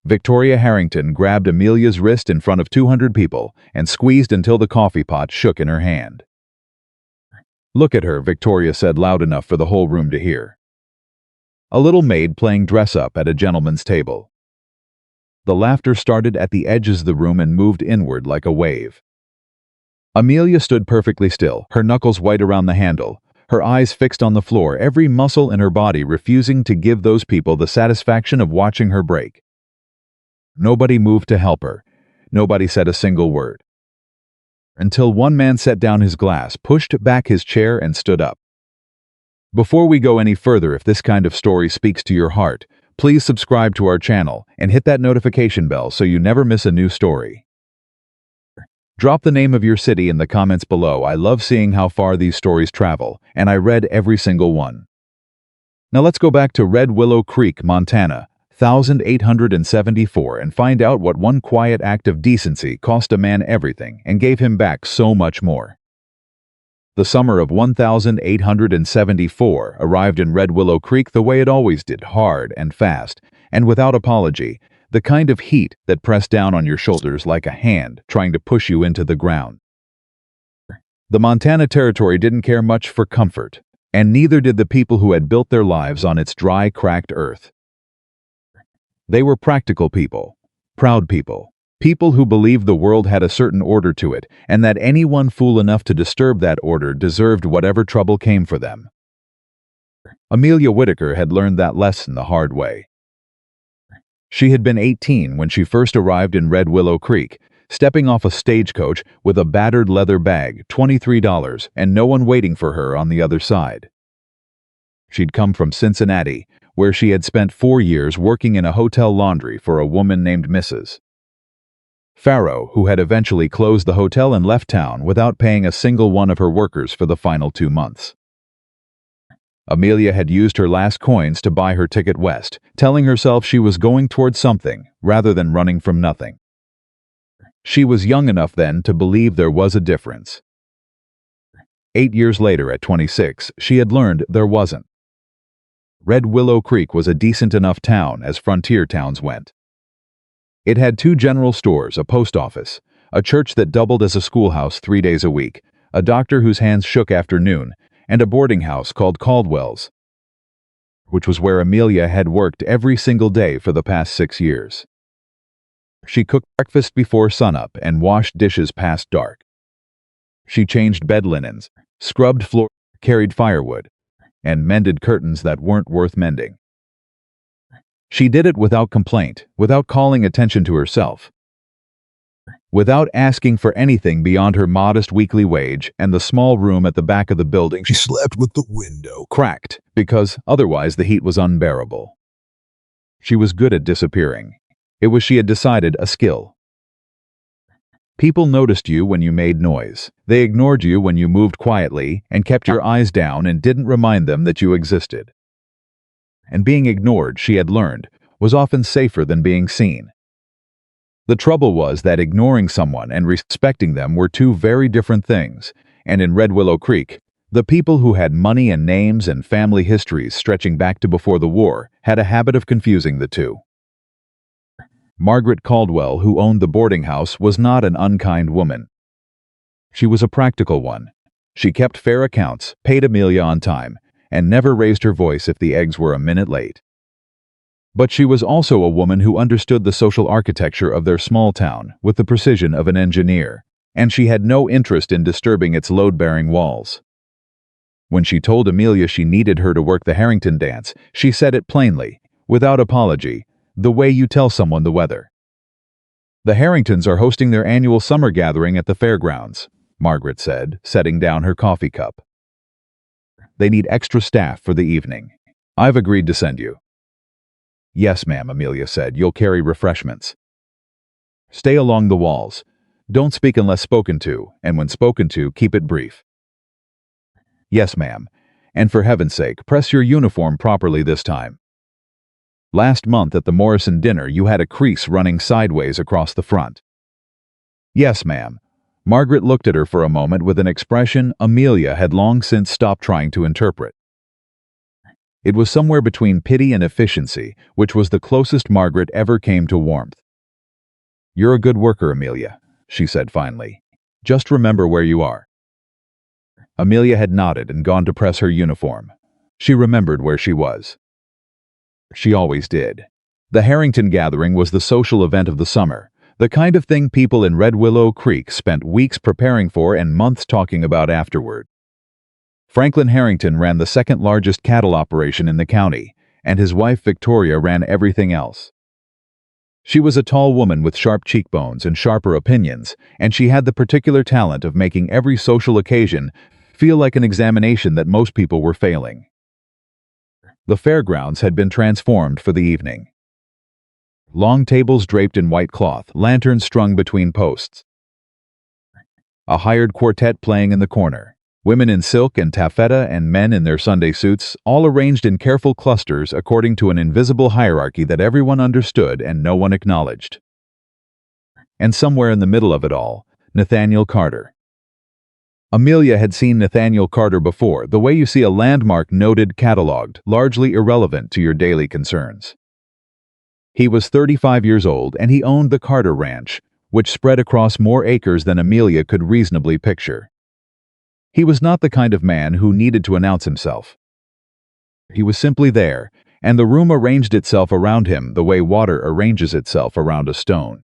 Victoria Harrington grabbed Amelia's wrist in front of 200 people and squeezed until the coffee pot shook in her hand. "Look at her," Victoria said loud enough for the whole room to hear. A little maid playing dress-up at a gentleman's table. The laughter started at the edges of the room and moved inward like a wave. Amelia stood perfectly still, her knuckles white around the handle, her eyes fixed on the floor, every muscle in her body refusing to give those people the satisfaction of watching her break. Nobody moved to help her. Nobody said a single word. Until one man set down his glass, pushed back his chair, and stood up. Before we go any further, if this kind of story speaks to your heart, please subscribe to our channel and hit that notification bell so you never miss a new story. Drop the name of your city in the comments below. I love seeing how far these stories travel, and I read every single one. Now let's go back to Red Willow Creek, Montana, 1874, and find out what one quiet act of decency cost a man everything and gave him back so much more. The summer of 1874 arrived in Red Willow Creek the way it always did, hard and fast, and without apology, the kind of heat that pressed down on your shoulders like a hand trying to push you into the ground. The Montana Territory didn't care much for comfort, and neither did the people who had built their lives on its dry, cracked earth. They were practical people, proud people, people who believed the world had a certain order to it, and that anyone fool enough to disturb that order deserved whatever trouble came for them. Amelia Whitaker had learned that lesson the hard way. She had been 18 when she first arrived in Red Willow Creek, stepping off a stagecoach with a battered leather bag, $23, and no one waiting for her on the other side. She'd come from Cincinnati, where she had spent 4 years working in a hotel laundry for a woman named Mrs. Farrow, who had eventually closed the hotel and left town without paying a single one of her workers for the final 2 months. Amelia had used her last coins to buy her ticket west, telling herself she was going towards something rather than running from nothing. She was young enough then to believe there was a difference. 8 years later, at 26, she had learned there wasn't. Red Willow Creek was a decent enough town as frontier towns went. It had 2 general stores, a post office, a church that doubled as a schoolhouse 3 days a week, a doctor whose hands shook after noon, and a boarding house called Caldwell's, which was where Amelia had worked every single day for the past 6 years. She cooked breakfast before sunup and washed dishes past dark. She changed bed linens, scrubbed floors, carried firewood, and mended curtains that weren't worth mending. She did it without complaint, without calling attention to herself, without asking for anything beyond her modest weekly wage and the small room at the back of the building She slept with the window cracked because otherwise the heat was unbearable. She was good at disappearing. It was, she had decided, a skill. People noticed you when you made noise. They ignored you when you moved quietly and kept your eyes down and didn't remind them that you existed. And being ignored, she had learned, was often safer than being seen. The trouble was that ignoring someone and respecting them were 2 very different things, and in Red Willow Creek, the people who had money and names and family histories stretching back to before the war had a habit of confusing the 2. Margaret Caldwell, who owned the boarding house, was not an unkind woman. She was a practical one. She kept fair accounts, paid Amelia on time, and never raised her voice if the eggs were a minute late. But she was also a woman who understood the social architecture of their small town with the precision of an engineer, and she had no interest in disturbing its load-bearing walls. When she told Amelia she needed her to work the Harrington dance, she said it plainly, without apology, the way you tell someone the weather. "The Harringtons are hosting their annual summer gathering at the fairgrounds," Margaret said, setting down her coffee cup. "They need extra staff for the evening. I've agreed to send you." "Yes, ma'am," Amelia said. "You'll carry refreshments. Stay along the walls. Don't speak unless spoken to, and when spoken to, keep it brief." "Yes, ma'am. And for heaven's sake, press your uniform properly this time. Last month at the Morrison dinner, you had a crease running sideways across the front." "Yes, ma'am." Margaret looked at her for a moment with an expression Amelia had long since stopped trying to interpret. It was somewhere between pity and efficiency, which was the closest Margaret ever came to warmth. "You're a good worker, Amelia," she said finally. "Just remember where you are." Amelia had nodded and gone to press her uniform. She remembered where she was. She always did. The Harrington gathering was the social event of the summer, the kind of thing people in Red Willow Creek spent weeks preparing for and months talking about afterward. Franklin Harrington ran the second largest cattle operation in the county, and his wife Victoria ran everything else. She was a tall woman with sharp cheekbones and sharper opinions, and she had the particular talent of making every social occasion feel like an examination that most people were failing. The fairgrounds had been transformed for the evening. Long tables draped in white cloth, lanterns strung between posts. A hired quartet playing in the corner. Women in silk and taffeta and men in their Sunday suits, all arranged in careful clusters according to an invisible hierarchy that everyone understood and no one acknowledged. And somewhere in the middle of it all, Nathaniel Carter. Amelia had seen Nathaniel Carter before, the way you see a landmark noted catalogued, largely irrelevant to your daily concerns. He was 35 years old and he owned the Carter Ranch, which spread across more acres than Amelia could reasonably picture. He was not the kind of man who needed to announce himself. He was simply there, and the room arranged itself around him the way water arranges itself around a stone.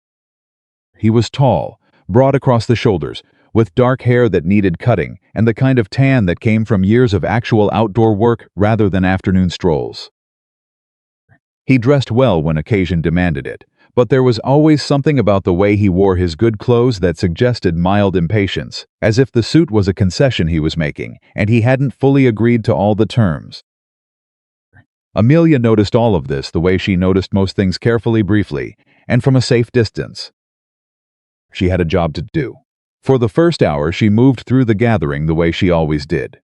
He was tall, broad across the shoulders, with dark hair that needed cutting and the kind of tan that came from years of actual outdoor work rather than afternoon strolls. He dressed well when occasion demanded it, but there was always something about the way he wore his good clothes that suggested mild impatience, as if the suit was a concession he was making, and he hadn't fully agreed to all the terms. Amelia noticed all of this the way she noticed most things carefully, briefly, and from a safe distance. She had a job to do. For the first hour, she moved through the gathering the way she always did.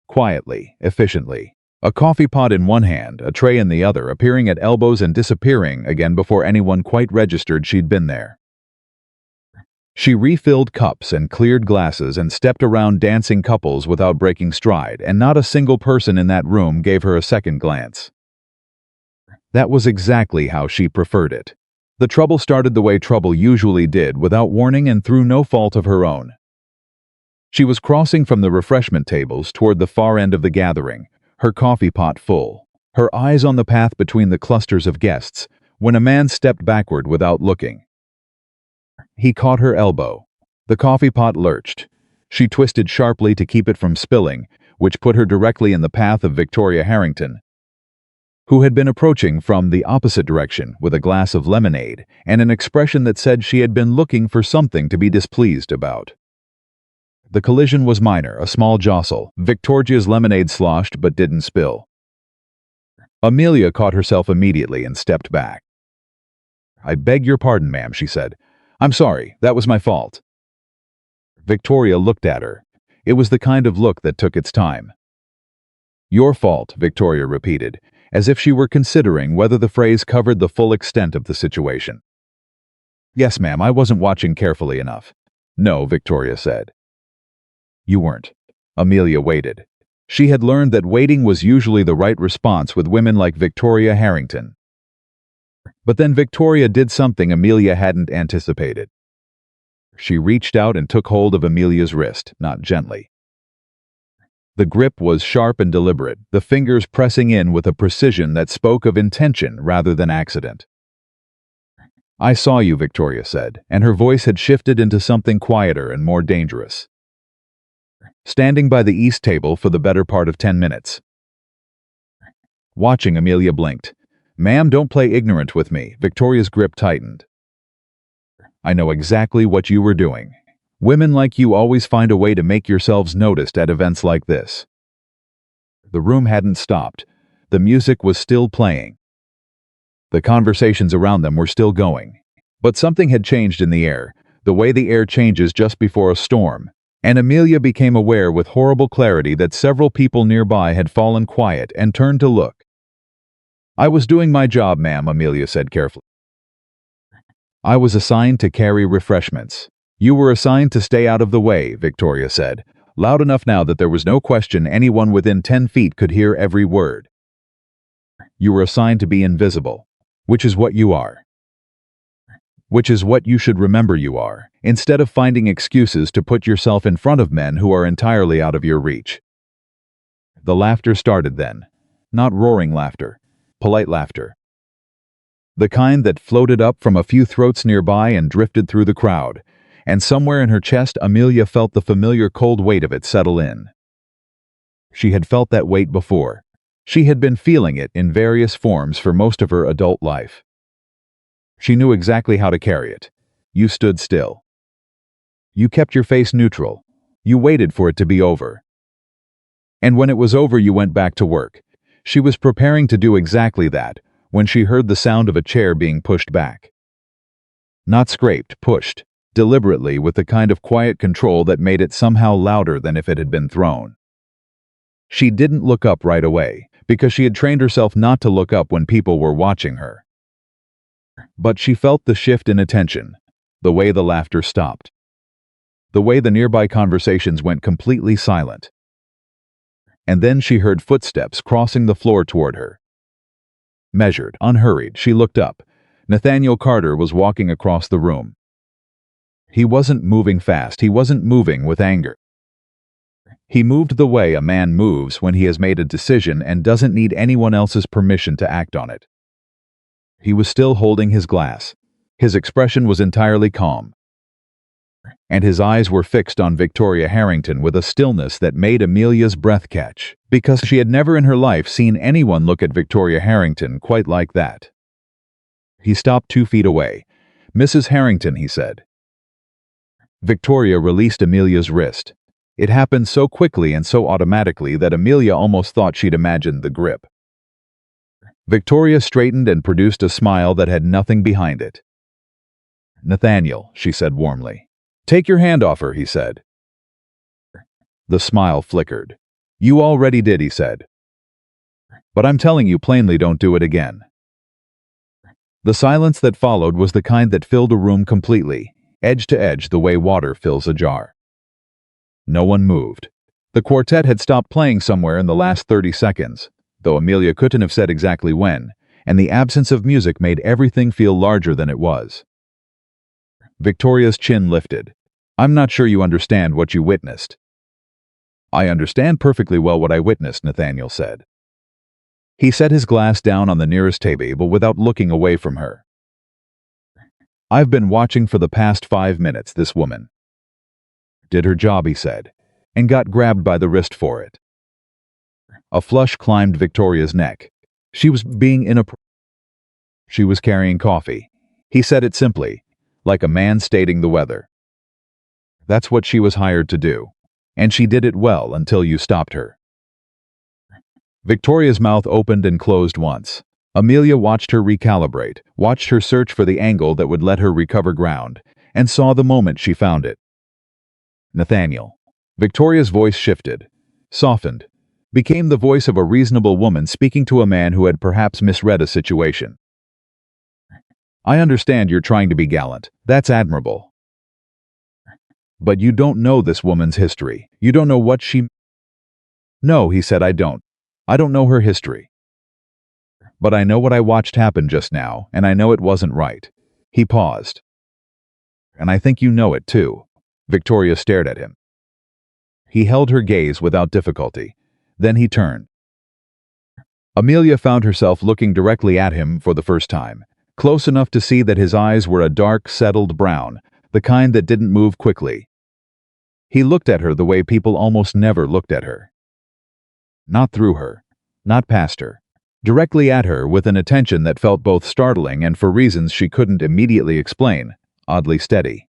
Quietly, efficiently. A coffee pot in one hand, a tray in the other, appearing at elbows and disappearing again before anyone quite registered she'd been there. She refilled cups and cleared glasses and stepped around dancing couples without breaking stride, and not a single person in that room gave her a second glance. That was exactly how she preferred it. The trouble started the way trouble usually did, without warning and through no fault of her own. She was crossing from the refreshment tables toward the far end of the gathering, her coffee pot full, her eyes on the path between the clusters of guests, when a man stepped backward without looking. He caught her elbow. The coffee pot lurched. She twisted sharply to keep it from spilling, which put her directly in the path of Victoria Harrington, who had been approaching from the opposite direction with a glass of lemonade and an expression that said she had been looking for something to be displeased about. The collision was minor, a small jostle. Victoria's lemonade sloshed but didn't spill. Amelia caught herself immediately and stepped back. "I beg your pardon, ma'am," she said. "I'm sorry, that was my fault." Victoria looked at her. It was the kind of look that took its time. "Your fault," Victoria repeated, as if she were considering whether the phrase covered the full extent of the situation. "Yes, ma'am, I wasn't watching carefully enough." "No," Victoria said. "You weren't." Amelia waited. She had learned that waiting was usually the right response with women like Victoria Harrington. But then Victoria did something Amelia hadn't anticipated. She reached out and took hold of Amelia's wrist, not gently. The grip was sharp and deliberate, the fingers pressing in with a precision that spoke of intention rather than accident. "I saw you," Victoria said, and her voice had shifted into something quieter and more dangerous. "Standing by the east table for the better part of 10 minutes. Watching." Amelia blinked. "Ma'am, don't play ignorant with me." Victoria's grip tightened. "I know exactly what you were doing. Women like you always find a way to make yourselves noticed at events like this." The room hadn't stopped. The music was still playing. The conversations around them were still going. But something had changed in the air, the way the air changes just before a storm, and Amelia became aware with horrible clarity that several people nearby had fallen quiet and turned to look. "I was doing my job, ma'am," Amelia said carefully. "I was assigned to carry refreshments. You were assigned to stay out of the way," Victoria said, loud enough now that there was no question anyone within 10 feet could hear every word. You were assigned to be invisible, which is what you are. Which is what you should remember you are, instead of finding excuses to put yourself in front of men who are entirely out of your reach. The laughter started then. Not roaring laughter, polite laughter. The kind that floated up from a few throats nearby and drifted through the crowd, and somewhere in her chest Amelia felt the familiar cold weight of it settle in. She had felt that weight before. She had been feeling it in various forms for most of her adult life. She knew exactly how to carry it. You stood still. You kept your face neutral. You waited for it to be over. And when it was over, you went back to work. She was preparing to do exactly that when she heard the sound of a chair being pushed back. Not scraped, pushed, deliberately with the kind of quiet control that made it somehow louder than if it had been thrown. She didn't look up right away, because she had trained herself not to look up when people were watching her. But she felt the shift in attention, the way the laughter stopped, the way the nearby conversations went completely silent. And then she heard footsteps crossing the floor toward her. Measured, unhurried, she looked up. Nathaniel Carter was walking across the room. He wasn't moving fast, he wasn't moving with anger. He moved the way a man moves when he has made a decision and doesn't need anyone else's permission to act on it. He was still holding his glass. His expression was entirely calm. And his eyes were fixed on Victoria Harrington with a stillness that made Amelia's breath catch, because she had never in her life seen anyone look at Victoria Harrington quite like that. He stopped 2 feet away. "Mrs. Harrington," he said. Victoria released Amelia's wrist. It happened so quickly and so automatically that Amelia almost thought she'd imagined the grip. Victoria straightened and produced a smile that had nothing behind it. "Nathaniel," she said warmly. "Take your hand off her," he said. The smile flickered. "You already did," he said. "But I'm telling you plainly, don't do it again." The silence that followed was the kind that filled a room completely, edge to edge the way water fills a jar. No one moved. The quartet had stopped playing somewhere in the last 30 seconds. Though Amelia couldn't have said exactly when, and the absence of music made everything feel larger than it was. Victoria's chin lifted. "I'm not sure you understand what you witnessed." "I understand perfectly well what I witnessed," Nathaniel said. He set his glass down on the nearest table, but without looking away from her. "I've been watching for the past 5 minutes, this woman. Did her job," he said, and got grabbed by the wrist for it. A flush climbed Victoria's neck. She was being inappropriate. She was carrying coffee. He said it simply, like a man stating the weather. That's what she was hired to do. And she did it well until you stopped her. Victoria's mouth opened and closed once. Amelia watched her recalibrate, watched her search for the angle that would let her recover ground, and saw the moment she found it. "Nathaniel." Victoria's voice shifted, softened, became the voice of a reasonable woman speaking to a man who had perhaps misread a situation. "I understand you're trying to be gallant. That's admirable. But you don't know this woman's history. You don't know what she—" "No," he said, I don't. I don't know her history. But I know what I watched happen just now, and I know it wasn't right." He paused. "And I think you know it, too." Victoria stared at him. He held her gaze without difficulty. Then he turned. Amelia found herself looking directly at him for the first time, close enough to see that his eyes were a dark, settled brown, the kind that didn't move quickly. He looked at her the way people almost never looked at her. Not through her, not past her, directly at her with an attention that felt both startling and, for reasons she couldn't immediately explain, oddly steady.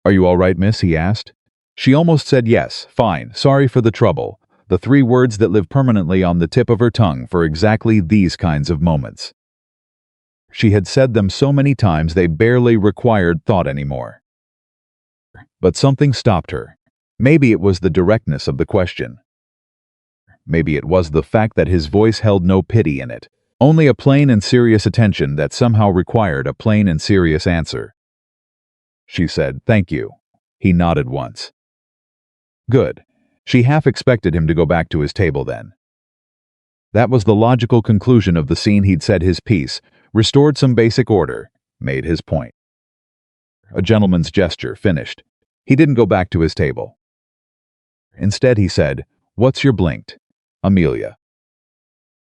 "Are you all right, miss?" he asked. She almost said yes, fine, sorry for the trouble, the 3 words that live permanently on the tip of her tongue for exactly these kinds of moments. She had said them so many times they barely required thought anymore. But something stopped her. Maybe it was the directness of the question. Maybe it was the fact that his voice held no pity in it, only a plain and serious attention that somehow required a plain and serious answer. She said, "Thank you." He nodded once. Good. She half expected him to go back to his table then. That was the logical conclusion of the scene. He'd said his piece, restored some basic order, made his point. A gentleman's gesture, finished. He didn't go back to his table. Instead he said, "What's your blinked?" "Amelia."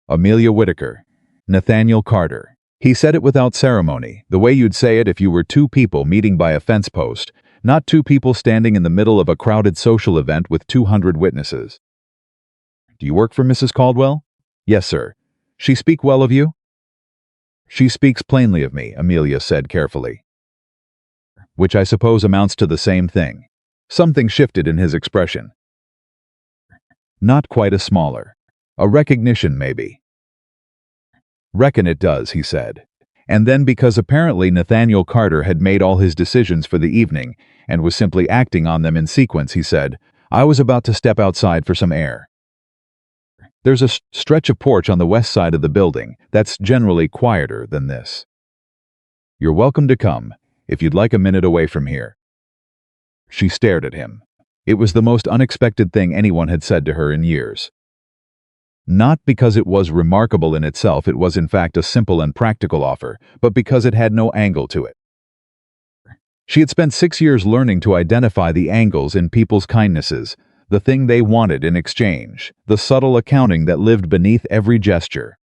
"Amelia Whitaker. Nathaniel Carter." He said it without ceremony, the way you'd say it if you were two people meeting by a fence post, not two people standing in the middle of a crowded social event with 200 witnesses. "Do you work for Mrs. Caldwell?" "Yes, sir." "She speak well of you?" "She speaks plainly of me," Amelia said carefully. Which I suppose amounts to the same thing. Something shifted in his expression. Not quite a smaller. A recognition, maybe. "Reckon it does," he said. And then, because apparently Nathaniel Carter had made all his decisions for the evening and was simply acting on them in sequence, he said, "I was about to step outside for some air. There's a stretch of porch on the west side of the building that's generally quieter than this. You're welcome to come, if you'd like a minute away from here." She stared at him. It was the most unexpected thing anyone had said to her in years. Not because it was remarkable in itself, it was in fact a simple and practical offer, but because it had no angle to it. She had spent 6 years learning to identify the angles in people's kindnesses, the thing they wanted in exchange, the subtle accounting that lived beneath every gesture.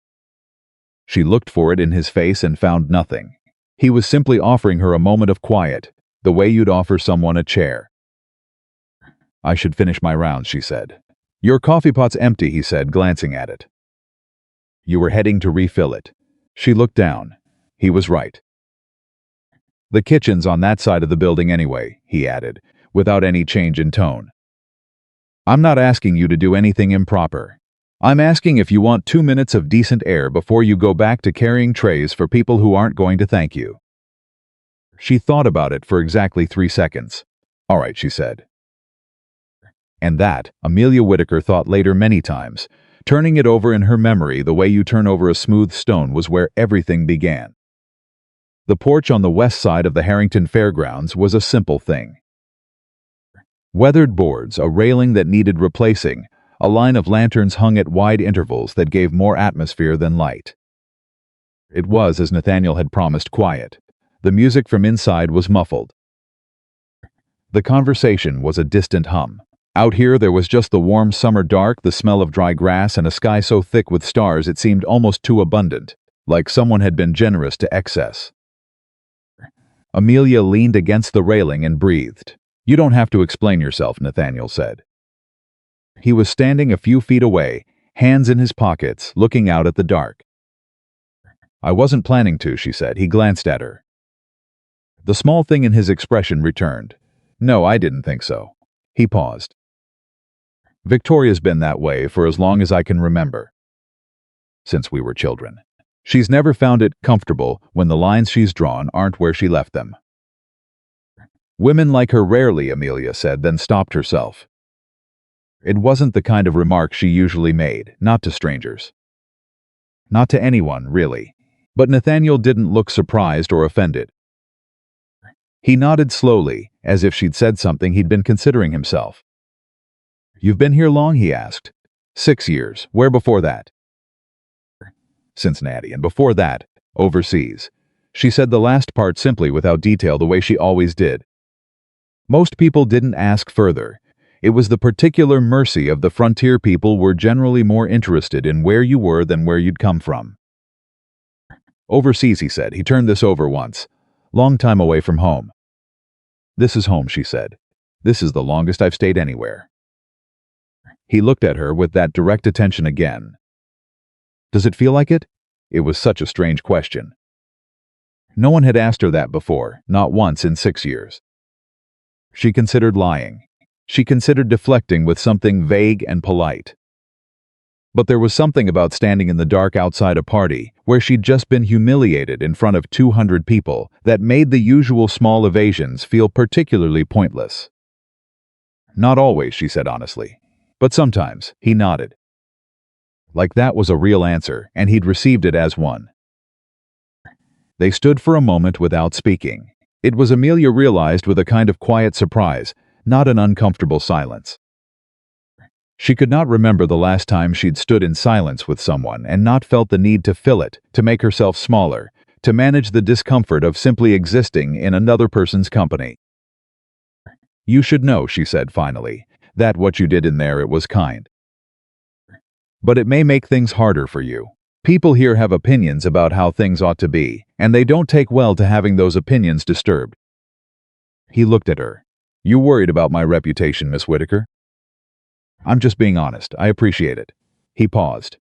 She looked for it in his face and found nothing. He was simply offering her a moment of quiet, the way you'd offer someone a chair. "I should finish my rounds," she said. "Your coffee pot's empty," he said, glancing at it. "You were heading to refill it." She looked down. He was right. "The kitchen's on that side of the building anyway," he added, without any change in tone. "I'm not asking you to do anything improper. I'm asking if you want 2 minutes of decent air before you go back to carrying trays for people who aren't going to thank you." She thought about it for exactly 3 seconds. "All right," she said. And that, Amelia Whitaker thought later many times, turning it over in her memory the way you turn over a smooth stone, was where everything began. The porch on the west side of the Harrington Fairgrounds was a simple thing. Weathered boards, a railing that needed replacing, a line of lanterns hung at wide intervals that gave more atmosphere than light. It was, as Nathaniel had promised, quiet. The music from inside was muffled. The conversation was a distant hum. Out here there was just the warm summer dark, the smell of dry grass, and a sky so thick with stars it seemed almost too abundant, like someone had been generous to excess. Amelia leaned against the railing and breathed. "You don't have to explain yourself," Nathaniel said. He was standing a few feet away, hands in his pockets, looking out at the dark. "I wasn't planning to," she said. He glanced at her. The small thing in his expression returned. "No, I didn't think so." He paused. "Victoria's been that way for as long as I can remember. Since we were children. She's never found it comfortable when the lines she's drawn aren't where she left them." "Women like her rarely," Amelia said, then stopped herself. It wasn't the kind of remark she usually made, not to strangers. Not to anyone, really. But Nathaniel didn't look surprised or offended. He nodded slowly, as if she'd said something he'd been considering himself. "You've been here long?" he asked. 6 years. Where before that?" "Cincinnati, and before that, overseas." She said the last part simply, without detail, the way she always did. Most people didn't ask further. It was the particular mercy of the frontier people were generally more interested in where you were than where you'd come from. "Overseas," he said. He turned this over once. "Long time away from home." "This is home," she said. "This is the longest I've stayed anywhere." He looked at her with that direct attention again. "Does it feel like it?" It was such a strange question. No one had asked her that before, not once in 6 years. She considered lying. She considered deflecting with something vague and polite. But there was something about standing in the dark outside a party, where she'd just been humiliated in front of 200 people, that made the usual small evasions feel particularly pointless. "Not always," she said honestly. "But sometimes," he nodded. Like that was a real answer, and he'd received it as one. They stood for a moment without speaking. It was, Amelia realized with a kind of quiet surprise, not an uncomfortable silence. She could not remember the last time she'd stood in silence with someone and not felt the need to fill it, to make herself smaller, to manage the discomfort of simply existing in another person's company. "You should know," she said finally, "that what you did in there, it was kind. But it may make things harder for you. People here have opinions about how things ought to be, and they don't take well to having those opinions disturbed." He looked at her. "You worried about my reputation, Miss Whitaker?" "I'm just being honest. I appreciate it." He paused.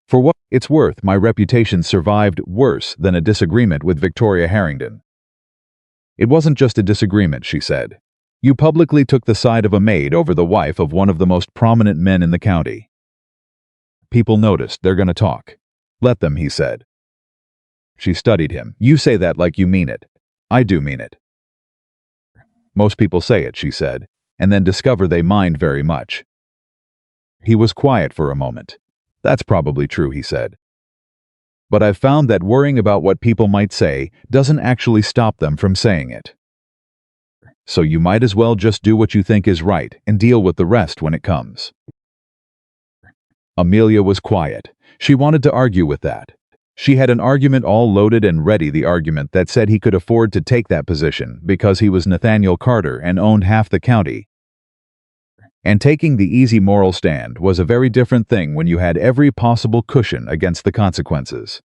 "For what it's worth, my reputation survived worse than a disagreement with Victoria Harrington." "It wasn't just a disagreement," she said. "You publicly took the side of a maid over the wife of one of the most prominent men in the county." "People noticed. They're gonna talk." "Let them," he said. She studied him. "You say that like you mean it." "I do mean it." "Most people say it," she said, "and then discover they mind very much." He was quiet for a moment. "That's probably true," he said. "But I've found that worrying about what people might say doesn't actually stop them from saying it. So you might as well just do what you think is right and deal with the rest when it comes." Amelia was quiet. She wanted to argue with that. She had an argument all loaded and ready, the argument that said he could afford to take that position because he was Nathaniel Carter and owned half the county. And taking the easy moral stand was a very different thing when you had every possible cushion against the consequences.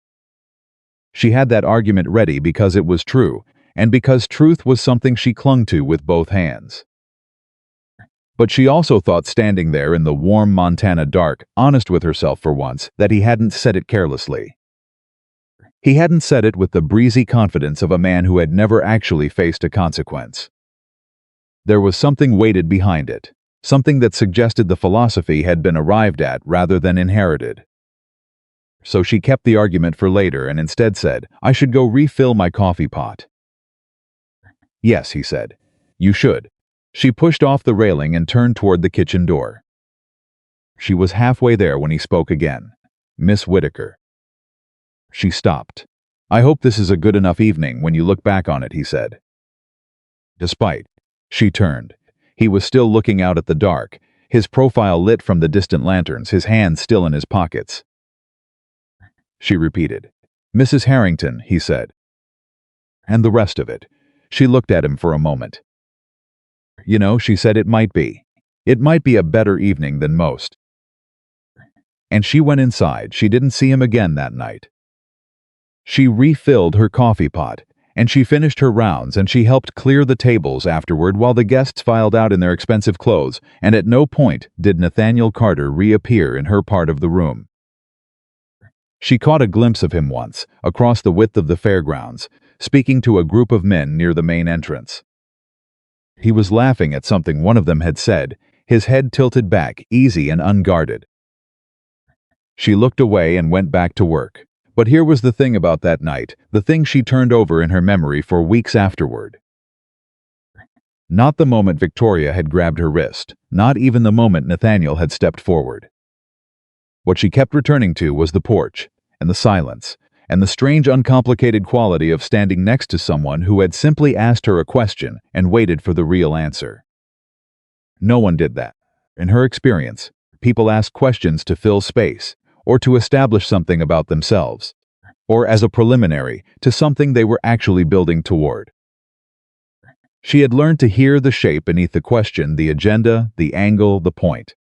She had that argument ready because it was true, and because truth was something she clung to with both hands. But she also thought, standing there in the warm Montana dark, honest with herself for once, that he hadn't said it carelessly. He hadn't said it with the breezy confidence of a man who had never actually faced a consequence. There was something weighted behind it, something that suggested the philosophy had been arrived at rather than inherited. So she kept the argument for later and instead said, "I should go refill my coffee pot." "Yes," he said. "You should." She pushed off the railing and turned toward the kitchen door. She was halfway there when he spoke again. "Miss Whitaker." She stopped. "I hope this is a good enough evening when you look back on it," he said. Despite. She turned. He was still looking out at the dark, his profile lit from the distant lanterns, his hands still in his pockets. She repeated. "Mrs. Harrington," he said. "And the rest of it." She looked at him for a moment. "You know," she said, "it might be. It might be a better evening than most." And she went inside. She didn't see him again that night. She refilled her coffee pot, and she finished her rounds, and she helped clear the tables afterward while the guests filed out in their expensive clothes, and at no point did Nathaniel Carter reappear in her part of the room. She caught a glimpse of him once, across the width of the fairgrounds, speaking to a group of men near the main entrance. He was laughing at something one of them had said, his head tilted back, easy and unguarded. She looked away and went back to work. But here was the thing about that night, the thing she turned over in her memory for weeks afterward. Not the moment Victoria had grabbed her wrist, not even the moment Nathaniel had stepped forward. What she kept returning to was the porch, and the silence, and the strange uncomplicated quality of standing next to someone who had simply asked her a question and waited for the real answer. No one did that. In her experience, people asked questions to fill space, or to establish something about themselves, or as a preliminary to something they were actually building toward. She had learned to hear the shape beneath the question, the agenda, the angle, the point.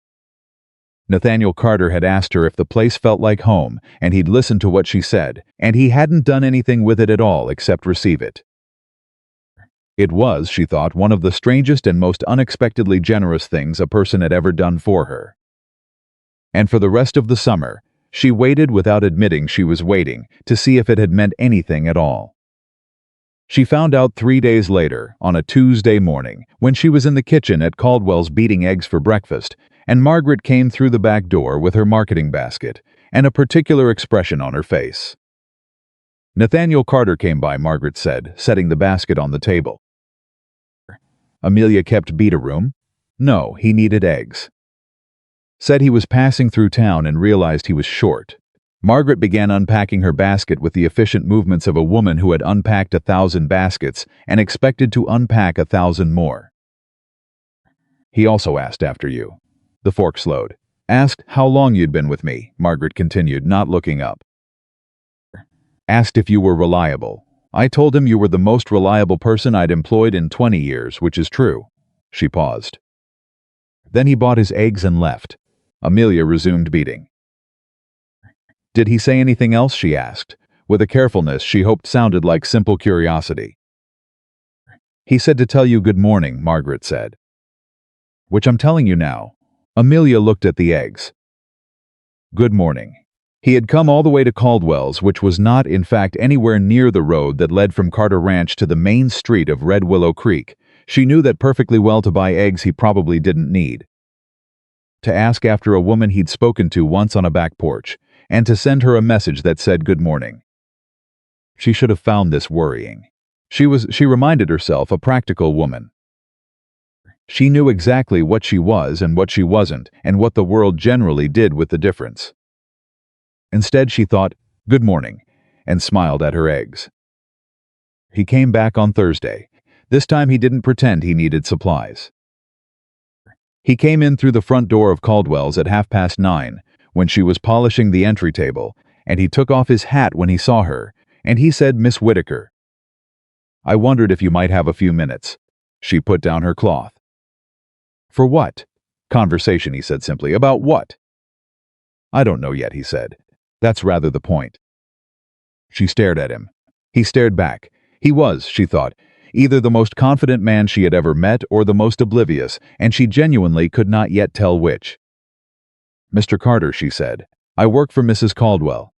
Nathaniel Carter had asked her if the place felt like home, and he'd listened to what she said, and he hadn't done anything with it at all except receive it. It was, she thought, one of the strangest and most unexpectedly generous things a person had ever done for her. And for the rest of the summer, she waited without admitting she was waiting to see if it had meant anything at all. She found out 3 days later, on a Tuesday morning, when she was in the kitchen at Caldwell's beating eggs for breakfast, and Margaret came through the back door with her marketing basket and a particular expression on her face. Nathaniel Carter came by, Margaret said, setting the basket on the table. Amelia kept beat a room? No, he needed eggs. Said he was passing through town and realized he was short. Margaret began unpacking her basket with the efficient movements of a woman who had unpacked 1,000 baskets and expected to unpack 1,000 more. He also asked after you. The fork slowed. Asked how long you'd been with me, Margaret continued, not looking up. Asked if you were reliable. I told him you were the most reliable person I'd employed in 20 years, which is true. She paused. Then he bought his eggs and left. Amelia resumed beating. Did he say anything else, she asked, with a carefulness she hoped sounded like simple curiosity. He said to tell you good morning, Margaret said. Which I'm telling you now. Amelia looked at the eggs. Good morning. He had come all the way to Caldwell's, which was not, in fact, anywhere near the road that led from Carter Ranch to the main street of Red Willow Creek. She knew that perfectly well to buy eggs he probably didn't need. To ask after a woman he'd spoken to once on a back porch, and to send her a message that said good morning. She should have found this worrying. She reminded herself, a practical woman. She knew exactly what she was and what she wasn't, and what the world generally did with the difference. Instead, she thought, good morning, and smiled at her eggs. He came back on Thursday. This time he didn't pretend he needed supplies. He came in through the front door of Caldwell's at 9:30, when she was polishing the entry table, and he took off his hat when he saw her, and he said, Miss Whitaker. I wondered if you might have a few minutes. She put down her cloth. For what? Conversation, he said simply. About what? I don't know yet, he said. That's rather the point. She stared at him. He stared back. He was, she thought, either the most confident man she had ever met or the most oblivious, and she genuinely could not yet tell which. Mr. Carter, she said, I work for Mrs. Caldwell.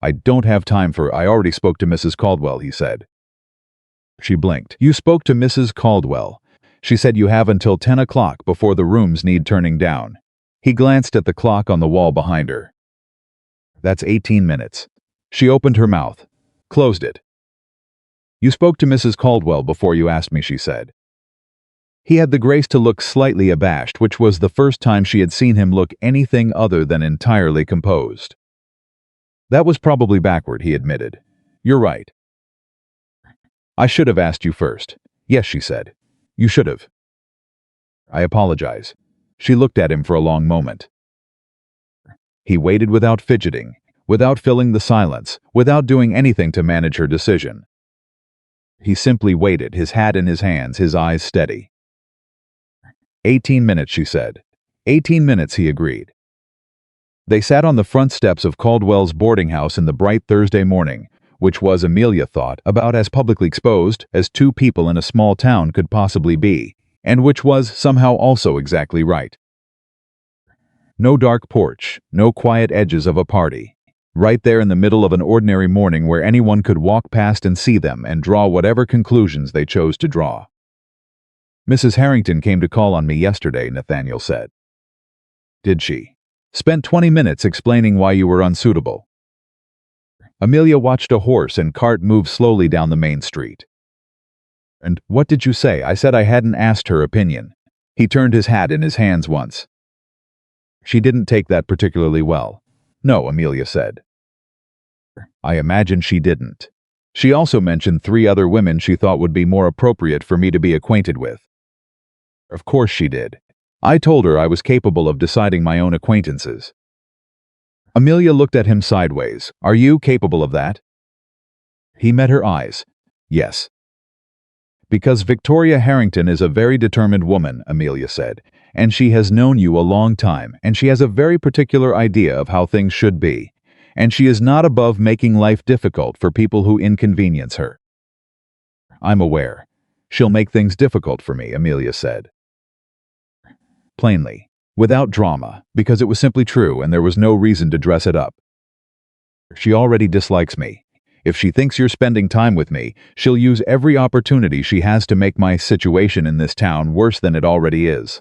I don't have time I already spoke to Mrs. Caldwell, he said. She blinked. You spoke to Mrs. Caldwell. She said you have until 10 o'clock before the rooms need turning down. He glanced at the clock on the wall behind her. That's 18 minutes. She opened her mouth, closed it. You spoke to Mrs. Caldwell before you asked me, she said. He had the grace to look slightly abashed, which was the first time she had seen him look anything other than entirely composed. That was probably backward, he admitted. You're right. I should have asked you first. Yes, she said. You should have. I apologize. She looked at him for a long moment. He waited without fidgeting, without filling the silence, without doing anything to manage her decision. He simply waited, his hat in his hands, his eyes steady. 18 minutes, she said. 18 minutes, he agreed. They sat on the front steps of Caldwell's boarding house in the bright Thursday morning, which was, Amelia thought, about as publicly exposed as two people in a small town could possibly be, and which was somehow also exactly right. No dark porch, no quiet edges of a party. Right there in the middle of an ordinary morning where anyone could walk past and see them and draw whatever conclusions they chose to draw. Mrs. Harrington came to call on me yesterday, Nathaniel said. Did she? Spent 20 minutes explaining why you were unsuitable. Amelia watched a horse and cart move slowly down the main street. And what did you say? I said I hadn't asked her opinion. He turned his hat in his hands once. She didn't take that particularly well. No, Amelia said. I imagine she didn't. She also mentioned 3 other women she thought would be more appropriate for me to be acquainted with. Of course she did. I told her I was capable of deciding my own acquaintances. Amelia looked at him sideways. Are you capable of that? He met her eyes. Yes. Because Victoria Harrington is a very determined woman, Amelia said, and she has known you a long time, and she has a very particular idea of how things should be, and she is not above making life difficult for people who inconvenience her. I'm aware. She'll make things difficult for me, Amelia said. Plainly, without drama, because it was simply true and there was no reason to dress it up. She already dislikes me. If she thinks you're spending time with me, she'll use every opportunity she has to make my situation in this town worse than it already is.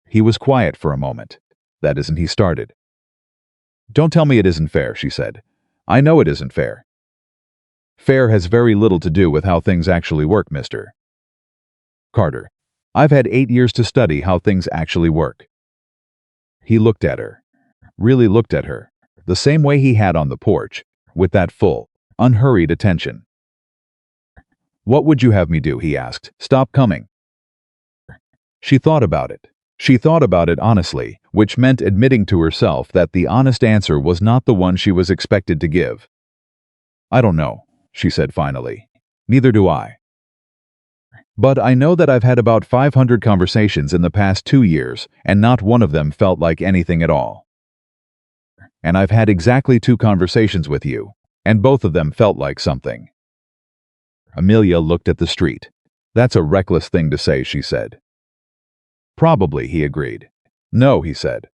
He was quiet for a moment. That isn't, he started. Don't tell me it isn't fair, she said. I know it isn't fair. Fair has very little to do with how things actually work, Mr. Carter. I've had 8 years to study how things actually work. He looked at her, really looked at her, the same way he had on the porch, with that full, unhurried attention. What would you have me do, he asked. Stop coming. She thought about it. She thought about it honestly, which meant admitting to herself that the honest answer was not the one she was expected to give. "I don't know," she said finally. "Neither do I. But I know that I've had about 500 conversations in the past 2 years, and not one of them felt like anything at all. And I've had exactly 2 conversations with you, and both of them felt like something." Amelia looked at the street. "That's a reckless thing to say," she said. "Probably," he agreed. "No," he said.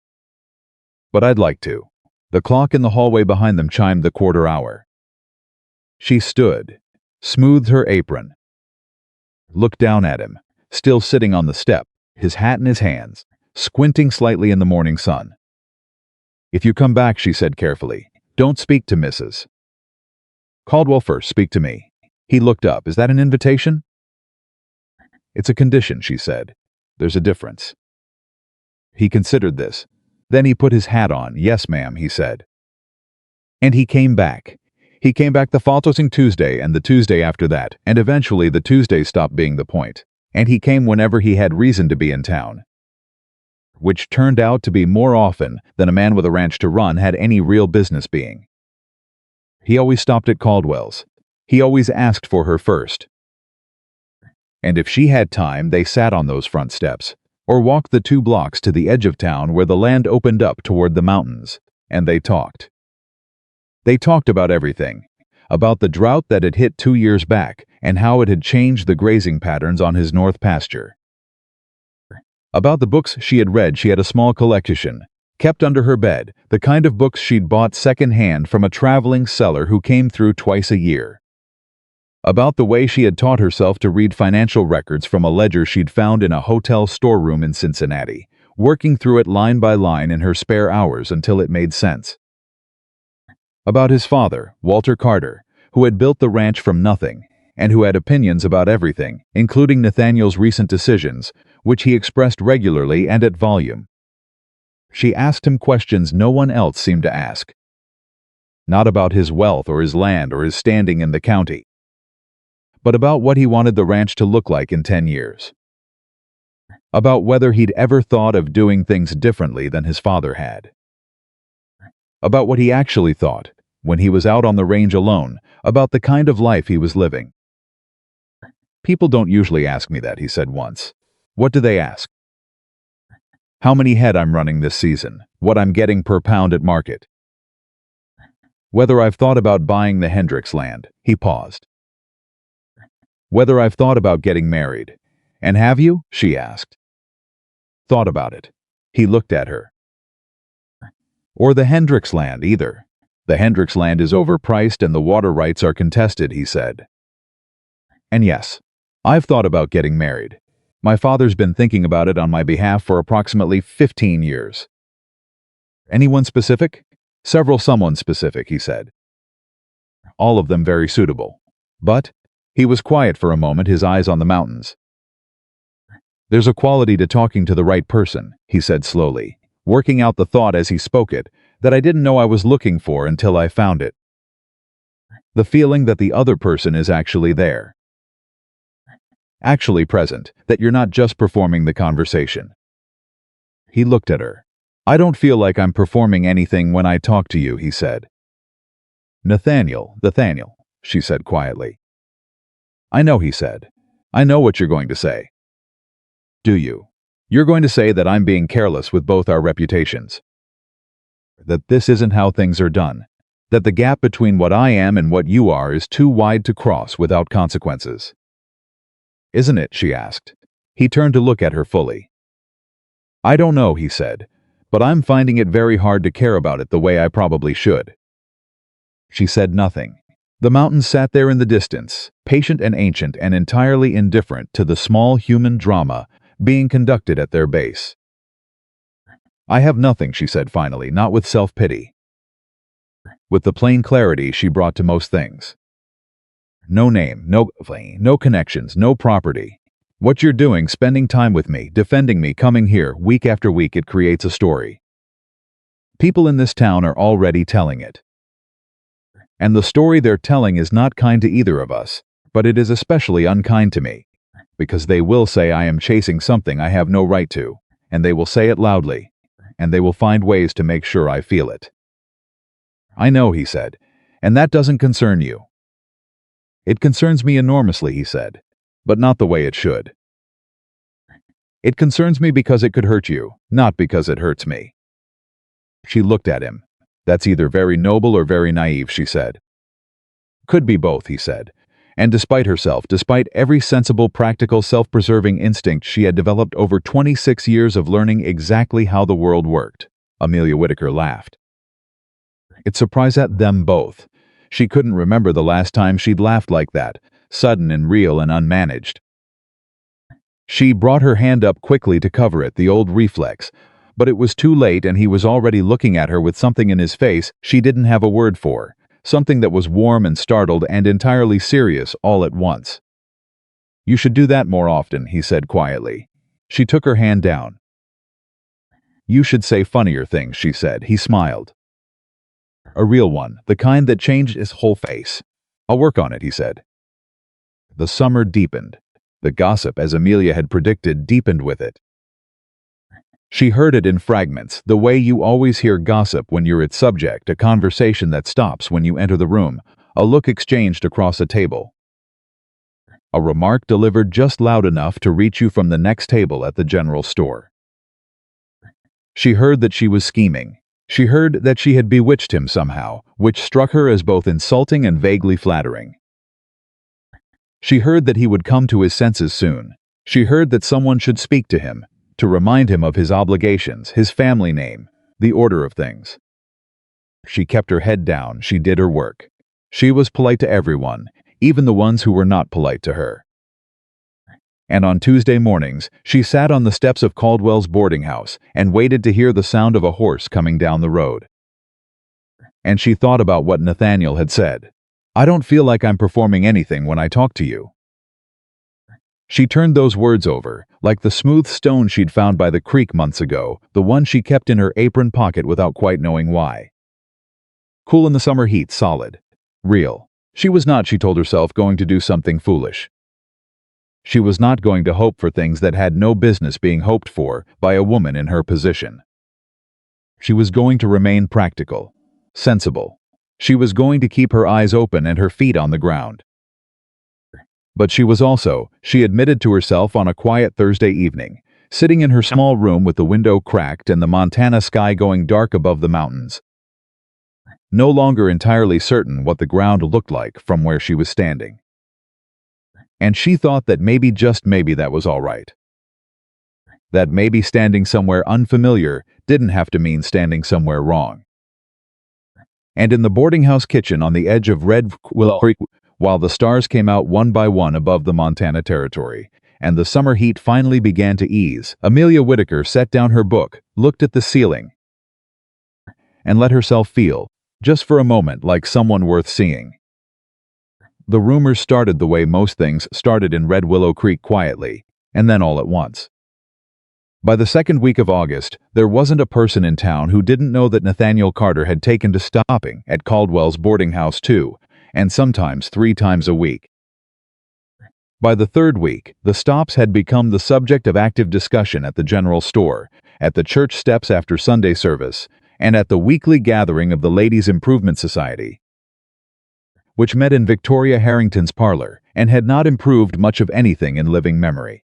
"But I'd like to." The clock in the hallway behind them chimed the quarter hour. She stood, smoothed her apron, looked down at him, still sitting on the step, his hat in his hands, squinting slightly in the morning sun. "If you come back," she said carefully, "don't speak to Mrs. Caldwell first, speak to me." He looked up. "Is that an invitation?" "It's a condition," she said. "There's a difference." He considered this. Then he put his hat on. "Yes, ma'am," he said. And he came back. He came back the following Tuesday and the Tuesday after that, and eventually the Tuesday stopped being the point. And he came whenever he had reason to be in town, which turned out to be more often than a man with a ranch to run had any real business being. He always stopped at Caldwell's. He always asked for her first. And if she had time, they sat on those front steps, or walked the 2 blocks to the edge of town where the land opened up toward the mountains, and they talked. They talked about everything, about the drought that had hit 2 years back and how it had changed the grazing patterns on his north pasture. About the books she had read. She had a small collection, kept under her bed, the kind of books she'd bought second-hand from a traveling seller who came through twice a year. About the way she had taught herself to read financial records from a ledger she'd found in a hotel storeroom in Cincinnati, working through it line by line in her spare hours until it made sense. About his father, Walter Carter, who had built the ranch from nothing, and who had opinions about everything, including Nathaniel's recent decisions, which he expressed regularly and at volume. She asked him questions no one else seemed to ask. Not about his wealth or his land or his standing in the county, but about what he wanted the ranch to look like in 10 years. About whether he'd ever thought of doing things differently than his father had. About what he actually thought, when he was out on the range alone, about the kind of life he was living. "People don't usually ask me that," he said once. "What do they ask?" "How many head I'm running this season, what I'm getting per pound at market. Whether I've thought about buying the Hendricks land." He paused. "Whether I've thought about getting married." "And have you?" she asked. "Thought about it." He looked at her. "Or the Hendricks land either. The Hendricks land is overpriced and the water rights are contested," he said. "And yes, I've thought about getting married. My father's been thinking about it on my behalf for approximately 15 years. "Anyone specific?" Someone specific," he said. "All of them very suitable. But," he was quiet for a moment, his eyes on the mountains. "There's a quality to talking to the right person," he said slowly, working out the thought as he spoke it, "that I didn't know I was looking for until I found it. The feeling that the other person is actually there. Actually present, that you're not just performing the conversation." He looked at her. "I don't feel like I'm performing anything when I talk to you," he said. Nathaniel, she said quietly. "I know," he said. "I know what you're going to say." "Do you? You're going to say that I'm being careless with both our reputations. That this isn't how things are done. That the gap between what I am and what you are is too wide to cross without consequences. Isn't it?" she asked. He turned to look at her fully. "I don't know," he said, "but I'm finding it very hard to care about it the way I probably should." She said nothing. The mountains sat there in the distance, patient and ancient and entirely indifferent to the small human drama being conducted at their base. "I have nothing," she said finally, not with self-pity. With the plain clarity she brought to most things. "No name, no connections, no property. What you're doing, spending time with me, defending me, coming here week after week, it creates a story. People in this town are already telling it. And the story they're telling is not kind to either of us, but it is especially unkind to me, because they will say I am chasing something I have no right to, and they will say it loudly, and they will find ways to make sure I feel it. I know, he said, and that doesn't concern you. It concerns me enormously, he said, but not the way it should. It concerns me because it could hurt you, not because it hurts me. She looked at him. That's either very noble or very naive, she said. Could be both, he said. And despite herself, despite every sensible, practical, self-preserving instinct she had developed over 26 years of learning exactly how the world worked, Amelia Whitaker laughed. It surprised at them both. She couldn't remember the last time she'd laughed like that, sudden and real and unmanaged. She brought her hand up quickly to cover it, the old reflex, but it was too late and he was already looking at her with something in his face she didn't have a word for, something that was warm and startled and entirely serious all at once. You should do that more often, he said quietly. She took her hand down. You should say funnier things, she said. He smiled. A real one, the kind that changed his whole face. I'll work on it, he said. The summer deepened. The gossip, as Amelia had predicted, deepened with it. She heard it in fragments, the way you always hear gossip when you're its subject, a conversation that stops when you enter the room, a look exchanged across a table. A remark delivered just loud enough to reach you from the next table at the general store. She heard that she was scheming. She heard that she had bewitched him somehow, which struck her as both insulting and vaguely flattering. She heard that he would come to his senses soon. She heard that someone should speak to him, to remind him of his obligations, his family name, the order of things. She kept her head down, she did her work. She was polite to everyone, even the ones who were not polite to her. And on Tuesday mornings, she sat on the steps of Caldwell's boarding house and waited to hear the sound of a horse coming down the road. And she thought about what Nathaniel had said. I don't feel like I'm performing anything when I talk to you. She turned those words over, like the smooth stone she'd found by the creek months ago, the one she kept in her apron pocket without quite knowing why. Cool in the summer heat, solid. Real. She was not, she told herself, going to do something foolish. She was not going to hope for things that had no business being hoped for by a woman in her position. She was going to remain practical, sensible. She was going to keep her eyes open and her feet on the ground. But she was also, she admitted to herself on a quiet Thursday evening, sitting in her small room with the window cracked and the Montana sky going dark above the mountains, no longer entirely certain what the ground looked like from where she was standing. And she thought that maybe, just maybe, that was all right. That maybe standing somewhere unfamiliar didn't have to mean standing somewhere wrong. And in the boarding house kitchen on the edge of Red Willow Creek, while the stars came out one by one above the Montana territory, and the summer heat finally began to ease, Amelia Whitaker set down her book, looked at the ceiling, and let herself feel, just for a moment, like someone worth seeing. The rumors started the way most things started in Red Willow Creek, quietly, and then all at once. By the second week of August, there wasn't a person in town who didn't know that Nathaniel Carter had taken to stopping at Caldwell's boarding house 2, and sometimes 3 times a week. By the third week, the stops had become the subject of active discussion at the general store, at the church steps after Sunday service, and at the weekly gathering of the Ladies' Improvement Society, which met in Victoria Harrington's parlor and had not improved much of anything in living memory.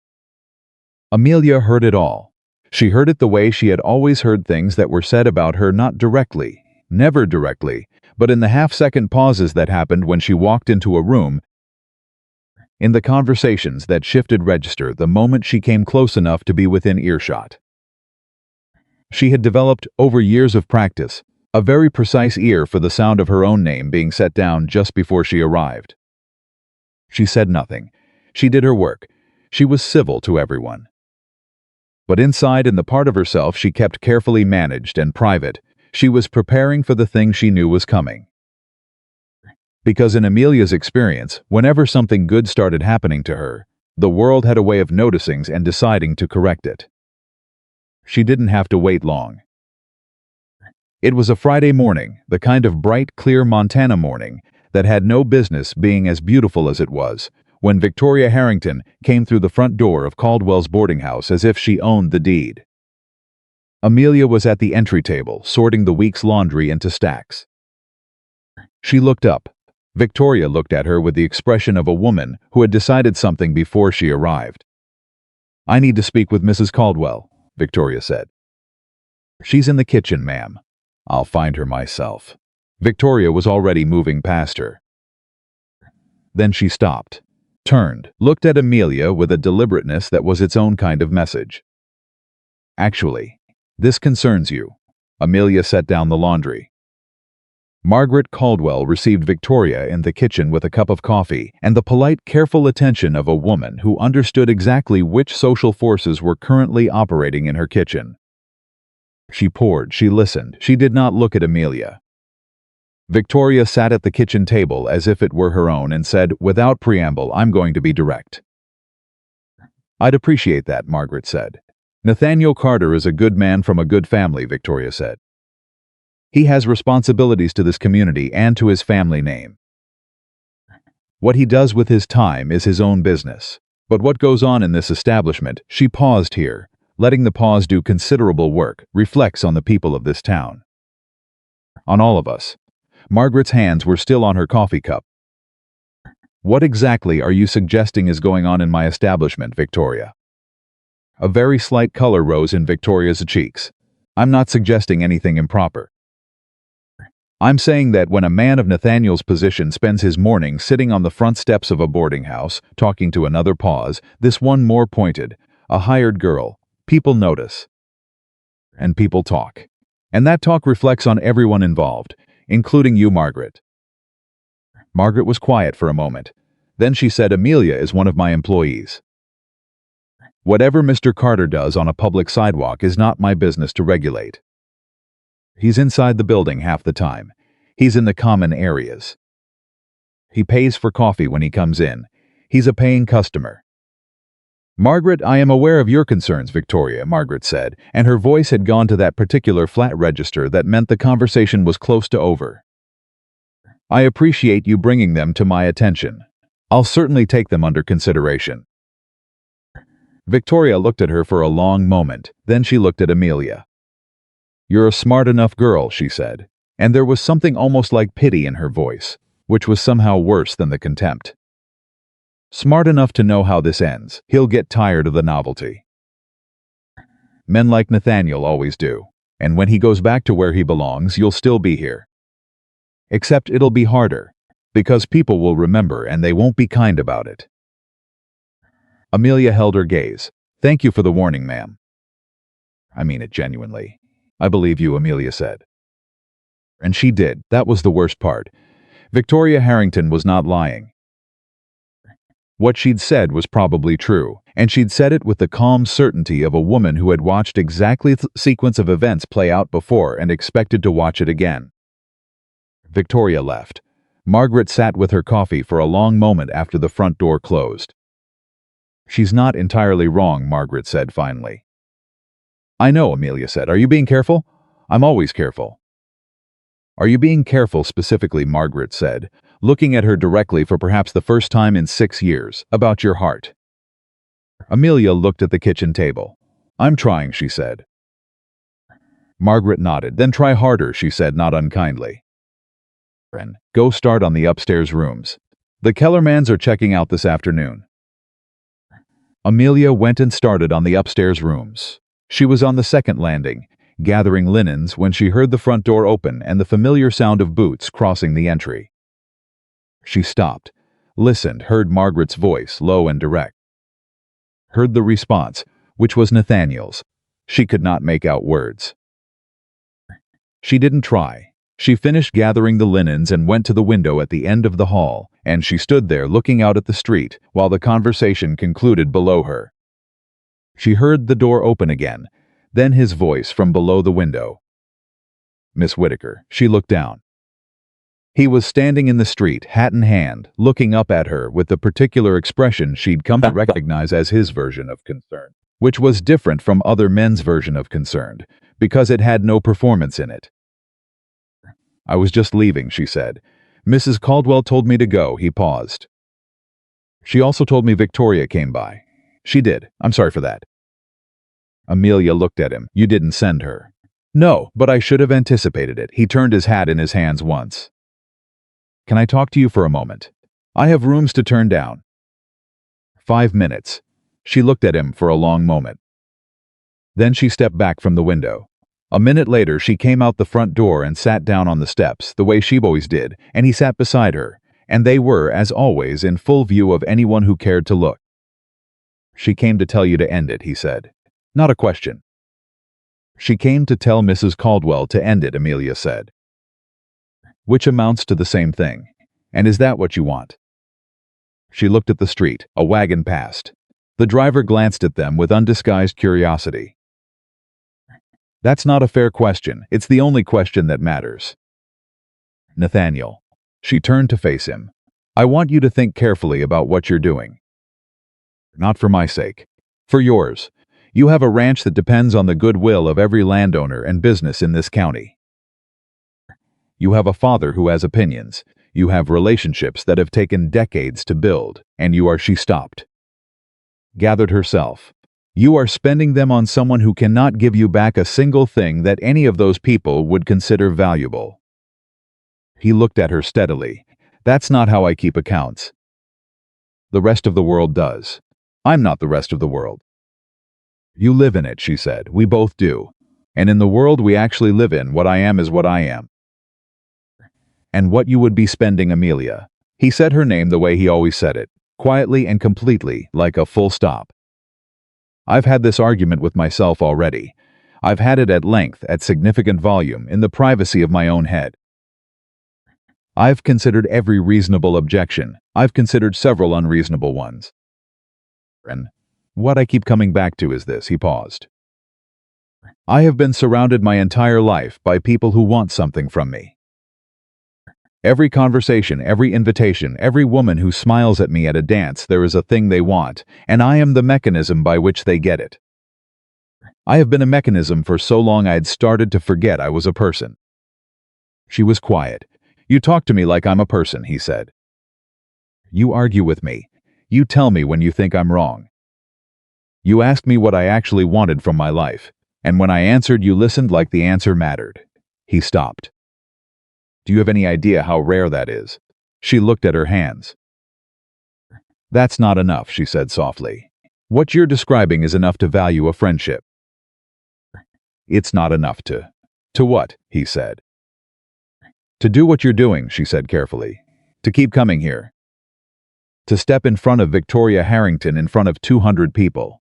Amelia heard it all. She heard it the way she had always heard things that were said about her, not directly, never directly, but in the half-second pauses that happened when she walked into a room, in the conversations that shifted register the moment she came close enough to be within earshot. She had developed, over years of practice, a very precise ear for the sound of her own name being set down just before she arrived. She said nothing. She did her work. She was civil to everyone. But inside, in the part of herself she kept carefully managed and private, she was preparing for the thing she knew was coming. Because in Amelia's experience, whenever something good started happening to her, the world had a way of noticing and deciding to correct it. She didn't have to wait long. It was a Friday morning, the kind of bright, clear Montana morning that had no business being as beautiful as it was, when Victoria Harrington came through the front door of Caldwell's boarding house as if she owned the deed. Amelia was at the entry table, sorting the week's laundry into stacks. She looked up. Victoria looked at her with the expression of a woman who had decided something before she arrived. "I need to speak with Mrs. Caldwell," Victoria said. "She's in the kitchen, ma'am." "I'll find her myself." Victoria was already moving past her. Then she stopped, turned, looked at Amelia with a deliberateness that was its own kind of message. "Actually, this concerns you." Amelia set down the laundry. Margaret Caldwell received Victoria in the kitchen with a cup of coffee and the polite, careful attention of a woman who understood exactly which social forces were currently operating in her kitchen. She poured, she listened, she did not look at Amelia. Victoria sat at the kitchen table as if it were her own and said, without preamble, "I'm going to be direct." "I'd appreciate that," Margaret said. "Nathaniel Carter is a good man from a good family," Victoria said. "He has responsibilities to this community and to his family name. What he does with his time is his own business. But what goes on in this establishment," she paused here, letting the pause do considerable work, "reflects on the people of this town. On all of us." Margaret's hands were still on her coffee cup. "What exactly are you suggesting is going on in my establishment, Victoria?" A very slight color rose in Victoria's cheeks. "I'm not suggesting anything improper. I'm saying that when a man of Nathaniel's position spends his morning sitting on the front steps of a boarding house, talking to another pause, this one more pointed, a hired girl, people notice. And people talk. And that talk reflects on everyone involved, including you, Margaret." Margaret was quiet for a moment. Then she said, "Amelia is one of my employees. Whatever Mr. Carter does on a public sidewalk is not my business to regulate. He's inside the building half the time. He's in the common areas. He pays for coffee when he comes in. He's a paying customer." "Margaret, I am aware of your concerns, Victoria," Margaret said, and her voice had gone to that particular flat register that meant the conversation was close to over. "I appreciate you bringing them to my attention. I'll certainly take them under consideration." Victoria looked at her for a long moment, then she looked at Amelia. "You're a smart enough girl," she said, and there was something almost like pity in her voice, which was somehow worse than the contempt. "Smart enough to know how this ends. He'll get tired of the novelty. Men like Nathaniel always do, and when he goes back to where he belongs, you'll still be here. Except it'll be harder, because people will remember and they won't be kind about it." Amelia held her gaze. "Thank you for the warning, ma'am." "I mean it genuinely." "I believe you," Amelia said. And she did. That was the worst part. Victoria Harrington was not lying. What she'd said was probably true, and she'd said it with the calm certainty of a woman who had watched exactly the sequence of events play out before and expected to watch it again. Victoria left. Margaret sat with her coffee for a long moment after the front door closed. "She's not entirely wrong," Margaret said finally. "I know," Amelia said. "Are you being careful?" "I'm always careful." "Are you being careful specifically," Margaret said, looking at her directly for perhaps the first time in 6 years, "about your heart?" Amelia looked at the kitchen table. "I'm trying," she said. Margaret nodded. "Then try harder," she said, not unkindly. "Go start on the upstairs rooms. The Kellermans are checking out this afternoon." Amelia went and started on the upstairs rooms. She was on the second landing, gathering linens, when she heard the front door open and the familiar sound of boots crossing the entry. She stopped, listened, heard Margaret's voice, low and direct. Heard the response, which was Nathaniel's. She could not make out words. She didn't try. She finished gathering the linens and went to the window at the end of the hall, and she stood there looking out at the street while the conversation concluded below her. She heard the door open again, then his voice from below the window. "Miss Whittaker." She looked down. He was standing in the street, hat in hand, looking up at her with the particular expression she'd come to recognize as his version of concern, which was different from other men's version of concerned, because it had no performance in it. "I was just leaving," she said. "Mrs. Caldwell told me to go." He paused. "She also told me Victoria came by." "She did. I'm sorry for that." Amelia looked at him. You didn't send her. No, but I should have anticipated it. He turned his hat in his hands once. Can I talk to you for a moment? I have rooms to turn down. 5 minutes. She looked at him for a long moment. Then she stepped back from the window. A minute later, she came out the front door and sat down on the steps, the way she always did, and he sat beside her, and they were, as always, in full view of anyone who cared to look. She came to tell you to end it, he said. Not a question. She came to tell Mrs. Caldwell to end it, Amelia said. Which amounts to the same thing. And is that what you want? She looked at the street. A wagon passed. The driver glanced at them with undisguised curiosity. That's not a fair question. It's the only question that matters. Nathaniel. She turned to face him. I want you to think carefully about what you're doing. Not for my sake. For yours. You have a ranch that depends on the goodwill of every landowner and business in this county. You have a father who has opinions. You have relationships that have taken decades to build, and she stopped. Gathered herself. You are spending them on someone who cannot give you back a single thing that any of those people would consider valuable. He looked at her steadily. That's not how I keep accounts. The rest of the world does. I'm not the rest of the world. You live in it, she said. We both do. And in the world we actually live in, what I am is what I am. And what you would be spending, Amelia. He said her name the way he always said it, quietly and completely, like a full stop. I've had this argument with myself already. I've had it at length, at significant volume, in the privacy of my own head. I've considered every reasonable objection. I've considered several unreasonable ones. And what I keep coming back to is this, he paused. I have been surrounded my entire life by people who want something from me. Every conversation, every invitation, every woman who smiles at me at a dance, there is a thing they want, and I am the mechanism by which they get it. I have been a mechanism for so long I had started to forget I was a person. She was quiet. You talk to me like I'm a person, he said. You argue with me. You tell me when you think I'm wrong. You ask me what I actually wanted from my life, and when I answered, you listened like the answer mattered. He stopped. Do you have any idea how rare that is? She looked at her hands. That's not enough, she said softly. What you're describing is enough to value a friendship. It's not enough to... To what? He said. To do what you're doing, she said carefully. To keep coming here. To step in front of Victoria Harrington in front of 200 people.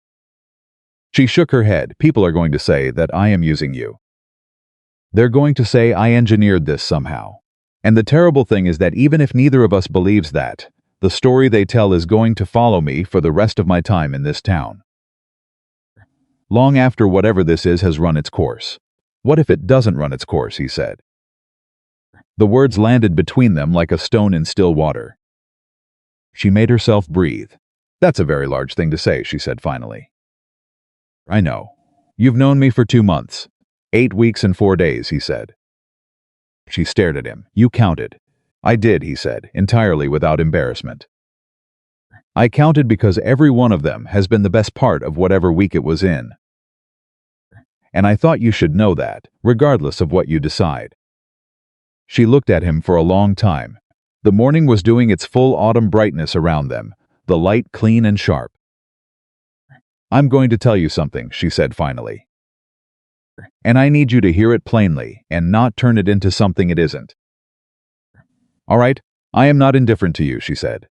She shook her head. People are going to say that I am using you. They're going to say I engineered this somehow. And the terrible thing is that even if neither of us believes that, the story they tell is going to follow me for the rest of my time in this town. Long after whatever this is has run its course. What if it doesn't run its course, he said. The words landed between them like a stone in still water. She made herself breathe. That's a very large thing to say, she said finally. I know. You've known me for 2 months. 8 weeks and 4 days, he said. She stared at him. You counted. I did, he said, entirely without embarrassment. I counted because every one of them has been the best part of whatever week it was in. And I thought you should know that, regardless of what you decide. She looked at him for a long time. The morning was doing its full autumn brightness around them, the light clean and sharp. I'm going to tell you something, she said finally. And I need you to hear it plainly and not turn it into something it isn't. All right, I am not indifferent to you, she said.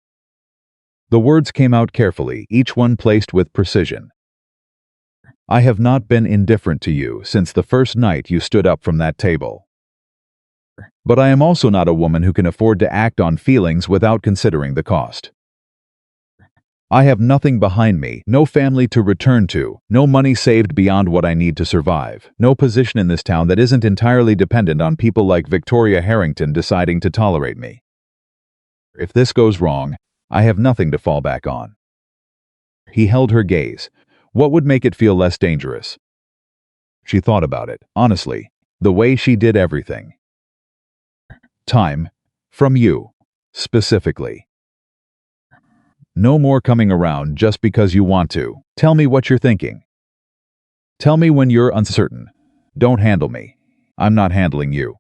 The words came out carefully, each one placed with precision. I have not been indifferent to you since the first night you stood up from that table. But I am also not a woman who can afford to act on feelings without considering the cost. I have nothing behind me, no family to return to, no money saved beyond what I need to survive, no position in this town that isn't entirely dependent on people like Victoria Harrington deciding to tolerate me. If this goes wrong, I have nothing to fall back on. He held her gaze. What would make it feel less dangerous? She thought about it, honestly, the way she did everything. Time. From you. Specifically. No more coming around just because you want to. Tell me what you're thinking. Tell me when you're uncertain. Don't handle me. I'm not handling you.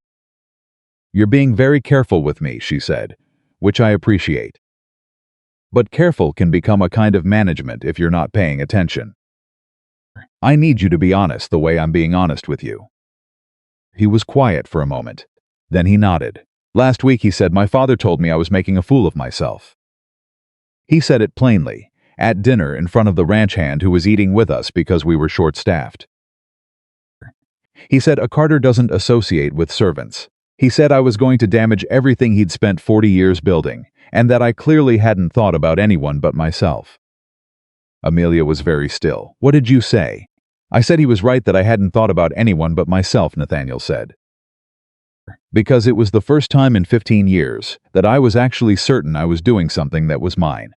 You're being very careful with me, she said, which I appreciate. But careful can become a kind of management if you're not paying attention. I need you to be honest the way I'm being honest with you. He was quiet for a moment. Then he nodded. Last week, he said, my father told me I was making a fool of myself. He said it plainly, at dinner in front of the ranch hand who was eating with us because we were short-staffed. He said a carter doesn't associate with servants. He said I was going to damage everything he'd spent 40 years building, and that I clearly hadn't thought about anyone but myself. Amelia was very still. What did you say? I said he was right that I hadn't thought about anyone but myself, Nathaniel said. Because it was the first time in 15 years that I was actually certain I was doing something that was mine.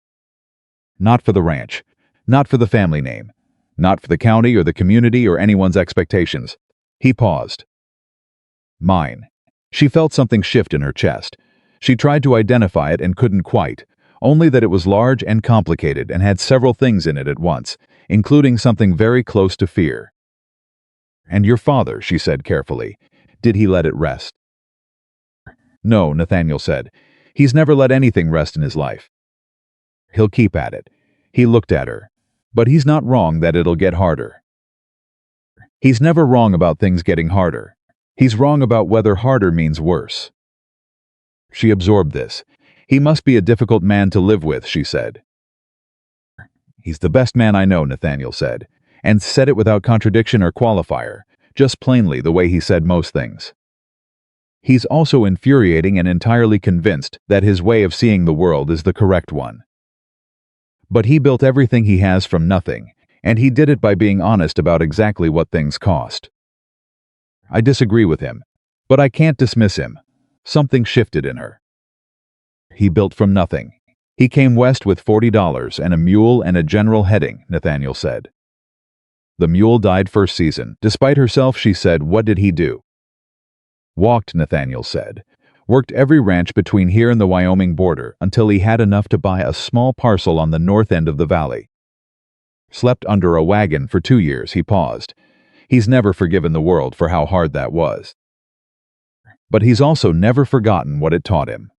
Not for the ranch, not for the family name, not for the county or the community or anyone's expectations. He paused. Mine. She felt something shift in her chest. She tried to identify it and couldn't quite, only that it was large and complicated and had several things in it at once, including something very close to fear. And your father, she said carefully, did he let it rest? No, Nathaniel said. He's never let anything rest in his life. He'll keep at it. He looked at her. But he's not wrong that it'll get harder. He's never wrong about things getting harder. He's wrong about whether harder means worse. She absorbed this. He must be a difficult man to live with, she said. He's the best man I know, Nathaniel said, and said it without contradiction or qualifier, just plainly the way he said most things. He's also infuriating and entirely convinced that his way of seeing the world is the correct one. But he built everything he has from nothing, and he did it by being honest about exactly what things cost. I disagree with him, but I can't dismiss him. Something shifted in her. He built from nothing. He came west with $40 and a mule and a general heading, Nathaniel said. The mule died first season. Despite herself, she said, what did he do? Walked, Nathaniel said. Worked every ranch between here and the Wyoming border until he had enough to buy a small parcel on the north end of the valley. Slept under a wagon for 2 years, he paused. He's never forgiven the world for how hard that was. But he's also never forgotten what it taught him.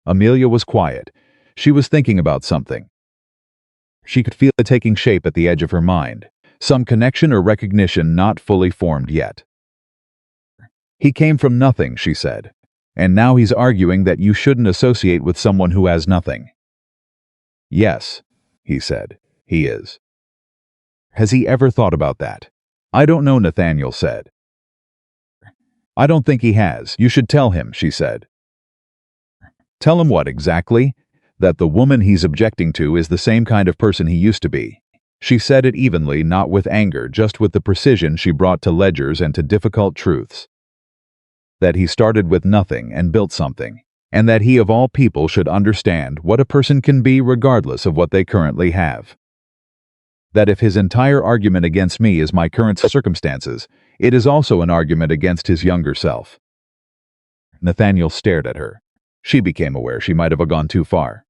Amelia was quiet. She was thinking about something. She could feel it taking shape at the edge of her mind, some connection or recognition not fully formed yet. He came from nothing, she said, and now he's arguing that you shouldn't associate with someone who has nothing. Yes, he said, he is. Has he ever thought about that? I don't know, Nathaniel said. I don't think he has. You should tell him, she said. Tell him what exactly? That the woman he's objecting to is the same kind of person he used to be. She said it evenly, not with anger, just with the precision she brought to ledgers and to difficult truths. That he started with nothing and built something, and that he of all people should understand what a person can be regardless of what they currently have. That if his entire argument against me is my current circumstances, it is also an argument against his younger self. Nathaniel stared at her. She became aware she might have gone too far.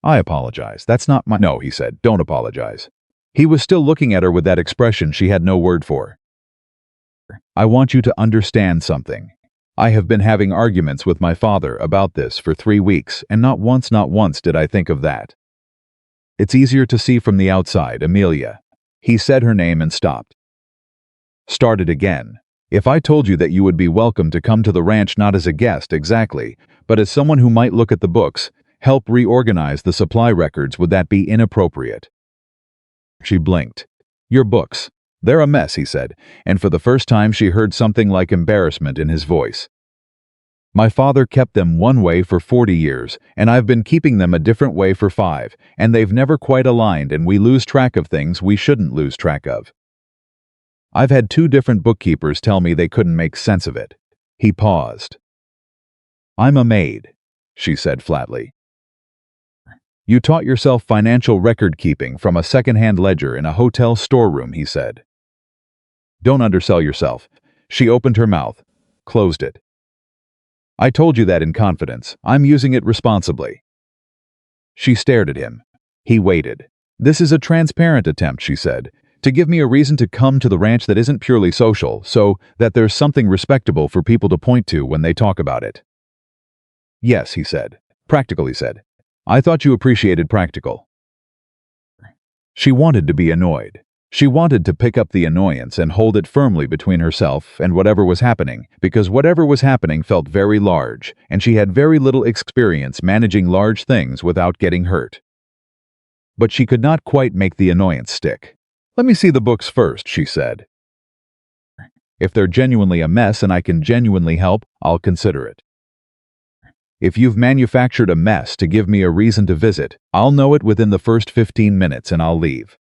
I apologize. That's not my— No, he said, don't apologize. He was still looking at her with that expression she had no word for. I want you to understand something. I have been having arguments with my father about this for 3 weeks, and not once did I think of that. It's easier to see from the outside, Amelia. He said her name and stopped. Started again. If I told you that you would be welcome to come to the ranch not as a guest exactly, but as someone who might look at the books, help reorganize the supply records, would that be inappropriate? She blinked. Your books. They're a mess, he said, and for the first time she heard something like embarrassment in his voice. My father kept them one way for 40 years, and I've been keeping them a different way for 5, and they've never quite aligned, and we lose track of things we shouldn't lose track of. I've had 2 different bookkeepers tell me they couldn't make sense of it. He paused. I'm a maid, she said flatly. You taught yourself financial record keeping from a second-hand ledger in a hotel storeroom, he said. Don't undersell yourself. She opened her mouth, closed it. I told you that in confidence. I'm using it responsibly. She stared at him. He waited. This is a transparent attempt, she said. To give me a reason to come to the ranch that isn't purely social, so that there's something respectable for people to point to when they talk about it. Yes, he said. Practical, he said. I thought you appreciated practical. She wanted to be annoyed. She wanted to pick up the annoyance and hold it firmly between herself and whatever was happening, because whatever was happening felt very large, and she had very little experience managing large things without getting hurt. But she could not quite make the annoyance stick. Let me see the books first, she said. If they're genuinely a mess and I can genuinely help, I'll consider it. If you've manufactured a mess to give me a reason to visit, I'll know it within the first 15 minutes and I'll leave.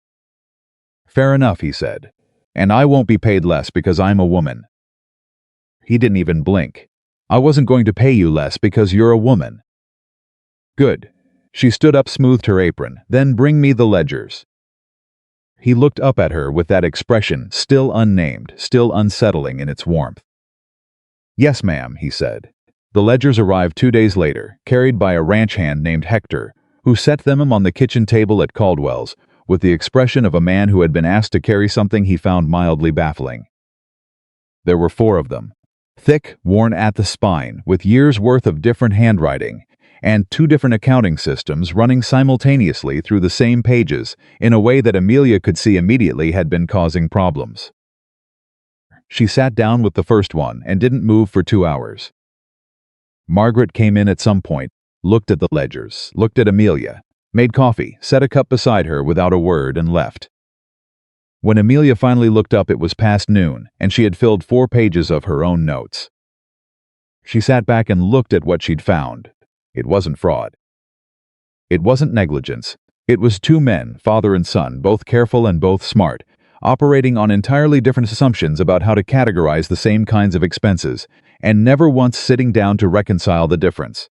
Fair enough, he said. And I won't be paid less because I'm a woman. He didn't even blink. I wasn't going to pay you less because you're a woman. Good. She stood up, smoothed her apron. Then bring me the ledgers. He looked up at her with that expression, still unnamed, still unsettling in its warmth. Yes, ma'am, he said. The ledgers arrived 2 days later, carried by a ranch hand named Hector, who set them on the kitchen table at Caldwell's, with the expression of a man who had been asked to carry something he found mildly baffling. There were 4 of them, thick, worn at the spine, with years' worth of different handwriting, and 2 different accounting systems running simultaneously through the same pages in a way that Amelia could see immediately had been causing problems. She sat down with the first one and didn't move for 2 hours. Margaret came in at some point, looked at the ledgers, looked at Amelia, made coffee, set a cup beside her without a word, and left. When Amelia finally looked up, it was past noon, and she had filled 4 pages of her own notes. She sat back and looked at what she'd found. It wasn't fraud. It wasn't negligence. It was 2 men, father and son, both careful and both smart, operating on entirely different assumptions about how to categorize the same kinds of expenses, and never once sitting down to reconcile the difference.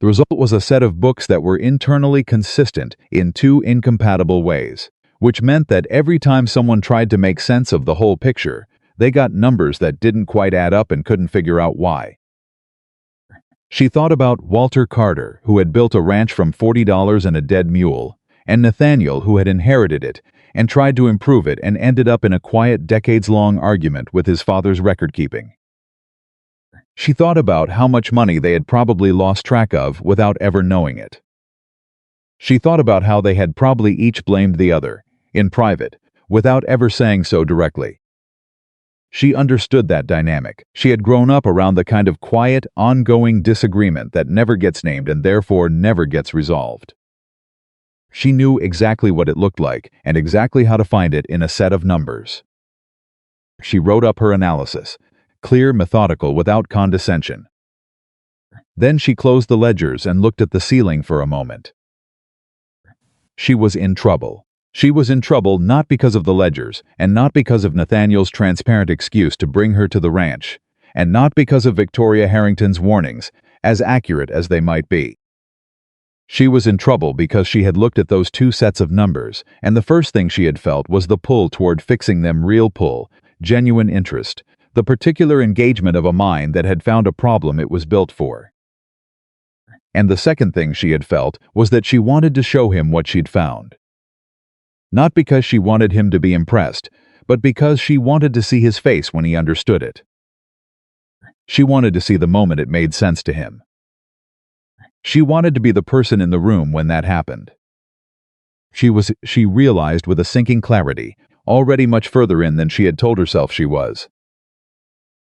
The result was a set of books that were internally consistent in 2 incompatible ways, which meant that every time someone tried to make sense of the whole picture, they got numbers that didn't quite add up and couldn't figure out why. She thought about Walter Carter, who had built a ranch from $40 and a dead mule, and Nathaniel, who had inherited it and tried to improve it and ended up in a quiet, decades-long argument with his father's record-keeping. She thought about how much money they had probably lost track of without ever knowing it. She thought about how they had probably each blamed the other, in private, without ever saying so directly. She understood that dynamic. She had grown up around the kind of quiet, ongoing disagreement that never gets named and therefore never gets resolved. She knew exactly what it looked like and exactly how to find it in a set of numbers. She wrote up her analysis, clear, methodical, without condescension. Then she closed the ledgers and looked at the ceiling for a moment. She was in trouble. She was in trouble not because of the ledgers, and not because of Nathaniel's transparent excuse to bring her to the ranch, and not because of Victoria Harrington's warnings, as accurate as they might be. She was in trouble because she had looked at those 2 sets of numbers, and the first thing she had felt was the pull toward fixing them, real pull, genuine interest, the particular engagement of a mind that had found a problem it was built for. And the second thing she had felt was that she wanted to show him what she'd found. Not because she wanted him to be impressed, but because she wanted to see his face when he understood it. She wanted to see the moment it made sense to him. She wanted to be the person in the room when that happened. She realized with a sinking clarity, already much further in than she had told herself she was.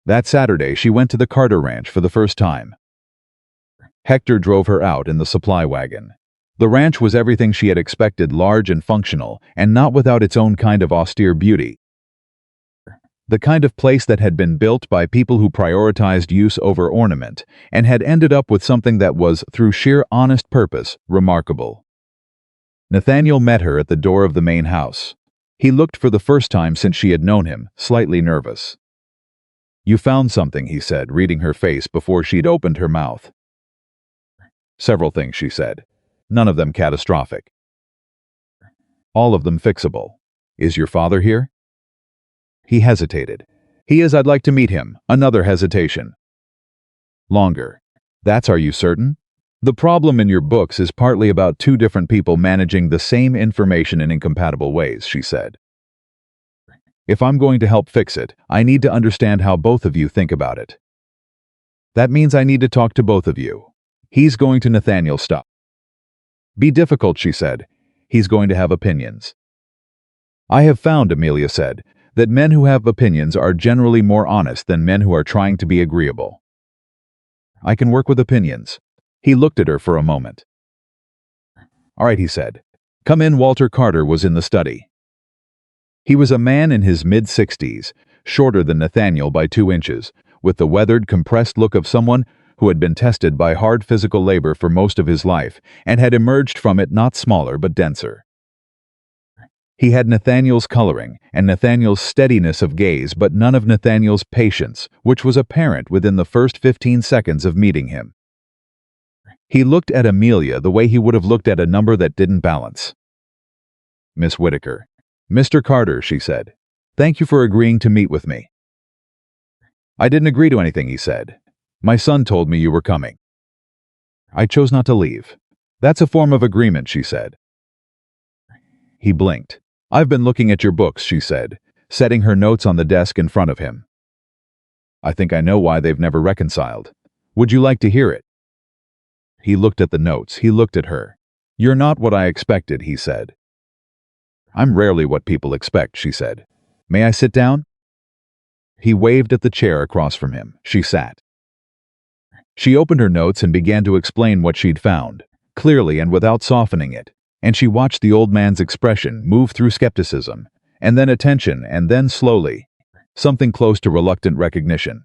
That Saturday, she went to the Carter Ranch for the first time. Hector drove her out in the supply wagon. The ranch was everything she had expected, large and functional, and not without its own kind of austere beauty. The kind of place that had been built by people who prioritized use over ornament, and had ended up with something that was, through sheer honest purpose, remarkable. Nathaniel met her at the door of the main house. He looked for the first time since she had known him, slightly nervous. "You found something," he said, reading her face before she'd opened her mouth. "Several things," she said. "None of them catastrophic. All of them fixable. Is your father here?" He hesitated. "He is. I'd like to meet him." Another hesitation. Longer. "That's, are you certain?" "The problem in your books is partly about 2 different people managing the same information in incompatible ways," she said. If I'm going to help fix it, I need to understand how both of you think about it. That means I need to talk to both of you. He's going to Nathaniel stop. Be difficult, she said. He's going to have opinions. I have found, Amelia said, that men who have opinions are generally more honest than men who are trying to be agreeable. I can work with opinions. He looked at her for a moment. All right, he said. Come in. Walter Carter was in the study. He was a man in his mid-60s, shorter than Nathaniel by 2 inches, with the weathered, compressed look of someone who had been tested by hard physical labor for most of his life and had emerged from it not smaller but denser. He had Nathaniel's coloring and Nathaniel's steadiness of gaze, but none of Nathaniel's patience, which was apparent within the first 15 seconds of meeting him. He looked at Amelia the way he would have looked at a number that didn't balance. Miss Whitaker. Mr. Carter, she said. Thank you for agreeing to meet with me. I didn't agree to anything, he said. My son told me you were coming. I chose not to leave. That's a form of agreement, she said. He blinked. I've been looking at your books, she said, setting her notes on the desk in front of him. I think I know why they've never reconciled. Would you like to hear it? He looked at the notes. He looked at her. You're not what I expected, he said. I'm rarely what people expect, she said. May I sit down? He waved at the chair across from him. She sat. She opened her notes and began to explain what she'd found, clearly and without softening it, and she watched the old man's expression move through skepticism, and then attention, and then slowly, something close to reluctant recognition.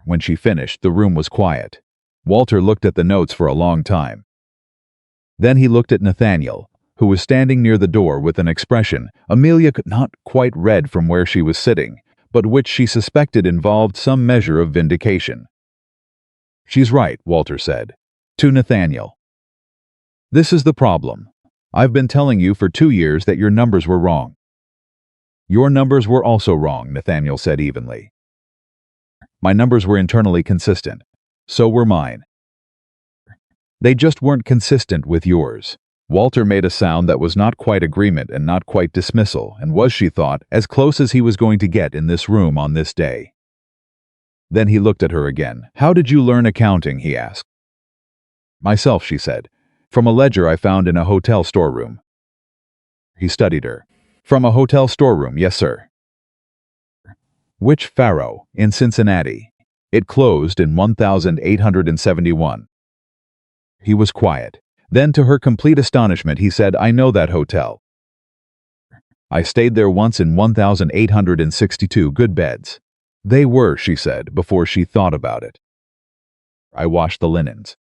When she finished, the room was quiet. Walter looked at the notes for a long time. Then he looked at Nathaniel, who was standing near the door with an expression Amelia could not quite read from where she was sitting, but which she suspected involved some measure of vindication. She's right, Walter said, to Nathaniel. This is the problem. I've been telling you for 2 years that your numbers were wrong. Your numbers were also wrong, Nathaniel said evenly. My numbers were internally consistent. So were mine. They just weren't consistent with yours. Walter made a sound that was not quite agreement and not quite dismissal, and was, she thought, as close as he was going to get in this room on this day. Then he looked at her again. How did you learn accounting, he asked. Myself, she said. From a ledger I found in a hotel storeroom. He studied her. From a hotel storeroom, yes, sir. Which Faro, in Cincinnati. It closed in 1871. He was quiet. Then, to her complete astonishment, he said, I know that hotel. I stayed there once in 1862 good beds. They were, she said, before she thought about it. I washed the linens.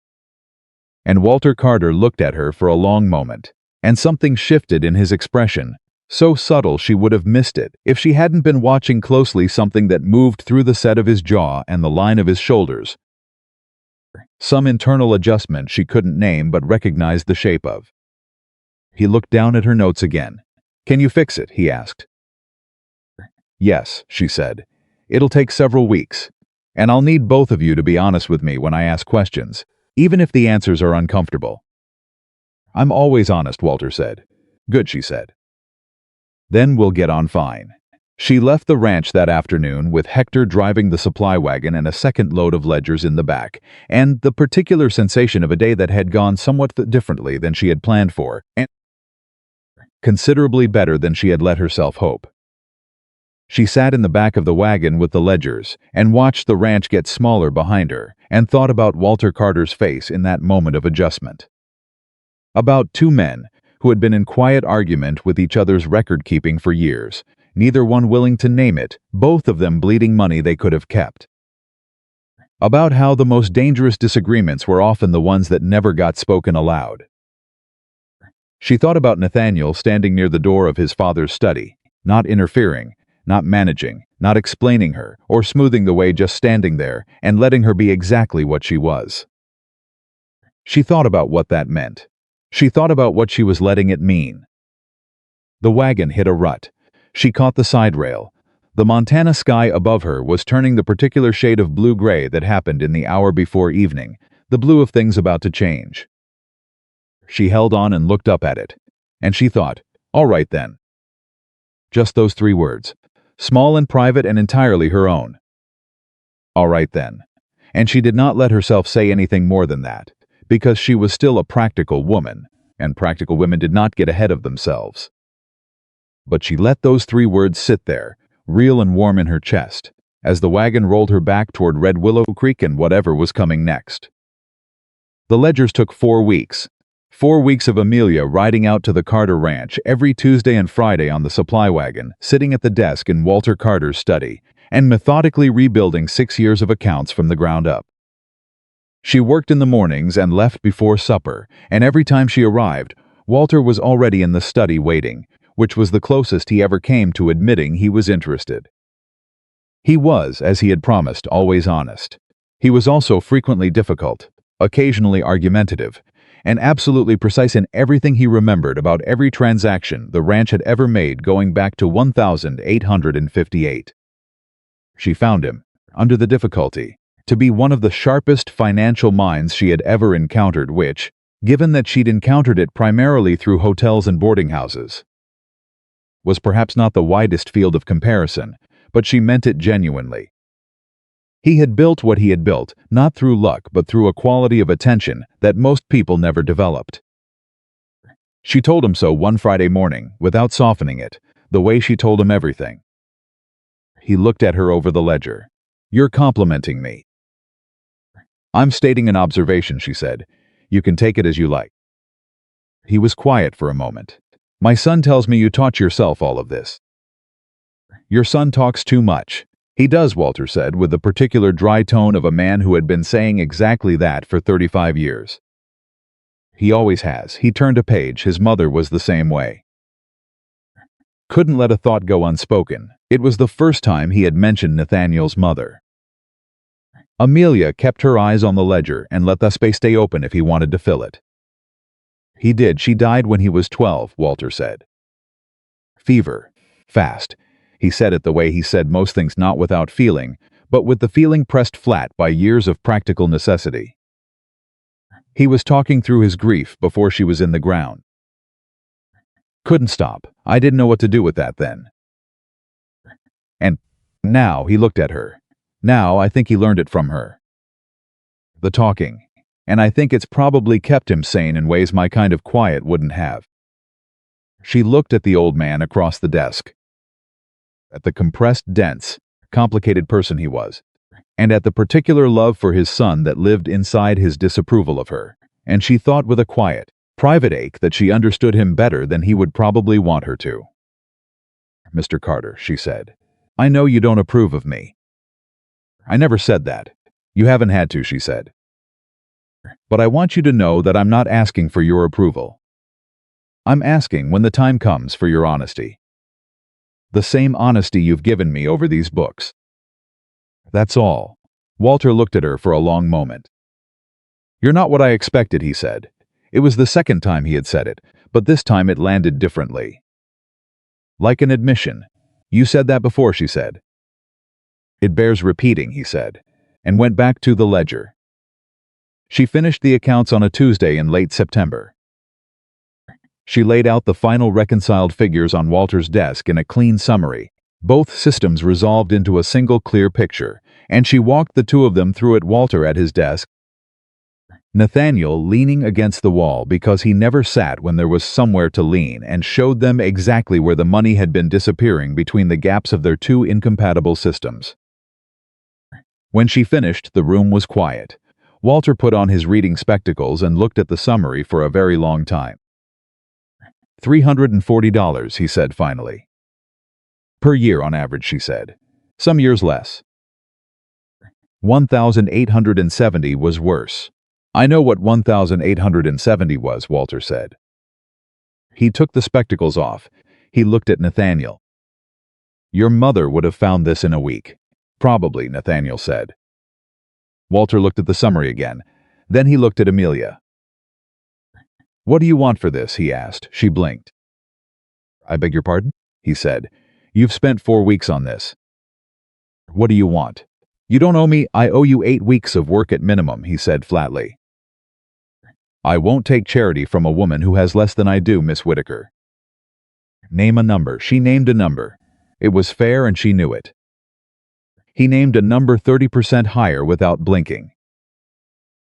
And Walter Carter looked at her for a long moment, and something shifted in his expression, so subtle she would have missed it if she hadn't been watching closely something that moved through the set of his jaw and the line of his shoulders. Some internal adjustment she couldn't name but recognized the shape of. He looked down at her notes again. Can you fix it? He asked. Yes, she said. It'll take several weeks, and I'll need both of you to be honest with me when I ask questions, even if the answers are uncomfortable. I'm always honest, Walter said. Good, she said. Then we'll get on fine. She left the ranch that afternoon with Hector driving the supply wagon and a second load of ledgers in the back, and the particular sensation of a day that had gone somewhat differently than she had planned for, and considerably better than she had let herself hope. She sat in the back of the wagon with the ledgers and watched the ranch get smaller behind her and thought about Walter Carter's face in that moment of adjustment. About 2 men who had been in quiet argument with each other's record-keeping for years, neither one willing to name it, both of them bleeding money they could have kept. About how the most dangerous disagreements were often the ones that never got spoken aloud. She thought about Nathaniel standing near the door of his father's study, not interfering, not managing, not explaining her, or smoothing the way, just standing there and letting her be exactly what she was. She thought about what that meant. She thought about what she was letting it mean. The wagon hit a rut. She caught the side rail. The Montana sky above her was turning the particular shade of blue-gray that happened in the hour before evening, the blue of things about to change. She held on and looked up at it, and she thought, all right then. Just those 3 words. Small and private and entirely her own. All right then. And she did not let herself say anything more than that, because she was still a practical woman, and practical women did not get ahead of themselves. But she let those 3 words sit there, real and warm in her chest, as the wagon rolled her back toward Red Willow Creek and whatever was coming next. The ledgers took 4 weeks. 4 weeks of Amelia riding out to the Carter Ranch every Tuesday and Friday on the supply wagon, sitting at the desk in Walter Carter's study, and methodically rebuilding 6 years of accounts from the ground up. She worked in the mornings and left before supper, and every time she arrived, Walter was already in the study waiting, which was the closest he ever came to admitting he was interested. He was, as he had promised, always honest. He was also frequently difficult, occasionally argumentative, and absolutely precise in everything he remembered about every transaction the ranch had ever made going back to 1858. She found him, under the difficulty, to be one of the sharpest financial minds she had ever encountered, which, given that she'd encountered it primarily through hotels and boarding houses, was perhaps not the widest field of comparison, but she meant it genuinely. He had built what he had built, not through luck but through a quality of attention that most people never developed. She told him so one Friday morning, without softening it, the way she told him everything. He looked at her over the ledger. "You're complimenting me." "I'm stating an observation," she said. "You can take it as you like." He was quiet for a moment. "My son tells me you taught yourself all of this." "Your son talks too much." "He does," Walter said, with the particular dry tone of a man who had been saying exactly that for 35 years. "He always has." He turned a page. His mother was the same way. Couldn't let a thought go unspoken. It was the first time he had mentioned Nathaniel's mother. Amelia kept her eyes on the ledger and let the space stay open if he wanted to fill it. "He did. She died when he was 12, Walter said. "Fever. Fast." He said it the way he said most things, not without feeling, but with the feeling pressed flat by years of practical necessity. He was talking through his grief before she was in the ground. "Couldn't stop. I didn't know what to do with that then." And now he looked at her. "Now I think he learned it from her. The talking. And I think it's probably kept him sane in ways my kind of quiet wouldn't have." She looked at the old man across the desk, at the compressed, dense, complicated person he was, and at the particular love for his son that lived inside his disapproval of her, and she thought with a quiet, private ache that she understood him better than he would probably want her to. "Mr. Carter," she said, "I know you don't approve of me." "I never said that." "You haven't had to," she said. "But I want you to know that I'm not asking for your approval. I'm asking, when the time comes, for your honesty. The same honesty you've given me over these books. That's all." Walter looked at her for a long moment. "You're not what I expected," he said. It was the second time he had said it, but this time it landed differently. "Like an admission." "You said that before," she said. "It bears repeating," he said, and went back to the ledger. She finished the accounts on a Tuesday in late September. She laid out the final reconciled figures on Walter's desk in a clean summary, both systems resolved into a single clear picture, and she walked the two of them through it, Walter at his desk, Nathaniel leaning against the wall because he never sat when there was somewhere to lean, and showed them exactly where the money had been disappearing between the gaps of their two incompatible systems. When she finished, the room was quiet. Walter put on his reading spectacles and looked at the summary for a very long time. $340, he said finally. "Per year on average," she said. "Some years less." 1,870 was worse. "I know what 1,870 was," Walter said. He took the spectacles off. He looked at Nathaniel. "Your mother would have found this in a week." "Probably," Nathaniel said. Walter looked at the summary again. Then he looked at Amelia. "What do you want for this?" he asked. She blinked. "I beg your pardon?" he said. "You've spent 4 weeks on this." "What do you want?" "You don't owe me. I owe you 8 weeks of work at minimum," he said flatly. "I won't take charity from a woman who has less than I do, Miss Whitaker." Name a number. She named a number. It was fair and she knew it. He named a number 30% higher without blinking.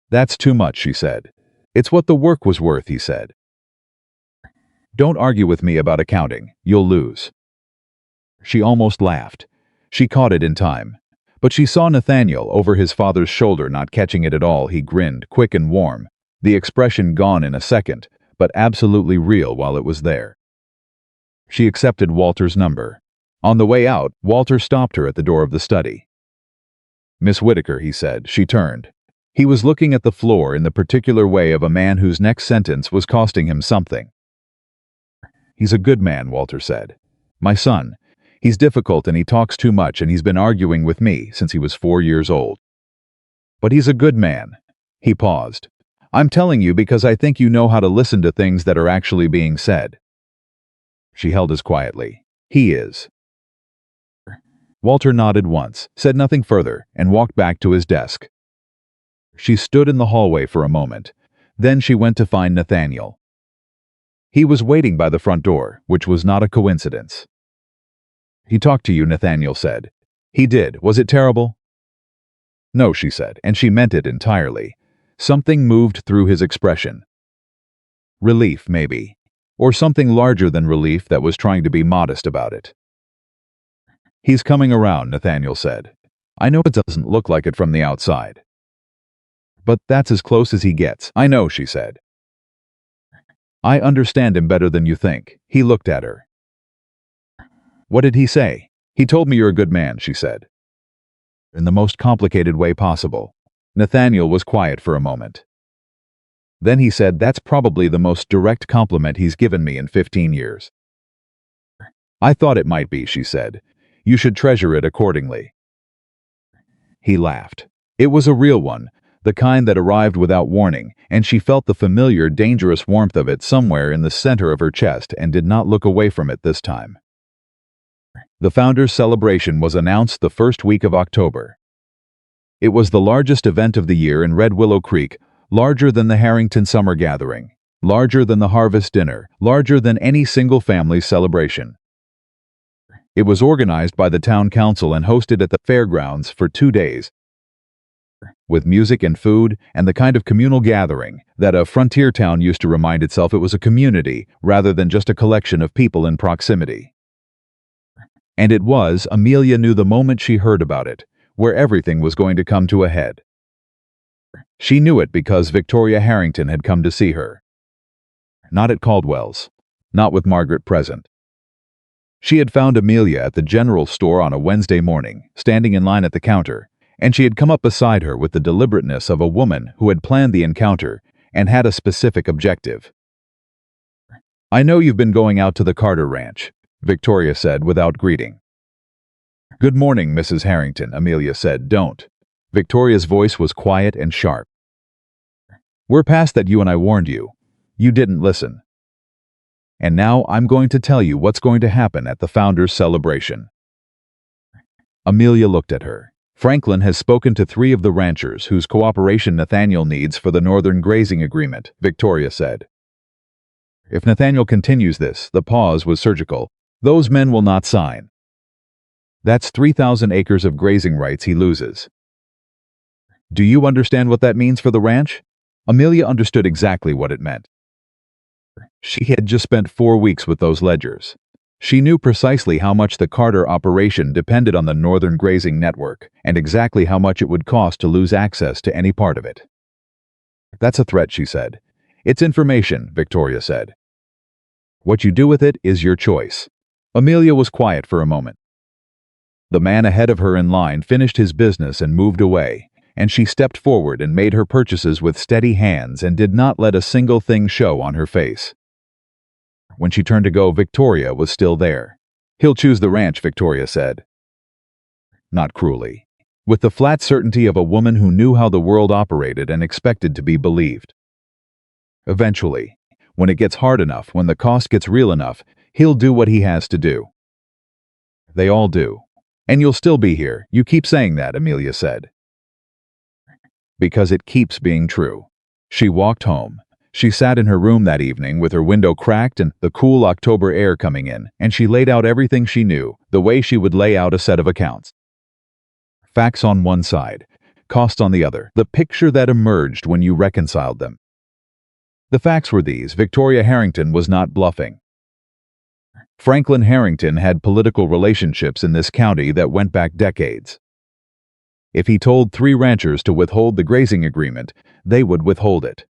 That's too much, she said. It's what the work was worth, he said. Don't argue with me about accounting. You'll lose. She almost laughed. She caught it in time. But she saw Nathaniel over his father's shoulder, not catching it at all. He grinned, quick and warm, the expression gone in a second, but absolutely real while it was there. She accepted Walter's number. On the way out, Walter stopped her at the door of the study. Miss Whitaker, he said. She turned. He was looking at the floor in the particular way of a man whose next sentence was costing him something. He's a good man, Walter said. My son. He's difficult and he talks too much and he's been arguing with me since he was 4 years old. But he's a good man. He paused. I'm telling you because I think you know how to listen to things that are actually being said. She held his quietly. He is. Walter nodded once, said nothing further, and walked back to his desk. She stood in the hallway for a moment. Then she went to find Nathaniel. He was waiting by the front door, which was not a coincidence. He talked to you, Nathaniel said. He did. Was it terrible? No, she said, and she meant it entirely. Something moved through his expression. Relief, maybe. Or something larger than relief that was trying to be modest about it. He's coming around, Nathaniel said. I know it doesn't look like it from the outside. But that's as close as he gets. I know, she said. I understand him better than you think. He looked at her. What did he say? He told me you're a good man, she said. In the most complicated way possible. Nathaniel was quiet for a moment. Then he said, that's probably the most direct compliment he's given me in 15 years. I thought it might be, she said. You should treasure it accordingly. He laughed. It was a real one, the kind that arrived without warning, and she felt the familiar, dangerous warmth of it somewhere in the center of her chest and did not look away from it this time. The Founders' Celebration was announced the first week of October. It was the largest event of the year in Red Willow Creek, larger than the Harrington Summer Gathering, larger than the Harvest Dinner, larger than any single family celebration. It was organized by the town council and hosted at the fairgrounds for 2 days, with music and food and the kind of communal gathering that a frontier town used to remind itself it was a community rather than just a collection of people in proximity. And it was, Amelia knew the moment she heard about it, where everything was going to come to a head. She knew it because Victoria Harrington had come to see her. Not at Caldwell's, not with Margaret present. She had found Amelia at the general store on a Wednesday morning, standing in line at the counter, and she had come up beside her with the deliberateness of a woman who had planned the encounter and had a specific objective. I know you've been going out to the Carter Ranch, Victoria said without greeting. Good morning, Mrs. Harrington, Amelia said. Don't. Victoria's voice was quiet and sharp. We're past that. You and I warned you. You didn't listen. And now I'm going to tell you what's going to happen at the Founders' Celebration. Amelia looked at her. Franklin has spoken to 3 of the ranchers whose cooperation Nathaniel needs for the Northern Grazing Agreement, Victoria said. If Nathaniel continues this, the pause was surgical, those men will not sign. That's 3,000 acres of grazing rights he loses. Do you understand what that means for the ranch? Amelia understood exactly what it meant. She had just spent 4 weeks with those ledgers. She knew precisely how much the Carter operation depended on the Northern Grazing Network, and exactly how much it would cost to lose access to any part of it. That's a threat, she said. It's information, Victoria said. What you do with it is your choice. Amelia was quiet for a moment. The man ahead of her in line finished his business and moved away, and she stepped forward and made her purchases with steady hands and did not let a single thing show on her face. When she turned to go, Victoria was still there. He'll choose the ranch, Victoria said. Not cruelly. With the flat certainty of a woman who knew how the world operated and expected to be believed. Eventually, when it gets hard enough, when the cost gets real enough, he'll do what he has to do. They all do. And you'll still be here. You keep saying that, Amelia said. Because it keeps being true. She walked home. She sat in her room that evening with her window cracked and the cool October air coming in, and she laid out everything she knew, the way she would lay out a set of accounts. Facts on one side, cost on the other, the picture that emerged when you reconciled them. The facts were these: Victoria Harrington was not bluffing. Franklin Harrington had political relationships in this county that went back decades. If he told 3 ranchers to withhold the grazing agreement, they would withhold it.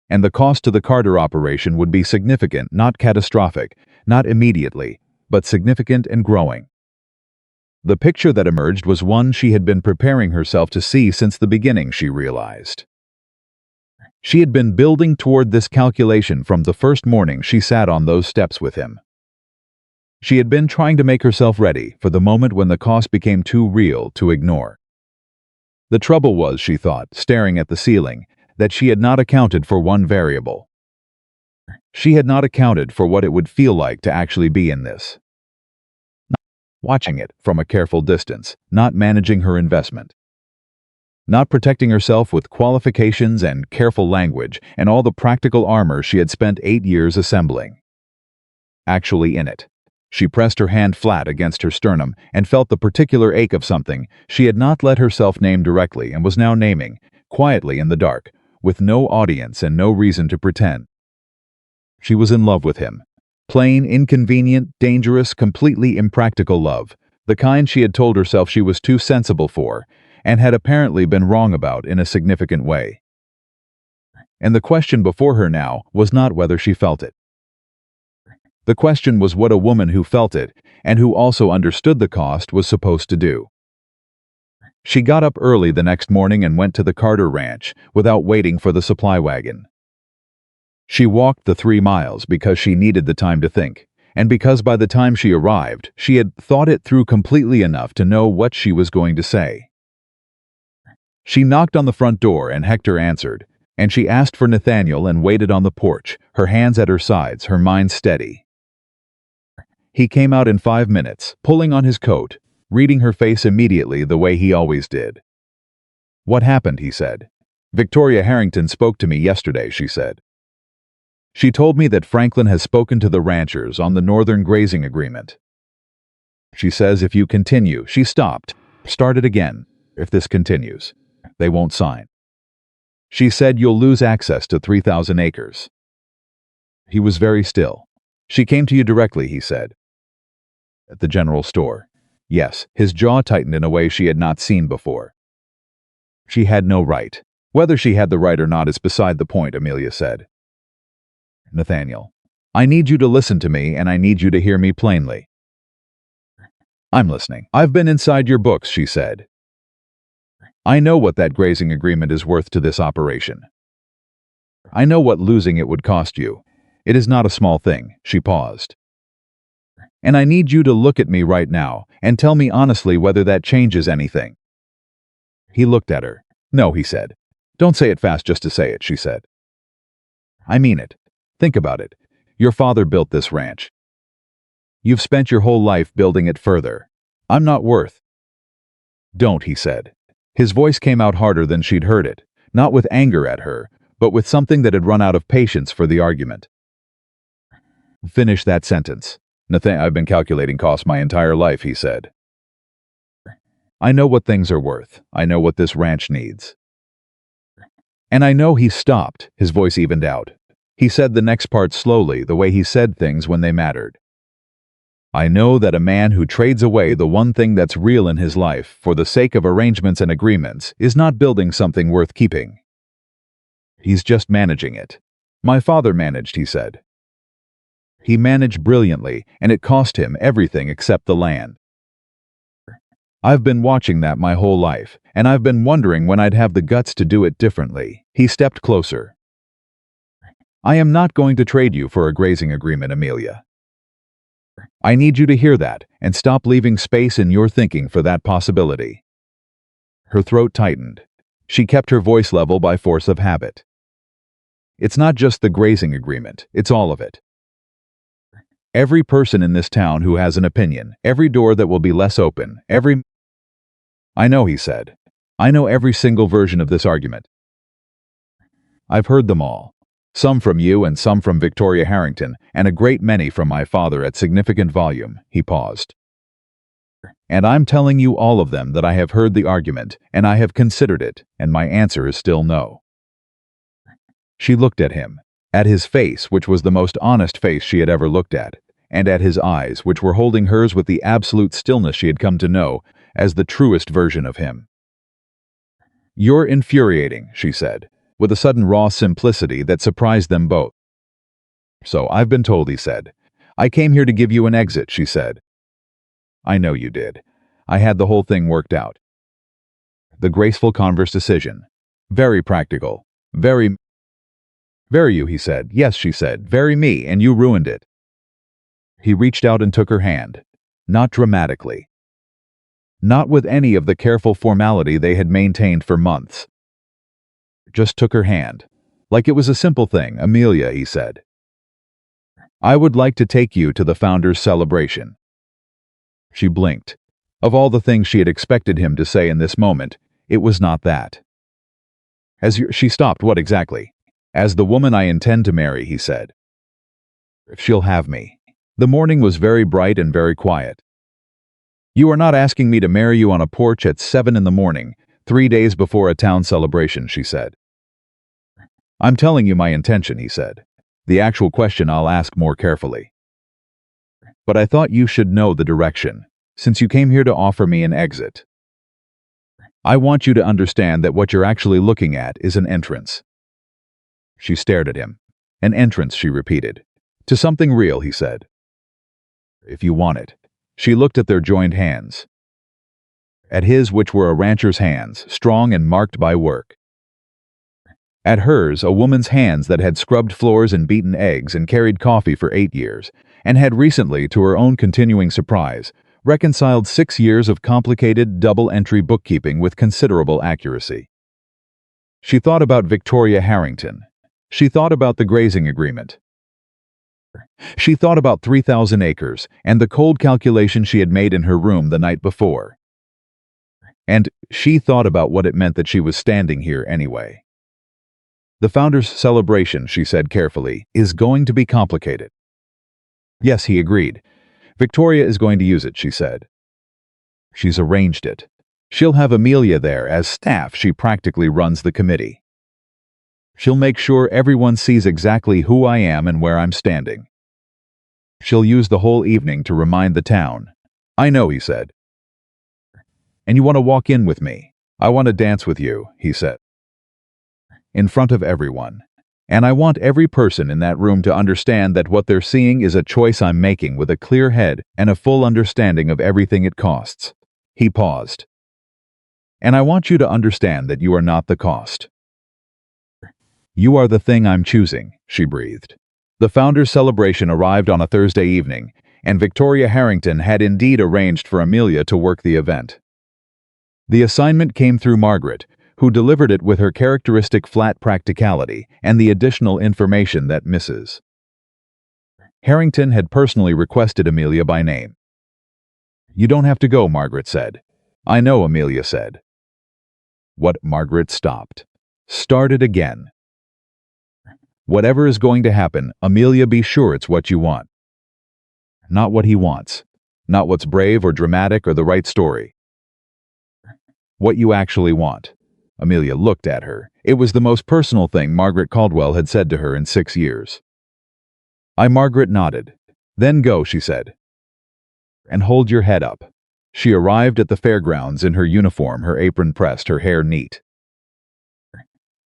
And the cost to the Carter operation would be significant, not catastrophic, not immediately, but significant and growing. The picture that emerged was one she had been preparing herself to see since the beginning, she realized. She had been building toward this calculation from the first morning she sat on those steps with him. She had been trying to make herself ready for the moment when the cost became too real to ignore. The trouble was, she thought, staring at the ceiling, that she had not accounted for one variable. She had not accounted for what it would feel like to actually be in this. Not watching it from a careful distance, not managing her investment. Not protecting herself with qualifications and careful language and all the practical armor she had spent 8 years assembling. Actually in it. She pressed her hand flat against her sternum and felt the particular ache of something she had not let herself name directly and was now naming, quietly in the dark, with no audience and no reason to pretend. She was in love with him. Plain, inconvenient, dangerous, completely impractical love, the kind she had told herself she was too sensible for, and had apparently been wrong about in a significant way. And the question before her now was not whether she felt it. The question was what a woman who felt it, and who also understood the cost, was supposed to do. She got up early the next morning and went to the Carter ranch, without waiting for the supply wagon. She walked the 3 miles because she needed the time to think, and because by the time she arrived, she had thought it through completely enough to know what she was going to say. She knocked on the front door and Hector answered, and she asked for Nathaniel and waited on the porch, her hands at her sides, her mind steady. He came out in 5 minutes, pulling on his coat, reading her face immediately the way he always did. "What happened?" he said. "Victoria Harrington spoke to me yesterday," she said. "She told me that Franklin has spoken to the ranchers on the northern grazing agreement. She says if you continue," she stopped, started again, "if this continues, they won't sign. She said you'll lose access to 3,000 acres. He was very still. "She came to you directly," he said. "At the general store." Yes, his jaw tightened in a way she had not seen before. "She had no right." "Whether she had the right or not is beside the point," Amelia said. "Nathaniel, I need you to listen to me, and I need you to hear me plainly." "I'm listening." "I've been inside your books," she said. "I know what that grazing agreement is worth to this operation. I know what losing it would cost you. It is not a small thing." She paused. "And I need you to look at me right now and tell me honestly whether that changes anything." He looked at her. "No," he said. "Don't say it fast just to say it," she said. "I mean it. Think about it. Your father built this ranch. You've spent your whole life building it further. I'm not worth—" "Don't," he said. His voice came out harder than she'd heard it, not with anger at her, but with something that had run out of patience for the argument. "Finish that sentence." "I've been calculating costs my entire life," he said. "I know what things are worth. I know what this ranch needs. And I know," he stopped, his voice evened out. He said the next part slowly, the way he said things when they mattered. "I know that a man who trades away the one thing that's real in his life for the sake of arrangements and agreements is not building something worth keeping. He's just managing it. My father managed," he said. "He managed brilliantly, and it cost him everything except the land. I've been watching that my whole life, and I've been wondering when I'd have the guts to do it differently." He stepped closer. "I am not going to trade you for a grazing agreement, Amelia. I need you to hear that, and stop leaving space in your thinking for that possibility." Her throat tightened. She kept her voice level by force of habit. "It's not just the grazing agreement, it's all of it. Every person in this town who has an opinion, every door that will be less open, every—" "I know," he said. "I know every single version of this argument. I've heard them all. Some from you and some from Victoria Harrington, and a great many from my father at significant volume." He paused. "And I'm telling you all of them that I have heard the argument, and I have considered it, and my answer is still no." She looked at him, at his face, which was the most honest face she had ever looked at, and at his eyes, which were holding hers with the absolute stillness she had come to know as the truest version of him. "You're infuriating," she said, with a sudden raw simplicity that surprised them both. "So I've been told," he said. "I came here to give you an exit," she said. "I know you did. I had the whole thing worked out." The graceful converse decision. Very practical. Very you, he said. "Yes," she said. "Very me, and you ruined it." He reached out and took her hand. Not dramatically. Not with any of the careful formality they had maintained for months. Just took her hand. Like it was a simple thing. "Amelia," he said, "I would like to take you to the founder's celebration." She blinked. Of all the things she had expected him to say in this moment, it was not that. She stopped. "What exactly?" "As the woman I intend to marry," he said. "If she'll have me." The morning was very bright and very quiet. "You are not asking me to marry you on a porch at 7 in the morning, 3 days before a town celebration," she said. "I'm telling you my intention," he said. "The actual question I'll ask more carefully. But I thought you should know the direction, since you came here to offer me an exit. I want you to understand that what you're actually looking at is an entrance." She stared at him. "An entrance," she repeated. "To something real," he said. "If you want it." She looked at their joined hands. At his, which were a rancher's hands, strong and marked by work. At hers, a woman's hands that had scrubbed floors and beaten eggs and carried coffee for 8 years, and had recently, to her own continuing surprise, reconciled 6 years of complicated double-entry bookkeeping with considerable accuracy. She thought about Victoria Harrington. She thought about the grazing agreement. She thought about 3,000 acres and the cold calculation she had made in her room the night before. And she thought about what it meant that she was standing here anyway. "The founder's celebration," she said carefully, "is going to be complicated." "Yes," he agreed. "Victoria is going to use it," she said. "She's arranged it. She'll have Amelia there as staff. She practically runs the committee. She'll make sure everyone sees exactly who I am and where I'm standing. She'll use the whole evening to remind the town." "I know," he said. "And you want to walk in with me. I want to dance with you," he said. "In front of everyone. And I want every person in that room to understand that what they're seeing is a choice I'm making with a clear head and a full understanding of everything it costs." He paused. "And I want you to understand that you are not the cost. You are the thing I'm choosing," she breathed. The founder's celebration arrived on a Thursday evening, and Victoria Harrington had indeed arranged for Amelia to work the event. The assignment came through Margaret, who delivered it with her characteristic flat practicality and the additional information that Mrs. Harrington had personally requested Amelia by name. "You don't have to go," Margaret said. "I know," Amelia said. What Margaret stopped. Started again. "Whatever is going to happen, Amelia, be sure it's what you want. Not what he wants. Not what's brave or dramatic or the right story. What you actually want." Amelia looked at her. It was the most personal thing Margaret Caldwell had said to her in 6 years. Margaret nodded. "Then go," she said. "And hold your head up." She arrived at the fairgrounds in her uniform, her apron pressed, her hair neat.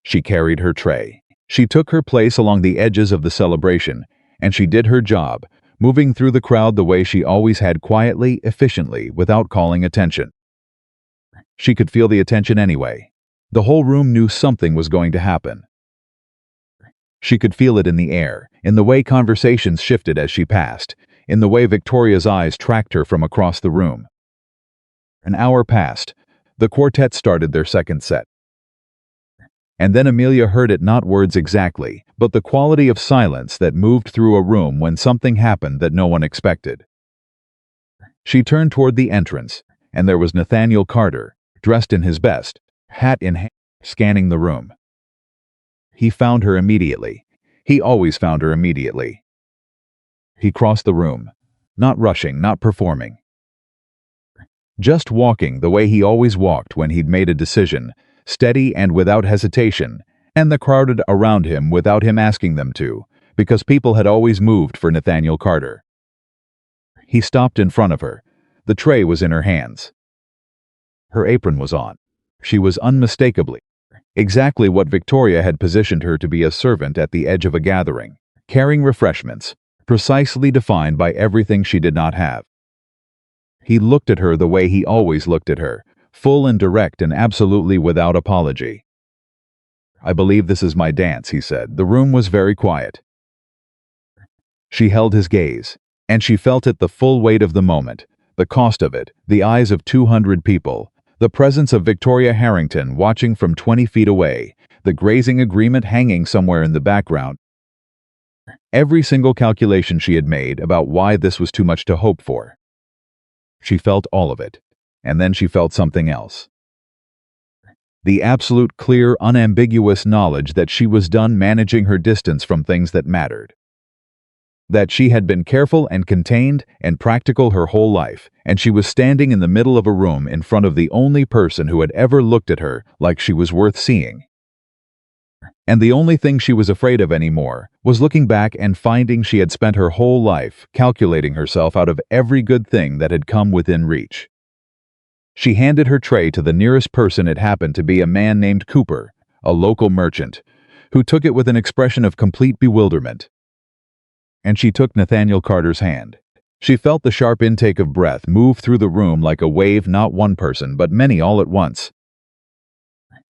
She carried her tray. She took her place along the edges of the celebration, and she did her job, moving through the crowd the way she always had, quietly, efficiently, without calling attention. She could feel the attention anyway. The whole room knew something was going to happen. She could feel it in the air, in the way conversations shifted as she passed, in the way Victoria's eyes tracked her from across the room. An hour passed. The quartet started their second set. And then Amelia heard it, not words exactly, but the quality of silence that moved through a room when something happened that no one expected. She turned toward the entrance, and there was Nathaniel Carter, dressed in his best, hat in hand, scanning the room. He found her immediately. He always found her immediately. He crossed the room, not rushing, not performing. Just walking the way he always walked when he'd made a decision, steady and without hesitation, and the crowded around him without him asking them to, because people had always moved for Nathaniel Carter. He stopped in front of her. The tray was in her hands. Her apron was on. She was unmistakably exactly what Victoria had positioned her to be, a servant at the edge of a gathering, carrying refreshments, precisely defined by everything she did not have. He looked at her the way he always looked at her, full and direct and absolutely without apology. "I believe this is my dance," he said. The room was very quiet. She held his gaze, and she felt it, the full weight of the moment, the cost of it, the eyes of 200 people, the presence of Victoria Harrington watching from 20 feet away, the grazing agreement hanging somewhere in the background. Every single calculation she had made about why this was too much to hope for. She felt all of it, and then she felt something else. The absolute, clear, unambiguous knowledge that she was done managing her distance from things that mattered. That she had been careful and contained and practical her whole life, and she was standing in the middle of a room in front of the only person who had ever looked at her like she was worth seeing. And the only thing she was afraid of anymore was looking back and finding she had spent her whole life calculating herself out of every good thing that had come within reach. She handed her tray to the nearest person. It happened to be a man named Cooper, a local merchant, who took it with an expression of complete bewilderment. And she took Nathaniel Carter's hand. She felt the sharp intake of breath move through the room like a wave, not one person, but many all at once.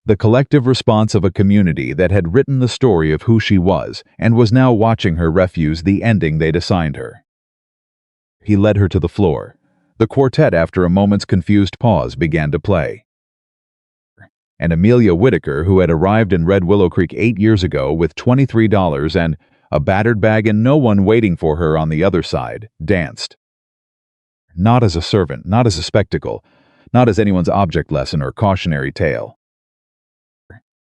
The collective response of a community that had written the story of who she was and was now watching her refuse the ending they'd assigned her. He led her to the floor. The quartet, after a moment's confused pause, began to play. And Amelia Whitaker, who had arrived in Red Willow Creek 8 years ago with $23 and a battered bag and no one waiting for her on the other side, danced. Not as a servant, not as a spectacle, not as anyone's object lesson or cautionary tale.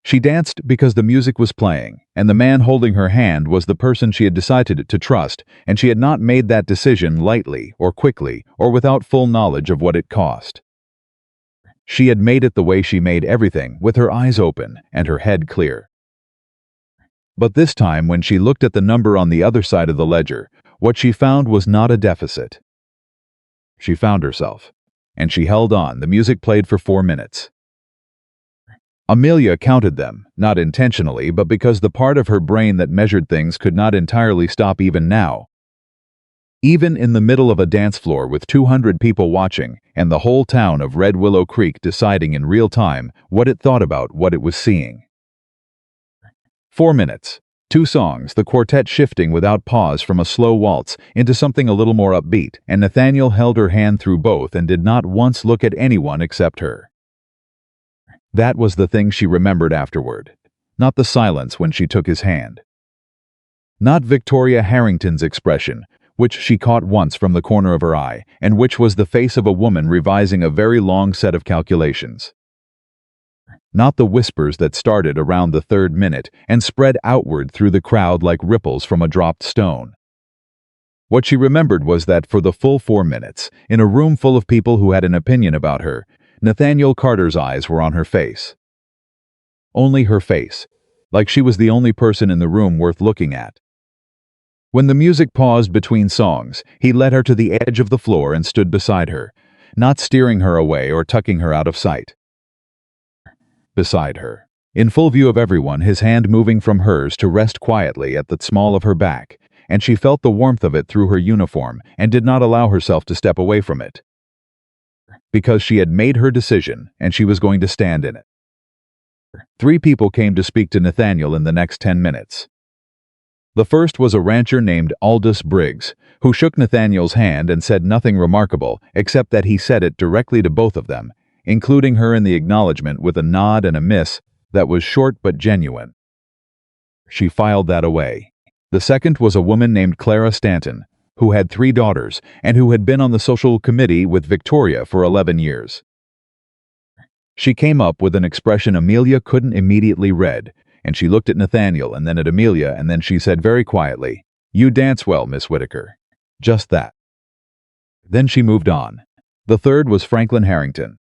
She danced because the music was playing, and the man holding her hand was the person she had decided to trust, and she had not made that decision lightly or quickly or without full knowledge of what it cost. She had made it the way she made everything, with her eyes open and her head clear. But this time, when she looked at the number on the other side of the ledger, what she found was not a deficit. She found herself, and she held on. The music played for 4 minutes. Amelia counted them, not intentionally, but because the part of her brain that measured things could not entirely stop even now. Even in the middle of a dance floor with 200 people watching, and the whole town of Red Willow Creek deciding in real time what it thought about what it was seeing. 4 minutes, 2 songs, the quartet shifting without pause from a slow waltz into something a little more upbeat, and Nathaniel held her hand through both and did not once look at anyone except her. That was the thing she remembered afterward, not the silence when she took his hand. Not Victoria Harrington's expression, which she caught once from the corner of her eye, and which was the face of a woman revising a very long set of calculations. Not the whispers that started around the 3rd minute and spread outward through the crowd like ripples from a dropped stone. What she remembered was that for the full 4 minutes, in a room full of people who had an opinion about her, Nathaniel Carter's eyes were on her face. Only her face, like she was the only person in the room worth looking at. When the music paused between songs, he led her to the edge of the floor and stood beside her, not steering her away or tucking her out of sight. Beside her, in full view of everyone, his hand moving from hers to rest quietly at the small of her back, and she felt the warmth of it through her uniform and did not allow herself to step away from it. Because she had made her decision and she was going to stand in it. 3 people came to speak to Nathaniel in the next 10 minutes. The first was a rancher named Aldous Briggs, who shook Nathaniel's hand and said nothing remarkable except that he said it directly to both of them, including her in the acknowledgement with a nod and a miss that was short but genuine. She filed that away. The second was a woman named Clara Stanton, who had 3 daughters and who had been on the social committee with Victoria for 11 years. She came up with an expression Amelia couldn't immediately read, and she looked at Nathaniel and then at Amelia, and then she said very quietly, "You dance well, Miss Whitaker." Just that. Then she moved on. The third was Franklin Harrington.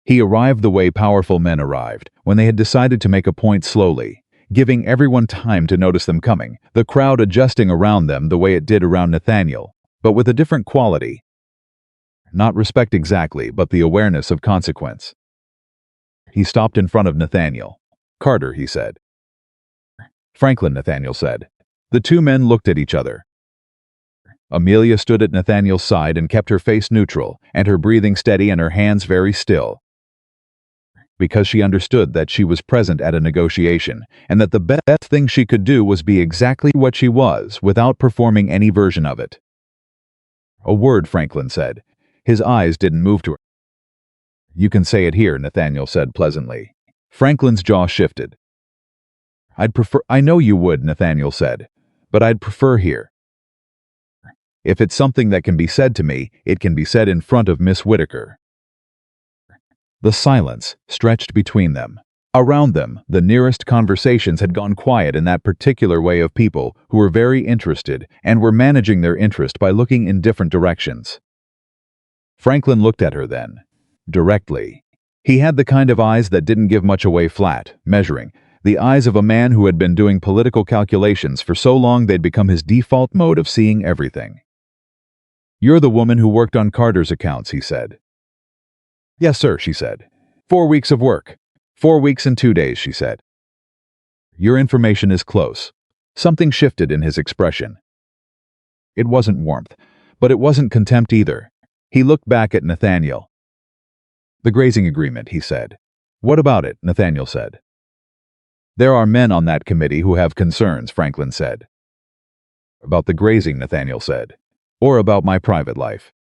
He arrived the way powerful men arrived, when they had decided to make a point slowly, giving everyone time to notice them coming, the crowd adjusting around them the way it did around Nathaniel, but with a different quality. Not respect exactly, but the awareness of consequence. He stopped in front of Nathaniel. "Carter," he said. "Franklin," Nathaniel said. The two men looked at each other. Amelia stood at Nathaniel's side and kept her face neutral, and her breathing steady and her hands very still, because she understood that she was present at a negotiation, and that the best thing she could do was be exactly what she was, without performing any version of it. "A word," Franklin said. His eyes didn't move to her. "You can say it here," Nathaniel said pleasantly. Franklin's jaw shifted. "I know you would," Nathaniel said, "but I'd prefer here. If it's something that can be said to me, it can be said in front of Miss Whitaker." The silence stretched between them. Around them, the nearest conversations had gone quiet in that particular way of people who were very interested and were managing their interest by looking in different directions. Franklin looked at her then, directly. He had the kind of eyes that didn't give much away flat, measuring, the eyes of a man who had been doing political calculations for so long they'd become his default mode of seeing everything. "You're the woman who worked on Carter's accounts," he said. "Yes, sir," she said. 4 weeks of work. 4 weeks and 2 days, she said. "Your information is close." Something shifted in his expression. It wasn't warmth, but it wasn't contempt either. He looked back at Nathaniel. "The grazing agreement," he said. "What about it?" Nathaniel said. "There are men on that committee who have concerns," Franklin said. "About the grazing," Nathaniel said. "Or about my private life?"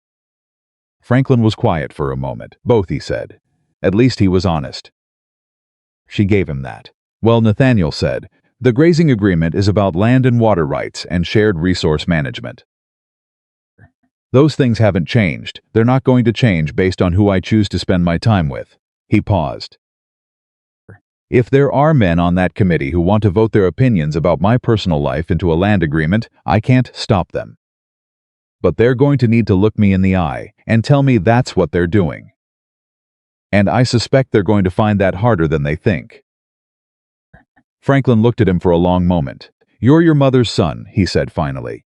Franklin was quiet for a moment. "Both," he said. At least he was honest. She gave him that. "Well," Nathaniel said, "the grazing agreement is about land and water rights and shared resource management. Those things haven't changed. They're not going to change based on who I choose to spend my time with." He paused. "If there are men on that committee who want to vote their opinions about my personal life into a land agreement, I can't stop them. But they're going to need to look me in the eye and tell me that's what they're doing. And I suspect they're going to find that harder than they think." Franklin looked at him for a long moment. "You're your mother's son," he said finally.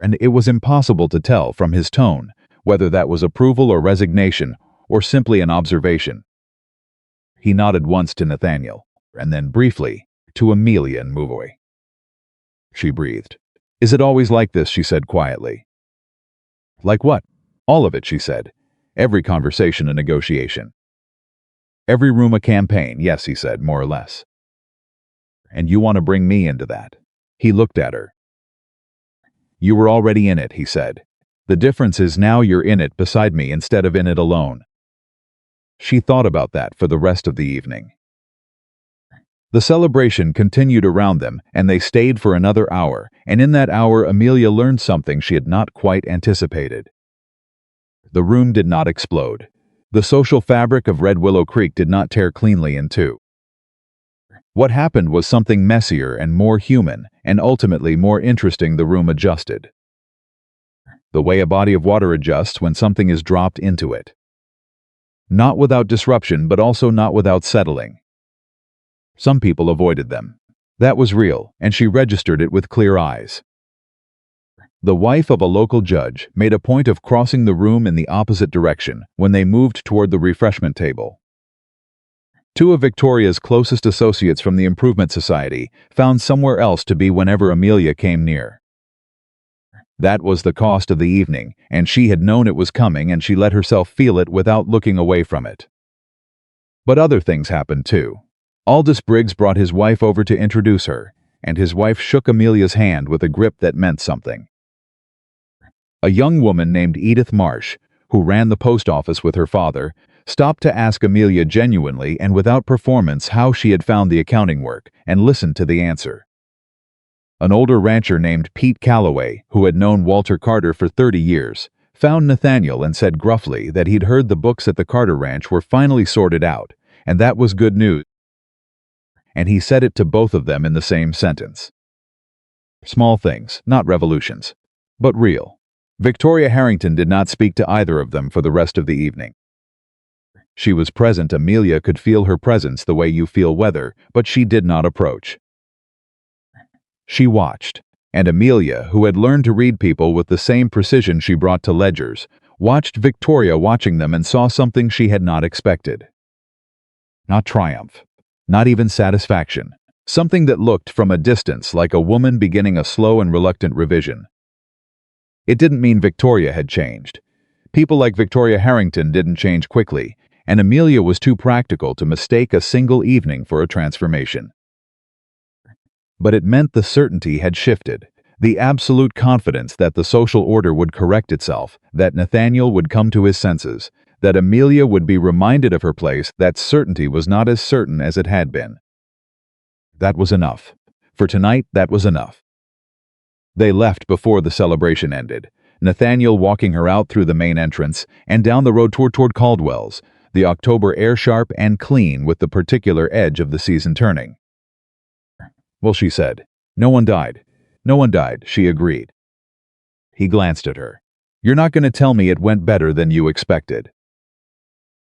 And it was impossible to tell from his tone whether that was approval or resignation or simply an observation. He nodded once to Nathaniel, and then briefly to Amelia and Mouvoy. She breathed. "Is it always like this?" she said quietly. "Like what?" "All of it," she said. "Every conversation a negotiation. Every room a campaign." "Yes," he said, "more or less." "And you want to bring me into that?" He looked at her. "You were already in it," he said. "The difference is now you're in it beside me instead of in it alone." She thought about that for the rest of the evening. The celebration continued around them, and they stayed for another hour, and in that hour Amelia learned something she had not quite anticipated. The room did not explode. The social fabric of Red Willow Creek did not tear cleanly in two. What happened was something messier and more human, and ultimately more interesting. The room adjusted. The way a body of water adjusts when something is dropped into it. Not without disruption, but also not without settling. Some people avoided them. That was real, and she registered it with clear eyes. The wife of a local judge made a point of crossing the room in the opposite direction when they moved toward the refreshment table. Two of Victoria's closest associates from the Improvement Society found somewhere else to be whenever Amelia came near. That was the cost of the evening, and she had known it was coming, and she let herself feel it without looking away from it. But other things happened too. Aldous Briggs brought his wife over to introduce her, and his wife shook Amelia's hand with a grip that meant something. A young woman named Edith Marsh, who ran the post office with her father, stopped to ask Amelia genuinely and without performance how she had found the accounting work, and listened to the answer. An older rancher named Pete Calloway, who had known Walter Carter for 30 years, found Nathaniel and said gruffly that he'd heard the books at the Carter Ranch were finally sorted out, and that was good news. and he said it to both of them in the same sentence. Small things, not revolutions, but real. Victoria Harrington did not speak to either of them for the rest of the evening. She was present. Amelia could feel her presence the way you feel weather, but she did not approach. She watched, and Amelia, who had learned to read people with the same precision she brought to ledgers, watched Victoria watching them and saw something she had not expected. Not triumph, not even satisfaction. Something that looked from a distance like a woman beginning a slow and reluctant revision. It didn't mean Victoria had changed. People like Victoria Harrington didn't change quickly, and Amelia was too practical to mistake a single evening for a transformation. But it meant the certainty had shifted, the absolute confidence that the social order would correct itself, that Nathaniel would come to his senses, that Amelia would be reminded of her place. That certainty was not as certain as it had been. That was enough. For tonight, that was enough. They left before the celebration ended, Nathaniel walking her out through the main entrance and down the road toward Caldwell's, the October air sharp and clean with the particular edge of the season turning. Well, she said. No one died. No one died, she agreed. He glanced at her. You're not going to tell me it went better than you expected.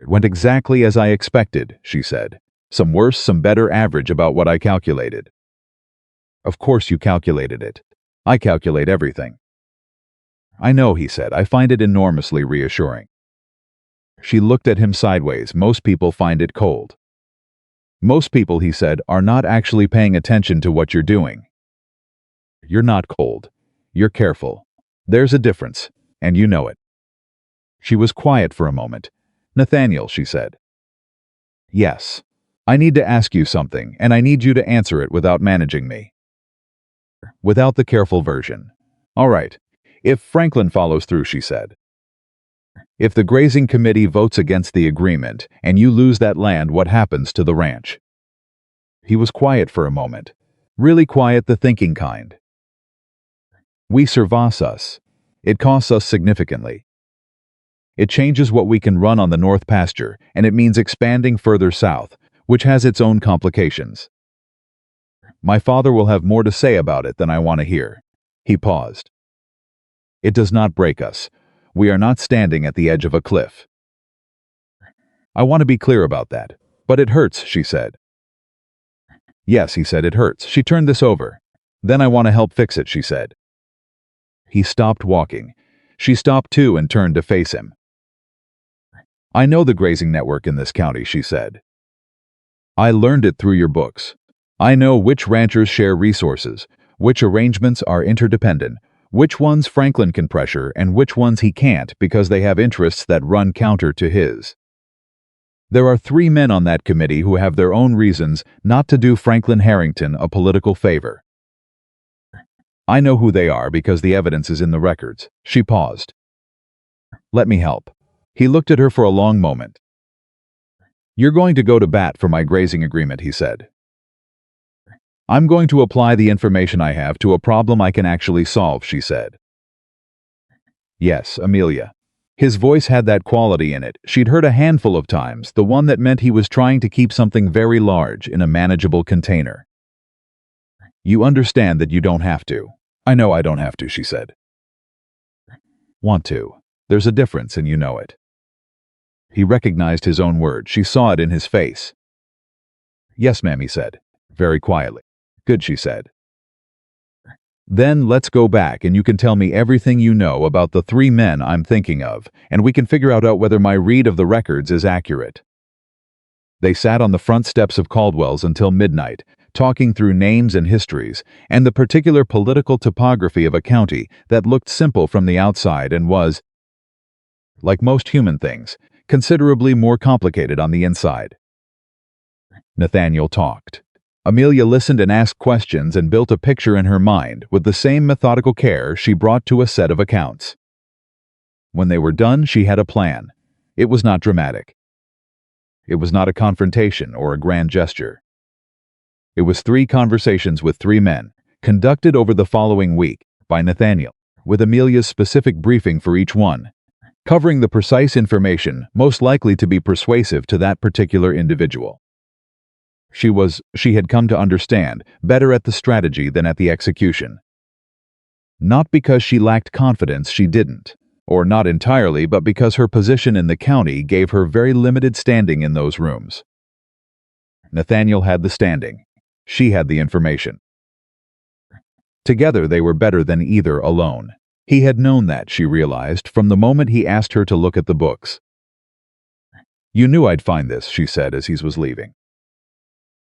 It went exactly as I expected, she said. Some worse, some better, average about what I calculated. Of course you calculated it. I calculate everything. I know, he said. I find it enormously reassuring. She looked at him sideways. Most people find it cold. Most people, he said, are not actually paying attention to what you're doing. You're not cold. You're careful. There's a difference, and you know it. She was quiet for a moment. Nathaniel, she said. Yes. I need to ask you something, and I need you to answer it without managing me. Without the careful version. All right. If Franklin follows through, she said. If the grazing committee votes against the agreement, and you lose that land, what happens to the ranch? He was quiet for a moment. Really quiet, the thinking kind. We survive us. It costs us significantly. It changes what we can run on the north pasture, and it means expanding further south, which has its own complications. My father will have more to say about it than I want to hear. He paused. It does not break us. We are not standing at the edge of a cliff. I want to be clear about that. But it hurts, she said. Yes, he said, it hurts. She turned this over. Then I want to help fix it, she said. He stopped walking. She stopped too and turned to face him. I know the grazing network in this county, she said. I learned it through your books. I know which ranchers share resources, which arrangements are interdependent, which ones Franklin can pressure and which ones he can't because they have interests that run counter to his. There are 3 men on that committee who have their own reasons not to do Franklin Harrington a political favor. I know who they are because the evidence is in the records. She paused. Let me help. He looked at her for a long moment. You're going to go to bat for my grazing agreement, he said. I'm going to apply the information I have to a problem I can actually solve, she said. Yes, Amelia. His voice had that quality in it she'd heard a handful of times, the one that meant he was trying to keep something very large in a manageable container. You understand that you don't have to. I know I don't have to, she said. Want to. There's a difference and you know it. He recognized his own words. She saw it in his face. Yes, ma'am, he said, very quietly. Good, she said. Then let's go back and you can tell me everything you know about the 3 men I'm thinking of, and we can figure out whether my read of the records is accurate. They sat on the front steps of Caldwell's until midnight, talking through names and histories, and the particular political topography of a county that looked simple from the outside and was, like most human things, considerably more complicated on the inside. Nathaniel talked. Amelia listened and asked questions and built a picture in her mind with the same methodical care she brought to a set of accounts. When they were done, she had a plan. It was not dramatic. It was not a confrontation or a grand gesture. It was 3 conversations with 3 men, conducted over the following week by Nathaniel, with Amelia's specific briefing for each one, covering the precise information most likely to be persuasive to that particular individual. She had come to understand, better at the strategy than at the execution. Not because she lacked confidence, she didn't. Or not entirely, but because her position in the county gave her very limited standing in those rooms. Nathaniel had the standing. She had the information. Together they were better than either alone. He had known that, she realized, from the moment he asked her to look at the books. "You knew I'd find this," she said as he was leaving.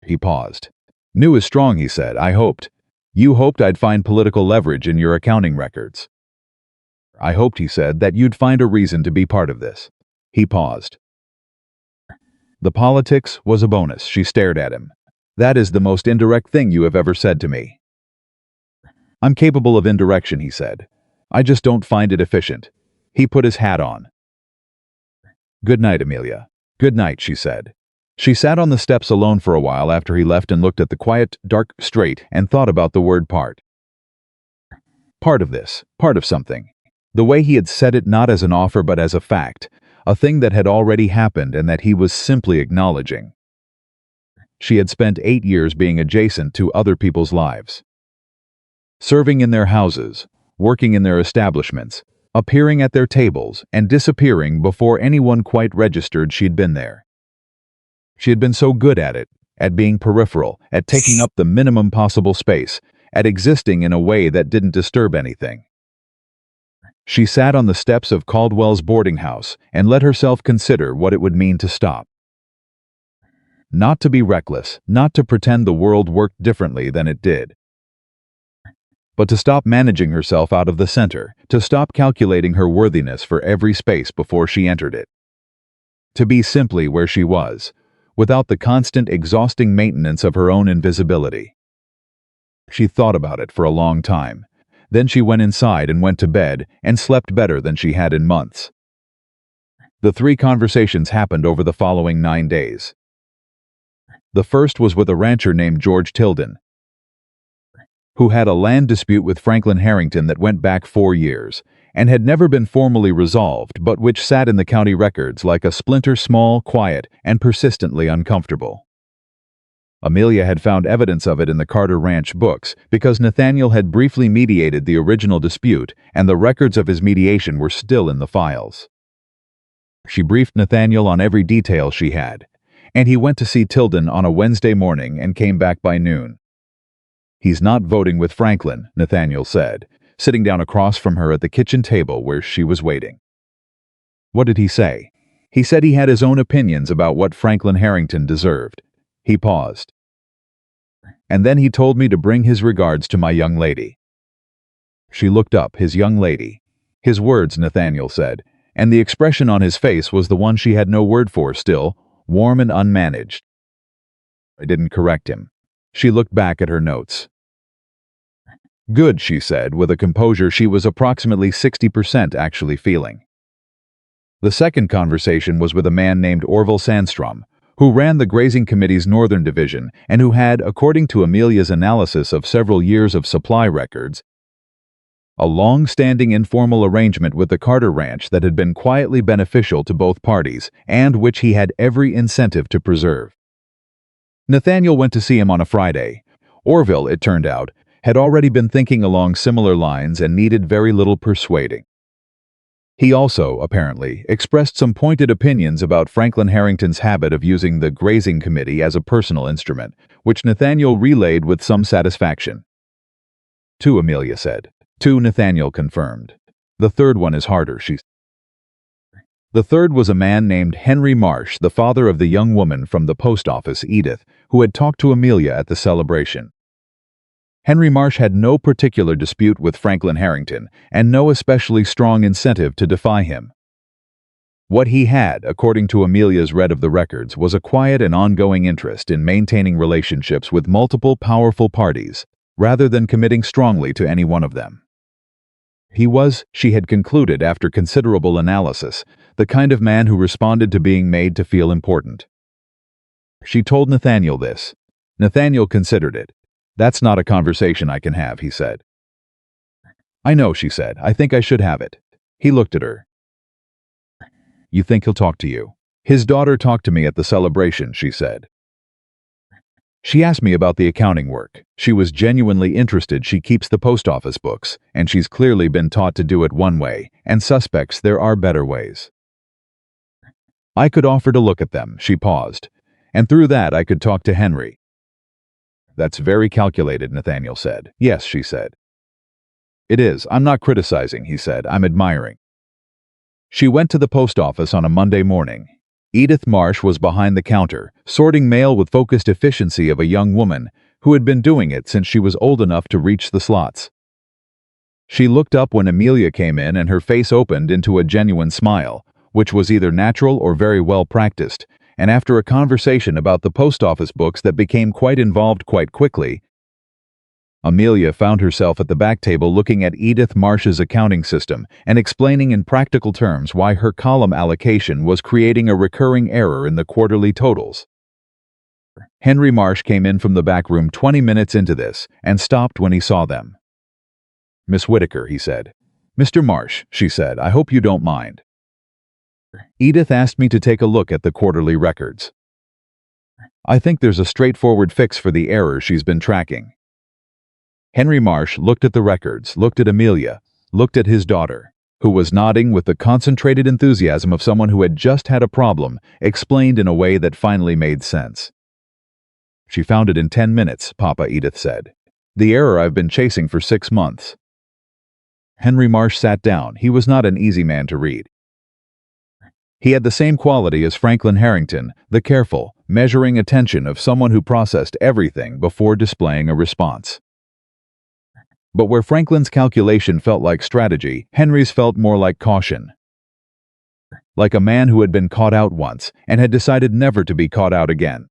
He paused. "Knew is strong," he said. "I hoped. You hoped I'd find political leverage in your accounting records." "I hoped," he said, "that you'd find a reason to be part of this." He paused. "The politics was a bonus," she stared at him. "That is the most indirect thing you have ever said to me." "I'm capable of indirection," he said. "I just don't find it efficient." He put his hat on. "Good night, Amelia." "Good night," she said. She sat on the steps alone for a while after he left and looked at the quiet, dark street and thought about the word part. Part of this, part of something. The way he had said it, not as an offer but as a fact, a thing that had already happened and that he was simply acknowledging. She had spent 8 years being adjacent to other people's lives. Serving in their houses, working in their establishments, appearing at their tables, and disappearing before anyone quite registered she'd been there. She had been so good at it, at being peripheral, at taking up the minimum possible space, at existing in a way that didn't disturb anything. She sat on the steps of Caldwell's boarding house and let herself consider what it would mean to stop. Not to be reckless, not to pretend the world worked differently than it did. But to stop managing herself out of the center, to stop calculating her worthiness for every space before she entered it. To be simply where she was, without the constant, exhausting maintenance of her own invisibility. She thought about it for a long time. Then she went inside and went to bed and slept better than she had in months. The 3 conversations happened over the following 9 days. The first was with a rancher named George Tilden, who had a land dispute with Franklin Harrington that went back 4 years, and had never been formally resolved, but which sat in the county records like a splinter, small, quiet, and persistently uncomfortable. Amelia had found evidence of it in the Carter Ranch books because Nathaniel had briefly mediated the original dispute, and the records of his mediation were still in the files. She briefed Nathaniel on every detail she had, and he went to see Tilden on a Wednesday morning and came back by noon. "He's not voting with Franklin," Nathaniel said, sitting down across from her at the kitchen table where she was waiting. "What did he say?" "He said he had his own opinions about what Franklin Harrington deserved." He paused. "And then he told me to bring his regards to my young lady." She looked up. His young lady. His words, Nathaniel said, and the expression on his face was the one she had no word for still, warm and unmanaged. I didn't correct him. She looked back at her notes. "Good," she said, with a composure she was approximately 60% actually feeling. The second conversation was with a man named Orville Sandstrom, who ran the Grazing Committee's Northern Division and who had, according to Amelia's analysis of several years of supply records, a long-standing informal arrangement with the Carter Ranch that had been quietly beneficial to both parties and which he had every incentive to preserve. Nathaniel went to see him on a Friday. Orville, it turned out, had already been thinking along similar lines and needed very little persuading. He also, apparently, expressed some pointed opinions about Franklin Harrington's habit of using the Grazing Committee as a personal instrument, which Nathaniel relayed with some satisfaction. "Two," Amelia said. "Two," Nathaniel confirmed. "The third one is harder," she said. The third was a man named Henry Marsh, the father of the young woman from the post office, Edith, who had talked to Amelia at the celebration. Henry Marsh had no particular dispute with Franklin Harrington, and no especially strong incentive to defy him. What he had, according to Amelia's read of the records, was a quiet and ongoing interest in maintaining relationships with multiple powerful parties, rather than committing strongly to any one of them. He was, she had concluded after considerable analysis, the kind of man who responded to being made to feel important. She told Nathaniel this. Nathaniel considered it. "That's not a conversation I can have," he said. "I know," she said. "I think I should have it." He looked at her. "You think he'll talk to you?" "His daughter talked to me at the celebration," she said. She asked me about the accounting work. She was genuinely interested. She keeps the post office books, and she's clearly been taught to do it one way, and suspects there are better ways. I could offer to look at them, she paused, and through that I could talk to Henry. That's very calculated, Nathaniel said. Yes, she said. It is. I'm not criticizing, he said. I'm admiring. She went to the post office on a Monday morning. Edith Marsh was behind the counter, sorting mail with focused efficiency of a young woman who had been doing it since she was old enough to reach the slots. She looked up when Amelia came in and her face opened into a genuine smile, which was either natural or very well practiced, and after a conversation about the post office books that became quite involved quite quickly, Amelia found herself at the back table looking at Edith Marsh's accounting system and explaining in practical terms why her column allocation was creating a recurring error in the quarterly totals. Henry Marsh came in from the back room 20 minutes into this and stopped when he saw them. Miss Whitaker, he said. Mr. Marsh, she said, I hope you don't mind. Edith asked me to take a look at the quarterly records. I think there's a straightforward fix for the error she's been tracking. Henry Marsh looked at the records, looked at Amelia, looked at his daughter, who was nodding with the concentrated enthusiasm of someone who had just had a problem explained in a way that finally made sense. She found it in 10 minutes, Papa, Edith said. The error I've been chasing for 6 months. Henry Marsh sat down. He was not an easy man to read. He had the same quality as Franklin Harrington, the careful, measuring attention of someone who processed everything before displaying a response. But where Franklin's calculation felt like strategy, Henry's felt more like caution. Like a man who had been caught out once and had decided never to be caught out again.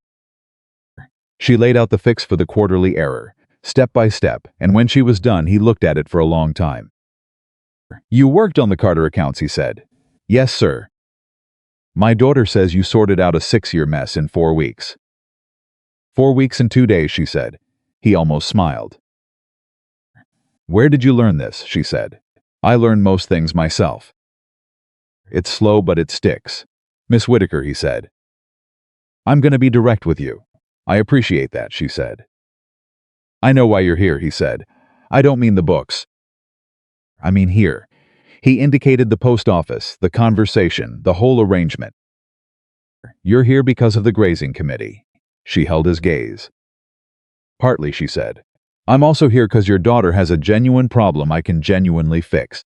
She laid out the fix for the quarterly error, step by step, and when she was done, he looked at it for a long time. You worked on the Carter accounts, he said. Yes, sir. My daughter says you sorted out a 6-year mess in 4 weeks. 4 weeks and 2 days, she said. He almost smiled. Where did you learn this? She said. I learn most things myself. It's slow, but it sticks. Miss Whitaker, he said. I'm going to be direct with you. I appreciate that, she said. I know why you're here, he said. I don't mean the books. I mean here. He indicated the post office, the conversation, the whole arrangement. You're here because of the grazing committee. She held his gaze. Partly, she said. I'm also here because your daughter has a genuine problem I can genuinely fix.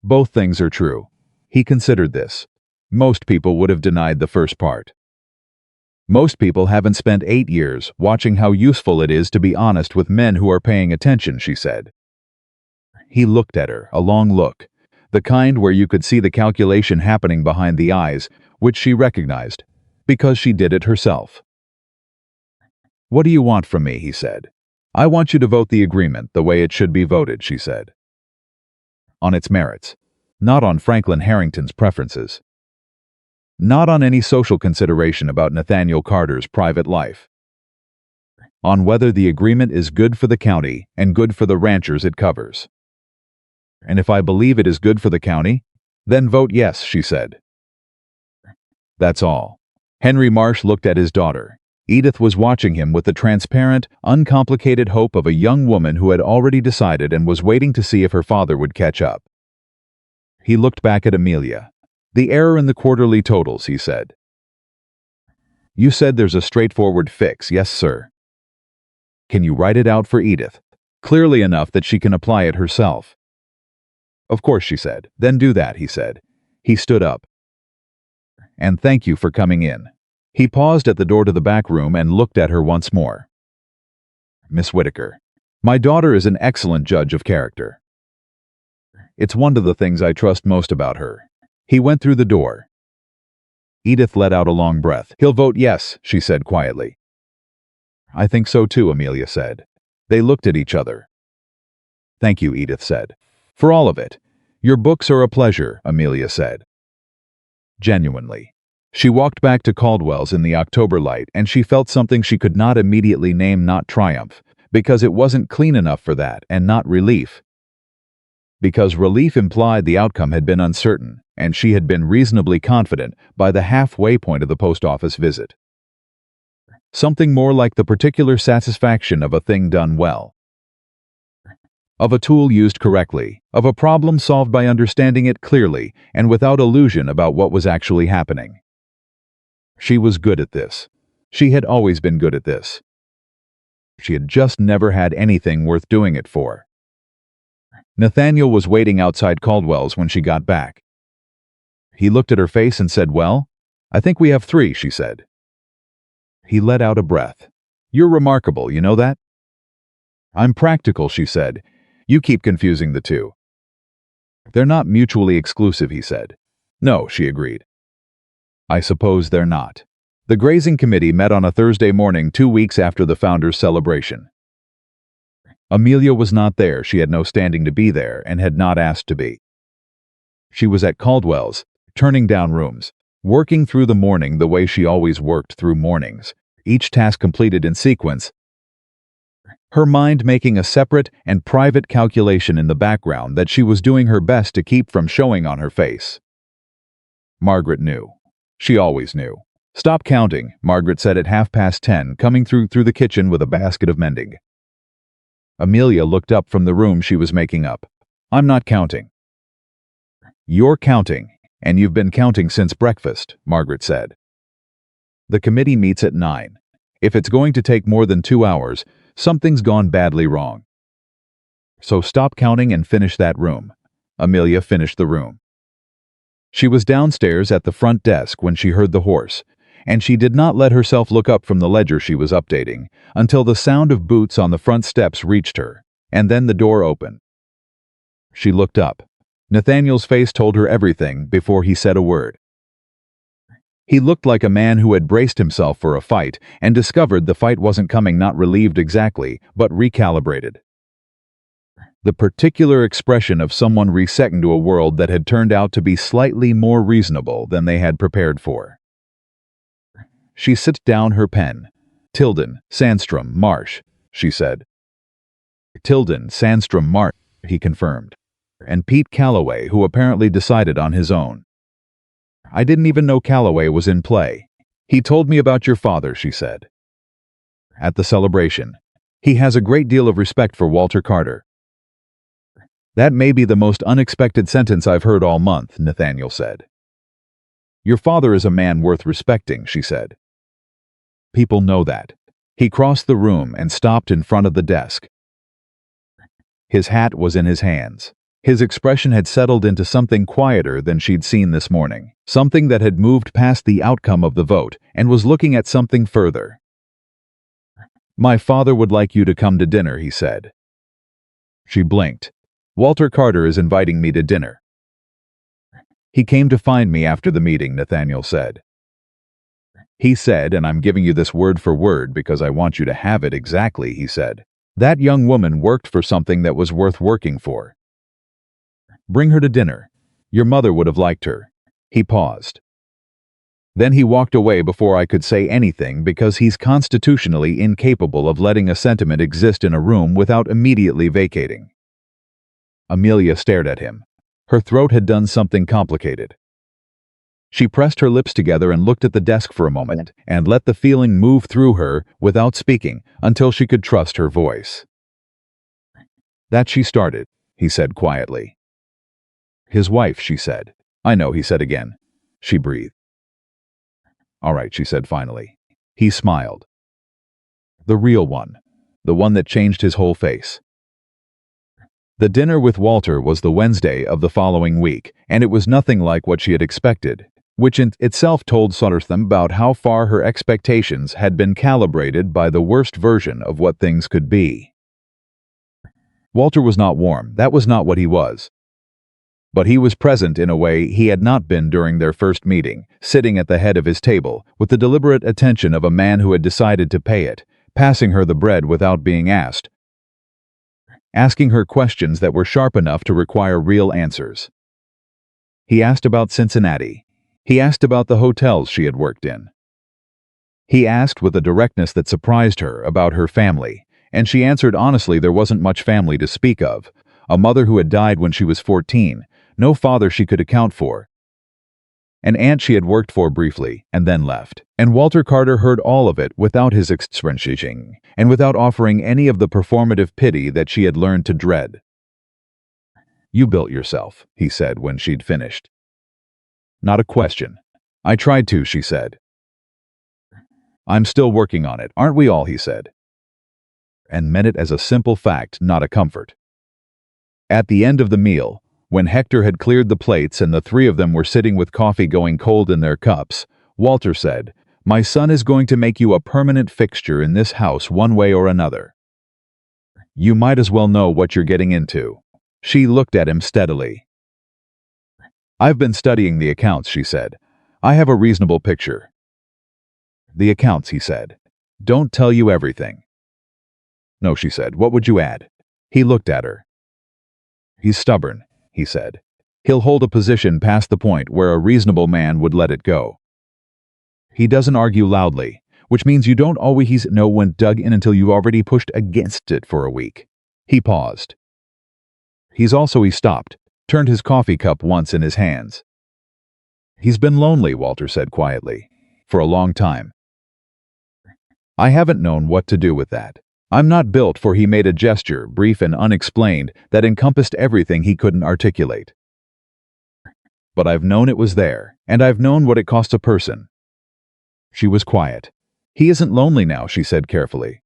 Both things are true. He considered this. Most people would have denied the first part. Most people haven't spent 8 years watching how useful it is to be honest with men who are paying attention, she said. He looked at her, a long look, the kind where you could see the calculation happening behind the eyes, which she recognized, because she did it herself. What do you want from me, he said. I want you to vote the agreement the way it should be voted, she said. On its merits, not on Franklin Harrington's preferences. Not on any social consideration about Nathaniel Carter's private life. On whether the agreement is good for the county and good for the ranchers it covers. And if I believe it is good for the county, then vote yes, she said. That's all. Henry Marsh looked at his daughter. Edith was watching him with the transparent, uncomplicated hope of a young woman who had already decided and was waiting to see if her father would catch up. He looked back at Amelia. The error in the quarterly totals, he said. You said there's a straightforward fix, yes, sir. Can you write it out for Edith, clearly enough that she can apply it herself? Of course, she said. Then do that, he said. He stood up. And thank you for coming in. He paused at the door to the back room and looked at her once more. Miss Whitaker, my daughter is an excellent judge of character. It's one of the things I trust most about her. He went through the door. Edith let out a long breath. He'll vote yes, she said quietly. I think so too, Amelia said. They looked at each other. Thank you, Edith said. For all of it. Your books are a pleasure, Amelia said. Genuinely. She walked back to Caldwell's in the October light, and she felt something she could not immediately name, not triumph, because it wasn't clean enough for that, and not relief. Because relief implied the outcome had been uncertain, and she had been reasonably confident by the halfway point of the post office visit. Something more like the particular satisfaction of a thing done well, of a tool used correctly, of a problem solved by understanding it clearly and without illusion about what was actually happening. She was good at this. She had always been good at this. She had just never had anything worth doing it for. Nathaniel was waiting outside Caldwell's when she got back. He looked at her face and said, "Well, I think we have 3, she said. He let out a breath. "You're remarkable, you know that?" "I'm practical," she said. "You keep confusing the two." "They're not mutually exclusive," he said. "No," she agreed. "I suppose they're not." The grazing committee met on a Thursday morning 2 weeks after the founder's celebration. Amelia was not there. She had no standing to be there and had not asked to be. She was at Caldwell's, turning down rooms, working through the morning the way she always worked through mornings, each task completed in sequence, her mind making a separate and private calculation in the background that she was doing her best to keep from showing on her face. Margaret knew. She always knew. "Stop counting," Margaret said at 10:30, coming through the kitchen with a basket of mending. Amelia looked up from the room she was making up. "I'm not counting." "You're counting, and you've been counting since breakfast," Margaret said. "The committee meets at 9. If it's going to take more than 2 hours, something's gone badly wrong. So stop counting and finish that room." Amelia finished the room. She was downstairs at the front desk when she heard the horse, and she did not let herself look up from the ledger she was updating until the sound of boots on the front steps reached her, and then the door opened. She looked up. Nathaniel's face told her everything before he said a word. He looked like a man who had braced himself for a fight and discovered the fight wasn't coming, not relieved exactly, but recalibrated. The particular expression of someone reset into a world that had turned out to be slightly more reasonable than they had prepared for. She set down her pen. "Tilden, Sandstrom, Marsh," she said. "Tilden, Sandstrom, Marsh," he confirmed. "And Pete Calloway, who apparently decided on his own." "I didn't even know Calloway was in play. He told me about your father," she said. "At the celebration. He has a great deal of respect for Walter Carter." "That may be the most unexpected sentence I've heard all month," Nathaniel said. "Your father is a man worth respecting," she said. "People know that." He crossed the room and stopped in front of the desk. His hat was in his hands. His expression had settled into something quieter than she'd seen this morning, something that had moved past the outcome of the vote and was looking at something further. "My father would like you to come to dinner," he said. She blinked. "Walter Carter is inviting me to dinner." "He came to find me after the meeting," Nathaniel said. "He said, and I'm giving you this word for word because I want you to have it exactly," he said, "that young woman worked for something that was worth working for. Bring her to dinner. Your mother would have liked her." He paused. Then he walked away before I could say anything because he's constitutionally incapable of letting a sentiment exist in a room without immediately vacating. Amelia stared at him. Her throat had done something complicated. She pressed her lips together and looked at the desk for a moment and let the feeling move through her without speaking until she could trust her voice. "That she started," he said quietly. "His wife," she said. "I know," he said again. She breathed. "All right," she said finally. He smiled. "The real one. The one that changed his whole face." The dinner with Walter was the Wednesday of the following week, and it was nothing like what she had expected, which in itself told Suttertham about how far her expectations had been calibrated by the worst version of what things could be. Walter was not warm. That was not what he was. But he was present in a way he had not been during their first meeting, sitting at the head of his table, with the deliberate attention of a man who had decided to pay it, passing her the bread without being asked, asking her questions that were sharp enough to require real answers. He asked about Cincinnati. He asked about the hotels she had worked in. He asked with a directness that surprised her about her family, and she answered honestly there wasn't much family to speak of, a mother who had died when she was 14, no father she could account for. an aunt she had worked for briefly and then left. And Walter Carter heard all of it without his expression and without offering any of the performative pity that she had learned to dread. "You built yourself," he said when she'd finished. "Not a question." "I tried to," she said. "I'm still working on it, aren't we all?" he said. And meant it as a simple fact, not a comfort. At the end of the meal, when Hector had cleared the plates and the three of them were sitting with coffee going cold in their cups, Walter said, "My son is going to make you a permanent fixture in this house one way or another. You might as well know what you're getting into." She looked at him steadily. "I've been studying the accounts," she said. "I have a reasonable picture." "The accounts," he said. "Don't tell you everything." "No," she said. "What would you add?" He looked at her. "He's stubborn," he said. "He'll hold a position past the point where a reasonable man would let it go. He doesn't argue loudly, which means you don't always know when dug in until you've already pushed against it for a week." He paused. He stopped, turned his coffee cup once in his hands. "He's been lonely," Walter said quietly, "for a long time. I haven't known what to do with that. I'm not built for." He made a gesture, brief and unexplained, that encompassed everything he couldn't articulate. "But I've known it was there, and I've known what it costs a person." She was quiet. "He isn't lonely now," she said carefully.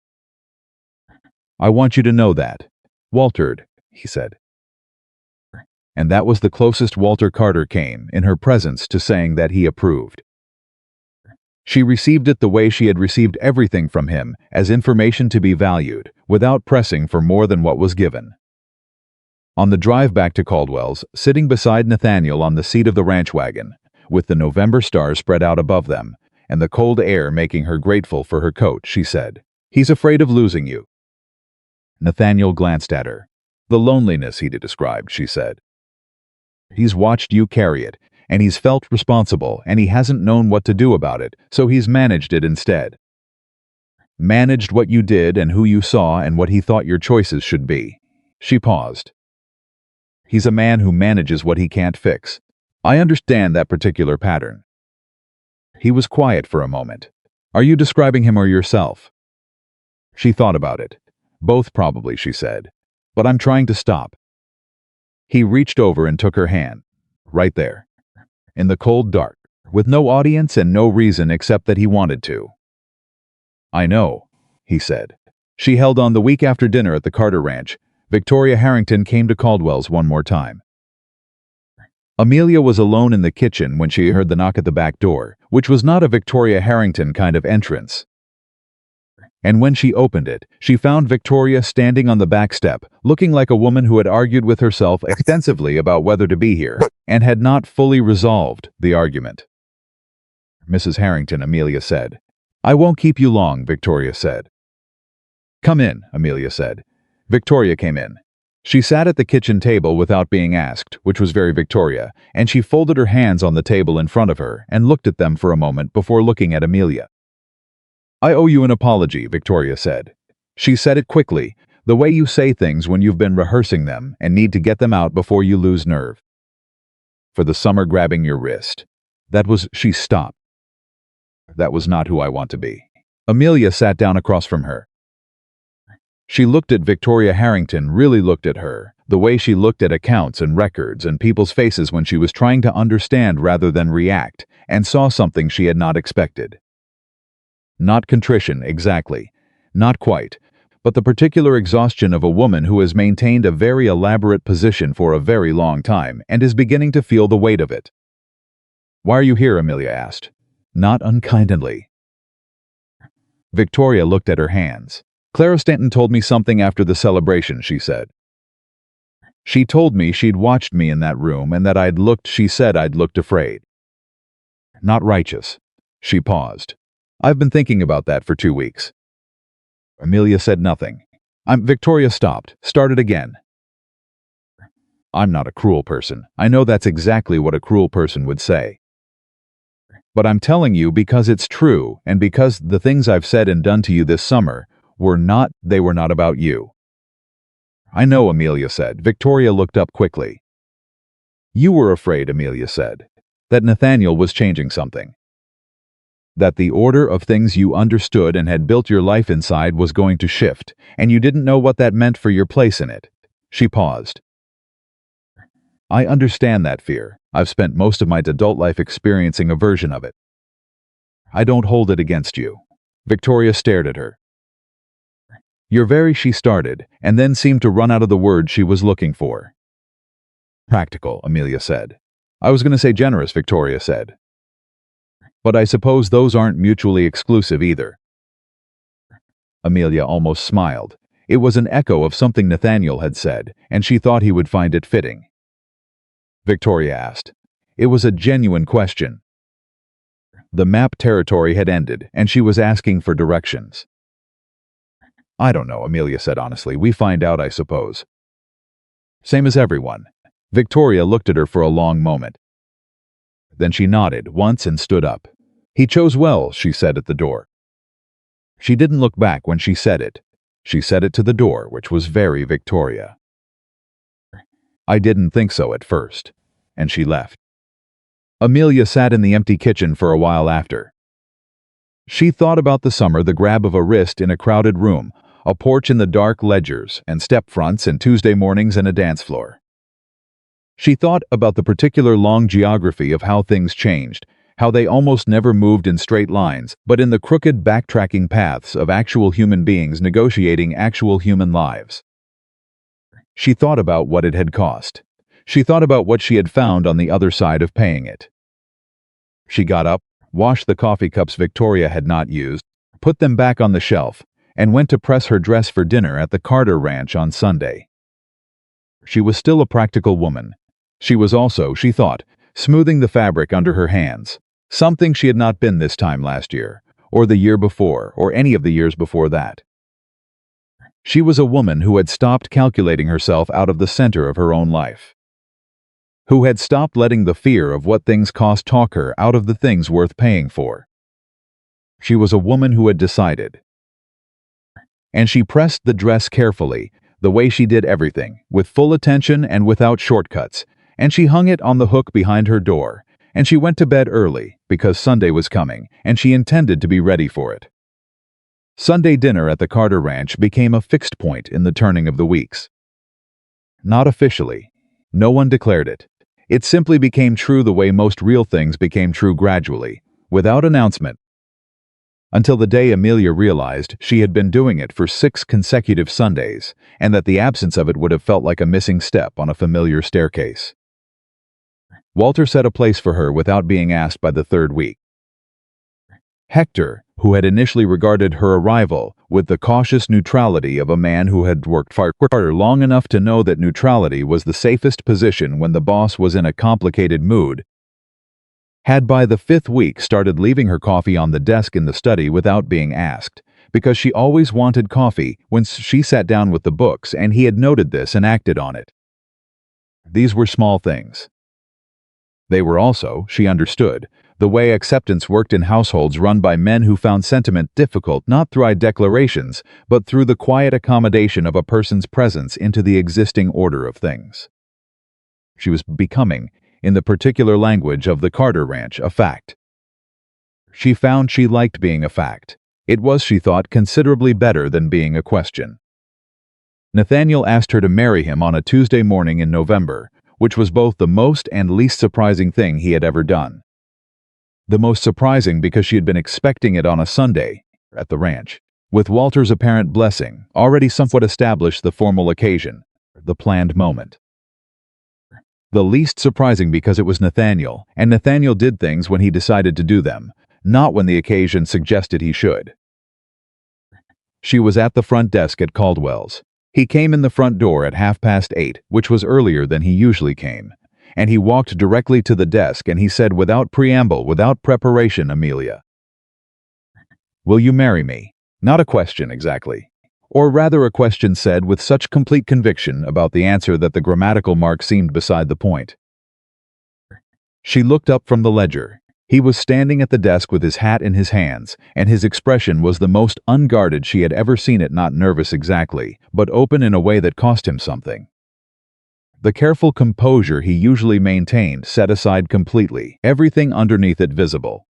"I want you to know that." "Walter," he said. And that was the closest Walter Carter came, in her presence, to saying that he approved. She received it the way she had received everything from him, as information to be valued, without pressing for more than what was given. On the drive back to Caldwell's, sitting beside Nathaniel on the seat of the ranch wagon, with the November stars spread out above them, and the cold air making her grateful for her coat, she said, "He's afraid of losing you." Nathaniel glanced at her. "The loneliness he described," she said. "He's watched you carry it, and he's felt responsible, and he hasn't known what to do about it, so he's managed it instead. Managed what you did and who you saw and what he thought your choices should be." She paused. "He's a man who manages what he can't fix. I understand that particular pattern." He was quiet for a moment. "Are you describing him or yourself?" She thought about it. "Both probably," she said. "But I'm trying to stop." He reached over and took her hand. Right there. In the cold dark, with no audience and no reason except that he wanted to. "I know," he said. She held on. The week after dinner at the Carter Ranch, Victoria Harrington came to Caldwell's one more time. Amelia was alone in the kitchen when she heard the knock at the back door, which was not a Victoria Harrington kind of entrance. And when she opened it, she found Victoria standing on the back step, looking like a woman who had argued with herself extensively about whether to be here, and had not fully resolved the argument. "Mrs. Harrington," Amelia said. "I won't keep you long," Victoria said. "Come in," Amelia said. Victoria came in. She sat at the kitchen table without being asked, which was very Victoria, and she folded her hands on the table in front of her and looked at them for a moment before looking at Amelia. "I owe you an apology," Victoria said. She said it quickly, the way you say things when you've been rehearsing them and need to get them out before you lose nerve. "For the summer grabbing your wrist. She stopped. "That was not who I want to be." Amelia sat down across from her. She looked at Victoria Harrington, really looked at her, the way she looked at accounts and records and people's faces when she was trying to understand rather than react, and saw something she had not expected. Not contrition, exactly. Not quite. But the particular exhaustion of a woman who has maintained a very elaborate position for a very long time and is beginning to feel the weight of it. "Why are you here?" Amelia asked. Not unkindly. Victoria looked at her hands. "Clara Stanton told me something after the celebration," she said. "She told me she'd watched me in that room and that she said I'd looked afraid. Not righteous." She paused. "I've been thinking about that for 2 weeks." Amelia said nothing. Victoria stopped, started again. "I'm not a cruel person. I know that's exactly what a cruel person would say. But I'm telling you because it's true and because the things I've said and done to you this summer were not about you." "I know," Amelia said. Victoria looked up quickly. "You were afraid," Amelia said. that Nathaniel was changing something. That the order of things you understood and had built your life inside was going to shift, and you didn't know what that meant for your place in it. She paused. I understand that fear. I've spent most of my adult life experiencing a version of it. I don't hold it against you. Victoria stared at her. You're very, she started, and then seemed to run out of the word she was looking for. Practical, Amelia said. I was going to say generous, Victoria said. But I suppose those aren't mutually exclusive either. Amelia almost smiled. It was an echo of something Nathaniel had said, and she thought he would find it fitting. Victoria asked. It was a genuine question. The map territory had ended, and she was asking for directions. I don't know, Amelia said honestly. We find out, I suppose. Same as everyone. Victoria looked at her for a long moment. Then she nodded once and stood up. He chose well, she said at the door. She didn't look back when she said it. She said it to the door, which was very Victoria. I didn't think so at first. And she left. Amelia sat in the empty kitchen for a while after. She thought about the summer, the grab of a wrist in a crowded room, a porch in the dark ledgers, and step fronts and Tuesday mornings and a dance floor. She thought about the particular long geography of how things changed, how they almost never moved in straight lines, but in the crooked backtracking paths of actual human beings negotiating actual human lives. She thought about what it had cost. She thought about what she had found on the other side of paying it. She got up, washed the coffee cups Victoria had not used, put them back on the shelf, and went to press her dress for dinner at the Carter Ranch on Sunday. She was still a practical woman. She was also, she thought, smoothing the fabric under her hands, something she had not been this time last year, or the year before, or any of the years before that. She was a woman who had stopped calculating herself out of the center of her own life, who had stopped letting the fear of what things cost talk her out of the things worth paying for. She was a woman who had decided. And she pressed the dress carefully, the way she did everything, with full attention and without shortcuts, and she hung it on the hook behind her door, and she went to bed early, because Sunday was coming, and she intended to be ready for it. Sunday dinner at the Carter Ranch became a fixed point in the turning of the weeks. Not officially. No one declared it. It simply became true the way most real things became true gradually, without announcement. Until the day Amelia realized she had been doing it for 6 consecutive Sundays, and that the absence of it would have felt like a missing step on a familiar staircase. Walter set a place for her without being asked by the 3rd week. Hector, who had initially regarded her arrival with the cautious neutrality of a man who had worked far harder long enough to know that neutrality was the safest position when the boss was in a complicated mood, had by the 5th week started leaving her coffee on the desk in the study without being asked, because she always wanted coffee when she sat down with the books, and he had noted this and acted on it. These were small things. They were also, she understood, the way acceptance worked in households run by men who found sentiment difficult not through declarations, but through the quiet accommodation of a person's presence into the existing order of things. She was becoming, in the particular language of the Carter Ranch, a fact. She found she liked being a fact. It was, she thought, considerably better than being a question. Nathaniel asked her to marry him on a Tuesday morning in November, which was both the most and least surprising thing he had ever done. The most surprising because she had been expecting it on a Sunday, at the ranch, with Walter's apparent blessing, already somewhat established the formal occasion, the planned moment. The least surprising because it was Nathaniel, and Nathaniel did things when he decided to do them, not when the occasion suggested he should. She was at the front desk at Caldwell's. He came in the front door at 8:30, which was earlier than he usually came, and he walked directly to the desk and he said without preamble, without preparation, Amelia, "Will you marry me?" Not a question exactly. Or rather a question said with such complete conviction about the answer that the grammatical mark seemed beside the point. She looked up from the ledger. He was standing at the desk with his hat in his hands, and his expression was the most unguarded she had ever seen it, not nervous exactly, but open in a way that cost him something. The careful composure he usually maintained set aside completely, everything underneath it visible.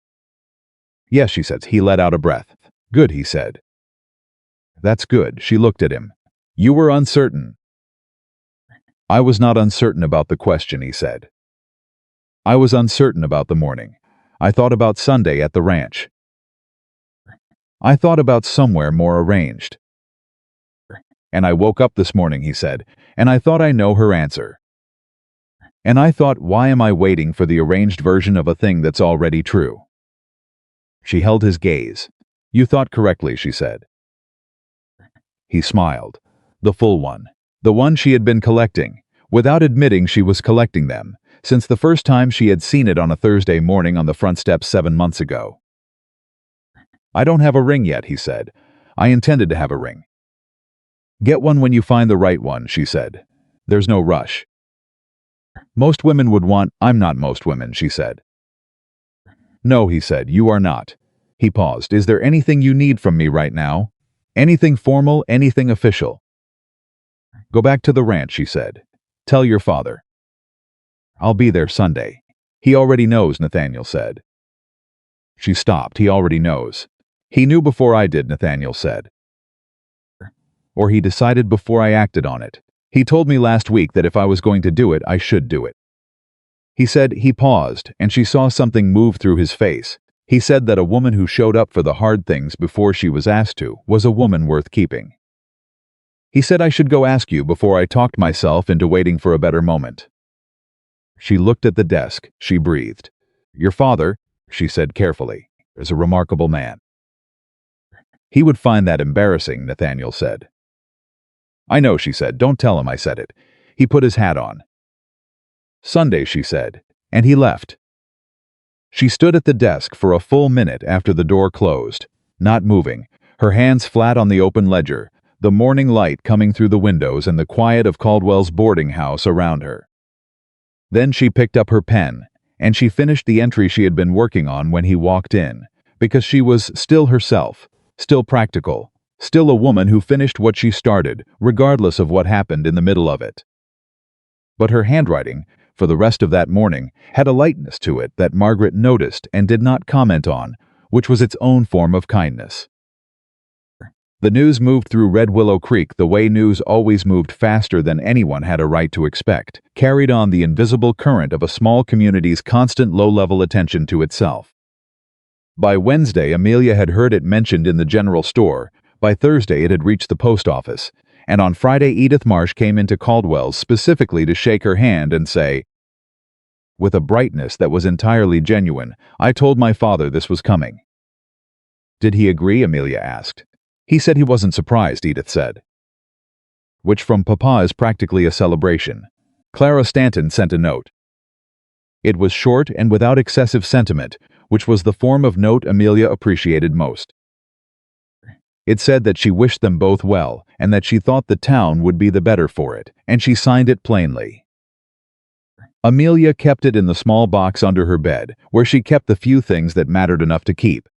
"Yes," she said. He let out a breath. "Good," he said. "That's good." She looked at him. "You were uncertain." "I was not uncertain about the question," he said. "I was uncertain about the morning. I thought about Sunday at the ranch. I thought about somewhere more arranged. And I woke up this morning," he said, "and I thought I know her answer. And I thought, why am I waiting for the arranged version of a thing that's already true?" She held his gaze. "You thought correctly," she said. He smiled. The full one. The one she had been collecting, without admitting she was collecting them, since the first time she had seen it on a Thursday morning on the front steps 7 months ago. "I don't have a ring yet," he said. "I intended to have a ring." "Get one when you find the right one," she said. "There's no rush." "Most women would want—" "I'm not most women," she said. "No," he said, "you are not." He paused. "Is there anything you need from me right now? Anything formal, anything official?" "Go back to the ranch," she said. "Tell your father." "I'll be there Sunday." "He already knows," Nathaniel said. She stopped. "He already knows." "He knew before I did," Nathaniel said. "Or he decided before I acted on it. He told me last week that if I was going to do it, I should do it." He said. He paused, and she saw something move through his face. He said that a woman who showed up for the hard things before she was asked to was a woman worth keeping. He said I should go ask you before I talked myself into waiting for a better moment. She looked at the desk. She breathed. "Your father," she said carefully, "is a remarkable man." "He would find that embarrassing," Nathaniel said. "I know," she said. "Don't tell him I said it." He put his hat on. "Sunday," she said, and he left. She stood at the desk for a full minute after the door closed, not moving, her hands flat on the open ledger, the morning light coming through the windows and the quiet of Caldwell's boarding house around her. Then she picked up her pen, and she finished the entry she had been working on when he walked in, because she was still herself, still practical, still a woman who finished what she started, regardless of what happened in the middle of it. But her handwriting, for the rest of that morning, had a lightness to it that Margaret noticed and did not comment on, which was its own form of kindness. The news moved through Red Willow Creek the way news always moved, faster than anyone had a right to expect, carried on the invisible current of a small community's constant low-level attention to itself. By Wednesday, Amelia had heard it mentioned in the general store. By Thursday, it had reached the post office. And on Friday, Edith Marsh came into Caldwell's specifically to shake her hand and say, with a brightness that was entirely genuine, "I told my father this was coming." "Did he agree?" Amelia asked. "He said he wasn't surprised," Edith said. "Which from Papa is practically a celebration." Clara Stanton sent a note. It was short and without excessive sentiment, which was the form of note Amelia appreciated most. It said that she wished them both well, and that she thought the town would be the better for it, and she signed it plainly. Amelia kept it in the small box under her bed, where she kept the few things that mattered enough to keep.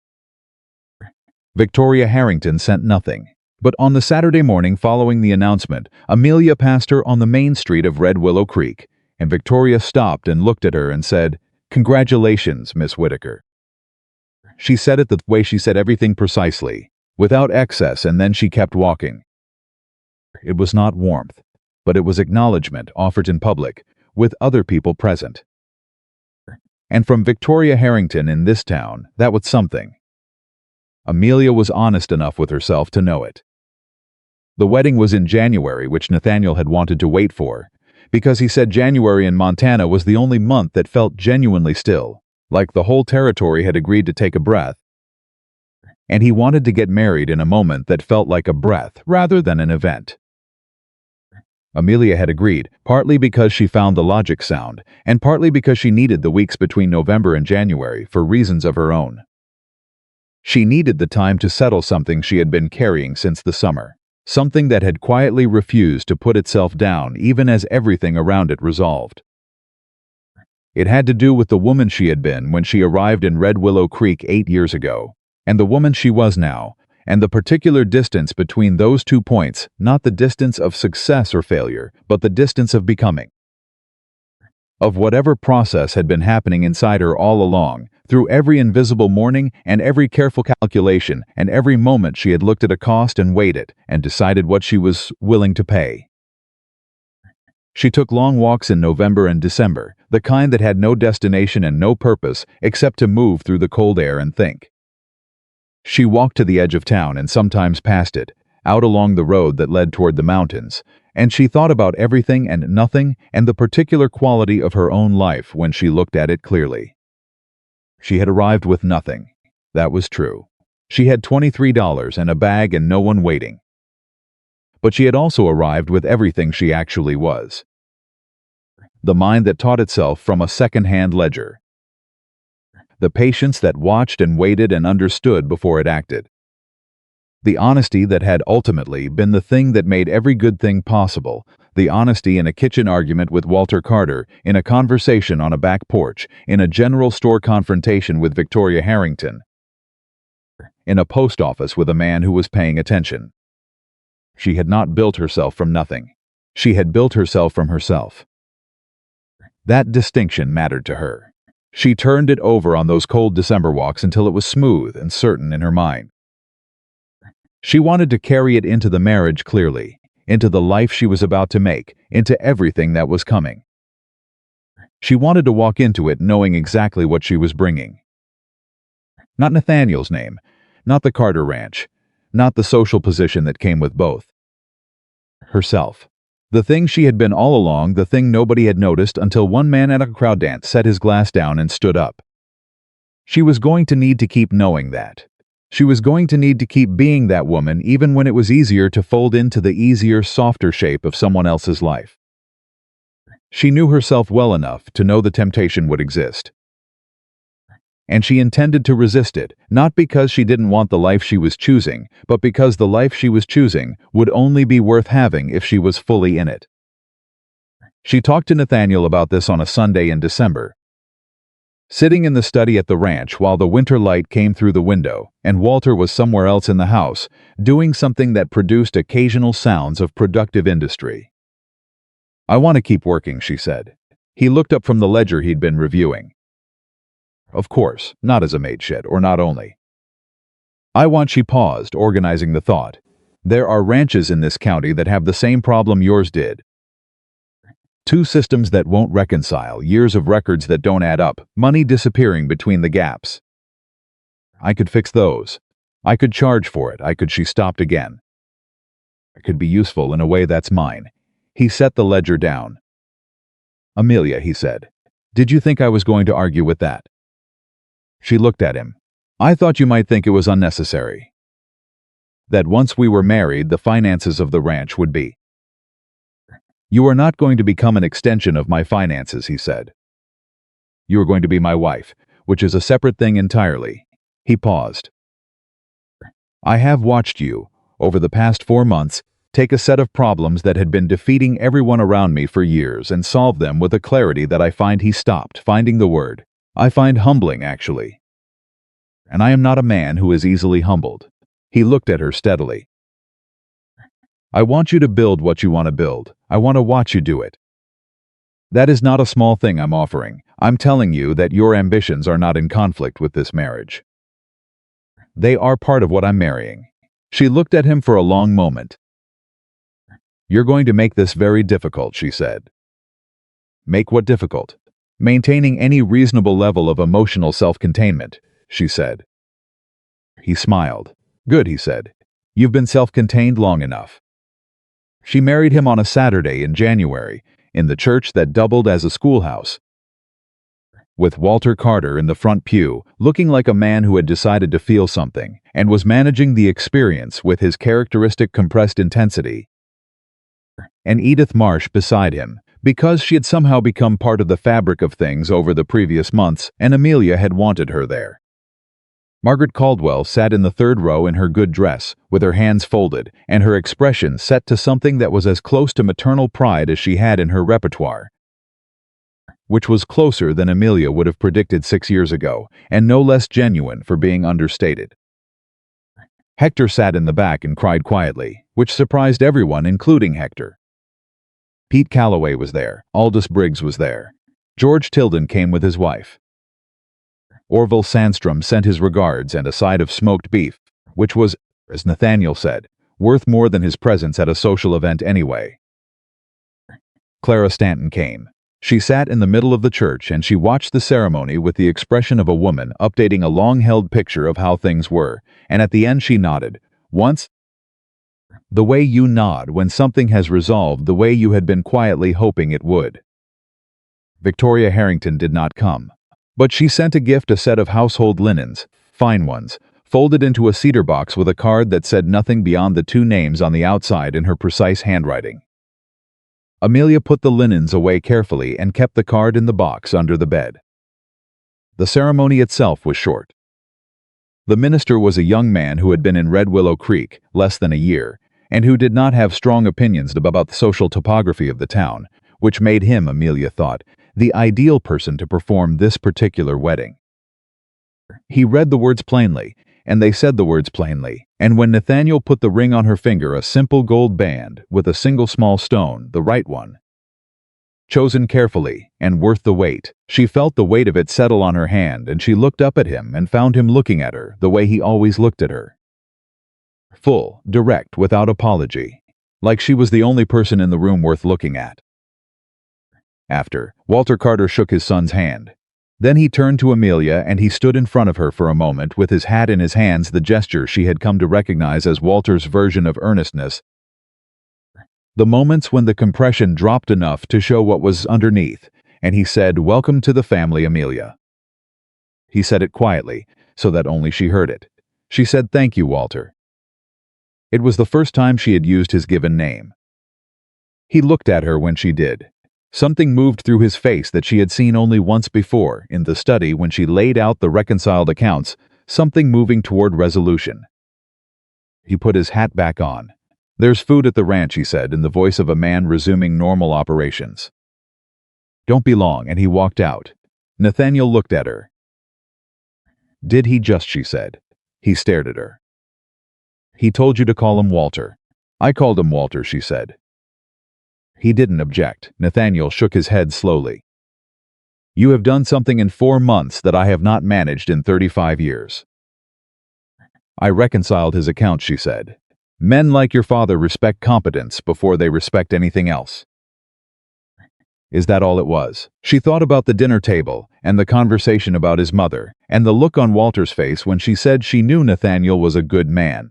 Victoria Harrington sent nothing, but on the Saturday morning following the announcement, Amelia passed her on the main street of Red Willow Creek, and Victoria stopped and looked at her and said, "Congratulations, Miss Whitaker." She said it the way she said everything precisely, without excess, and then she kept walking. It was not warmth, but it was acknowledgement offered in public, with other people present. And from Victoria Harrington in this town, that was something. Amelia was honest enough with herself to know it. The wedding was in January, which Nathaniel had wanted to wait for, because he said January in Montana was the only month that felt genuinely still, like the whole territory had agreed to take a breath. And he wanted to get married in a moment that felt like a breath rather than an event. Amelia had agreed, partly because she found the logic sound, and partly because she needed the weeks between November and January for reasons of her own. She needed the time to settle something she had been carrying since the summer, something that had quietly refused to put itself down even as everything around it resolved. It had to do with the woman she had been when she arrived in Red Willow Creek 8 years ago, and the woman she was now, and the particular distance between those 2 points, not the distance of success or failure, but the distance of becoming. of whatever process had been happening inside her all along, through every invisible morning and every careful calculation and every moment she had looked at a cost and weighed it and decided what she was willing to pay. She took long walks in November and December, the kind that had no destination and no purpose except to move through the cold air and think. She walked to the edge of town and sometimes past it, out along the road that led toward the mountains, and she thought about everything and nothing and the particular quality of her own life when she looked at it clearly. She had arrived with nothing. That was true. She had $23 and a bag and no one waiting. But she had also arrived with everything she actually was. The mind that taught itself from a second-hand ledger. The patience that watched and waited and understood before it acted. The honesty that had ultimately been the thing that made every good thing possible. The honesty in a kitchen argument with Walter Carter, in a conversation on a back porch, in a general store confrontation with Victoria Harrington, in a post office with a man who was paying attention. She had not built herself from nothing. She had built herself from herself. That distinction mattered to her. She turned it over on those cold December walks until it was smooth and certain in her mind. She wanted to carry it into the marriage clearly, into the life she was about to make, into everything that was coming. She wanted to walk into it knowing exactly what she was bringing. Not Nathaniel's name, not the Carter Ranch, not the social position that came with both. Herself. The thing she had been all along, the thing nobody had noticed until one man at a crowd dance set his glass down and stood up. She was going to need to keep knowing that. She was going to need to keep being that woman even when it was easier to fold into the easier, softer shape of someone else's life. She knew herself well enough to know the temptation would exist. And she intended to resist it, not because she didn't want the life she was choosing, but because the life she was choosing would only be worth having if she was fully in it. She talked to Nathaniel about this on a Sunday in December, sitting in the study at the ranch while the winter light came through the window, and Walter was somewhere else in the house, doing something that produced occasional sounds of productive industry. "I want to keep working," she said. He looked up from the ledger he'd been reviewing. "Of course, not as a maid shed, or not only. I want," she paused, organizing the thought. "There are ranches in this county that have the same problem yours did. Two systems that won't reconcile, years of records that don't add up, money disappearing between the gaps. I could fix those. I could charge for it. She stopped again. "I could be useful in a way that's mine." He set the ledger down. "Amelia," he said, "did you think I was going to argue with that?" She looked at him. "I thought you might think it was unnecessary. That once we were married, the finances of the ranch would be." "You are not going to become an extension of my finances," he said. "You are going to be my wife, which is a separate thing entirely." He paused. "I have watched you, over the past 4 months, take a set of problems that had been defeating everyone around me for years and solve them with a clarity that I find," he stopped, finding the word, "I find humbling, actually. And I am not a man who is easily humbled." He looked at her steadily. "I want you to build what you want to build. I want to watch you do it. That is not a small thing I'm offering. I'm telling you that your ambitions are not in conflict with this marriage. They are part of what I'm marrying." She looked at him for a long moment. "You're going to make this very difficult," she said. "Make what difficult?" "Maintaining any reasonable level of emotional self-containment," she said. He smiled. "Good," he said. "You've been self-contained long enough." She married him on a Saturday in January, in the church that doubled as a schoolhouse, with Walter Carter in the front pew, looking like a man who had decided to feel something, and was managing the experience with his characteristic compressed intensity, and Edith Marsh beside him, because she had somehow become part of the fabric of things over the previous months, and Amelia had wanted her there. Margaret Caldwell sat in the third row in her good dress, with her hands folded, and her expression set to something that was as close to maternal pride as she had in her repertoire, which was closer than Amelia would have predicted 6 years ago, and no less genuine for being understated. Hector sat in the back and cried quietly, which surprised everyone, including Hector. Pete Calloway was there. Aldous Briggs was there. George Tilden came with his wife. Orville Sandstrom sent his regards and a side of smoked beef, which was, as Nathaniel said, worth more than his presence at a social event anyway. Clara Stanton came. She sat in the middle of the church and she watched the ceremony with the expression of a woman updating a long-held picture of how things were, and at the end she nodded. Once, the way you nod when something has resolved the way you had been quietly hoping it would. Victoria Harrington did not come, but she sent a gift, a set of household linens, fine ones, folded into a cedar box with a card that said nothing beyond the two names on the outside in her precise handwriting. Amelia put the linens away carefully and kept the card in the box under the bed. The ceremony itself was short. The minister was a young man who had been in Red Willow Creek less than a year, and who did not have strong opinions about the social topography of the town, which made him, Amelia thought, the ideal person to perform this particular wedding. He read the words plainly, and they said the words plainly, and when Nathaniel put the ring on her finger, a simple gold band with a single small stone, the right one, chosen carefully and worth the wait, she felt the weight of it settle on her hand, and she looked up at him and found him looking at her the way he always looked at her. Full, direct, without apology, like she was the only person in the room worth looking at. After, Walter Carter shook his son's hand. Then he turned to Amelia and he stood in front of her for a moment with his hat in his hands, the gesture she had come to recognize as Walter's version of earnestness. The moments when the compression dropped enough to show what was underneath, and he said, "Welcome to the family, Amelia." He said it quietly, so that only she heard it. She said, "Thank you, Walter." It was the first time she had used his given name. He looked at her when she did. Something moved through his face that she had seen only once before, in the study when she laid out the reconciled accounts, something moving toward resolution. He put his hat back on. "There's food at the ranch," he said, in the voice of a man resuming normal operations. "Don't be long," and he walked out. Nathaniel looked at her. "Did he just?" she said. He stared at her. "He told you to call him Walter." "I called him Walter," she said. He didn't object. Nathaniel shook his head slowly. "You have done something in 4 months that I have not managed in 35 years. I reconciled his accounts," she said. "Men like your father respect competence before they respect anything else." Is that all it was? She thought about the dinner table, and the conversation about his mother, and the look on Walter's face when she said she knew Nathaniel was a good man.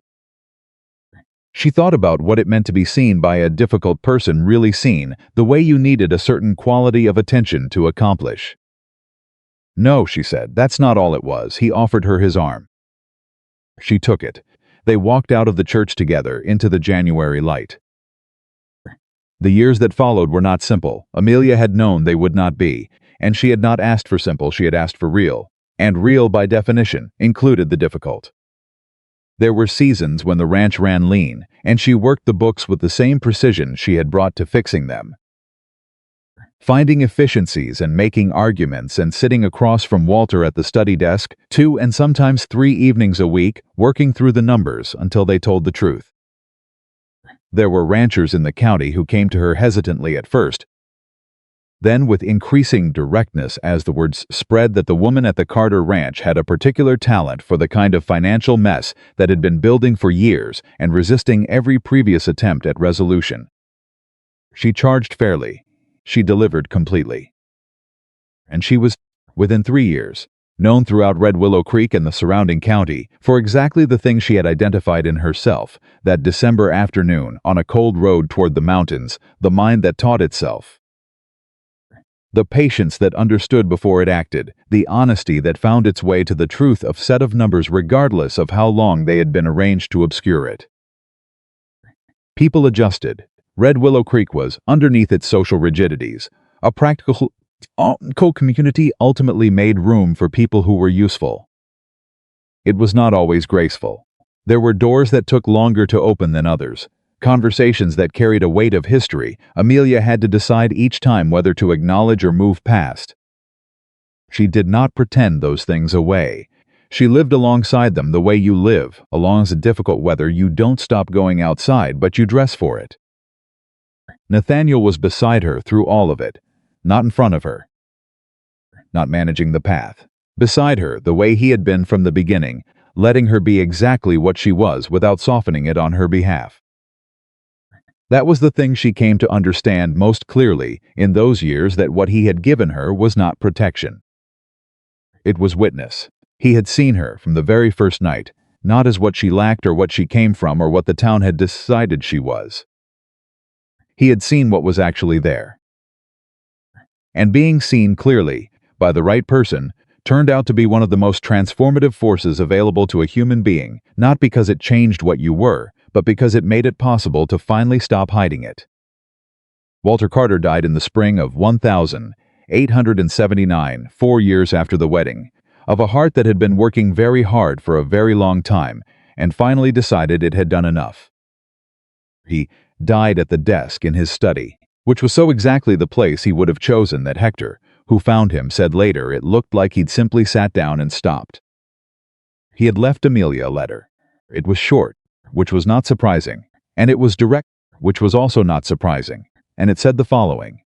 She thought about what it meant to be seen by a difficult person, really seen, the way you needed a certain quality of attention to accomplish. "No," she said, "that's not all it was." He offered her his arm. She took it. They walked out of the church together into the January light. The years that followed were not simple. Amelia had known they would not be, and she had not asked for simple, she had asked for real, and real by definition included the difficult. There were seasons when the ranch ran lean, and she worked the books with the same precision she had brought to fixing them. Finding efficiencies and making arguments and sitting across from Walter at the study desk 2 and sometimes 3 evenings a week, working through the numbers until they told the truth. There were ranchers in the county who came to her hesitantly at first, then with increasing directness as the words spread that the woman at the Carter Ranch had a particular talent for the kind of financial mess that had been building for years and resisting every previous attempt at resolution. She charged fairly. She delivered completely. And she was, within 3 years, known throughout Red Willow Creek and the surrounding county for exactly the thing she had identified in herself that December afternoon on a cold road toward the mountains, the mind that taught itself. The patience that understood before it acted, the honesty that found its way to the truth of set of numbers regardless of how long they had been arranged to obscure it. People adjusted. Red Willow Creek was, underneath its social rigidities, a practical community ultimately made room for people who were useful. It was not always graceful. There were doors that took longer to open than others. Conversations that carried a weight of history, Amelia had to decide each time whether to acknowledge or move past. She did not pretend those things away. She lived alongside them the way you live. Along the difficult weather, you don't stop going outside, but you dress for it. Nathaniel was beside her through all of it, not in front of her. not managing the path. Beside her, the way he had been from the beginning, letting her be exactly what she was without softening it on her behalf. That was the thing she came to understand most clearly in those years, that what he had given her was not protection. It was witness. He had seen her from the very first night, not as what she lacked or what she came from or what the town had decided she was. He had seen what was actually there. And being seen clearly, by the right person, turned out to be one of the most transformative forces available to a human being, not because it changed what you were, but because it made it possible to finally stop hiding it. Walter Carter died in the spring of 1879, 4 years after the wedding, of a heart that had been working very hard for a very long time and finally decided it had done enough. He died at the desk in his study, which was so exactly the place he would have chosen that Hector, who found him, said later it looked like he'd simply sat down and stopped. He had left Amelia a letter. It was short, which was not surprising, and it was direct, which was also not surprising, and it said the following: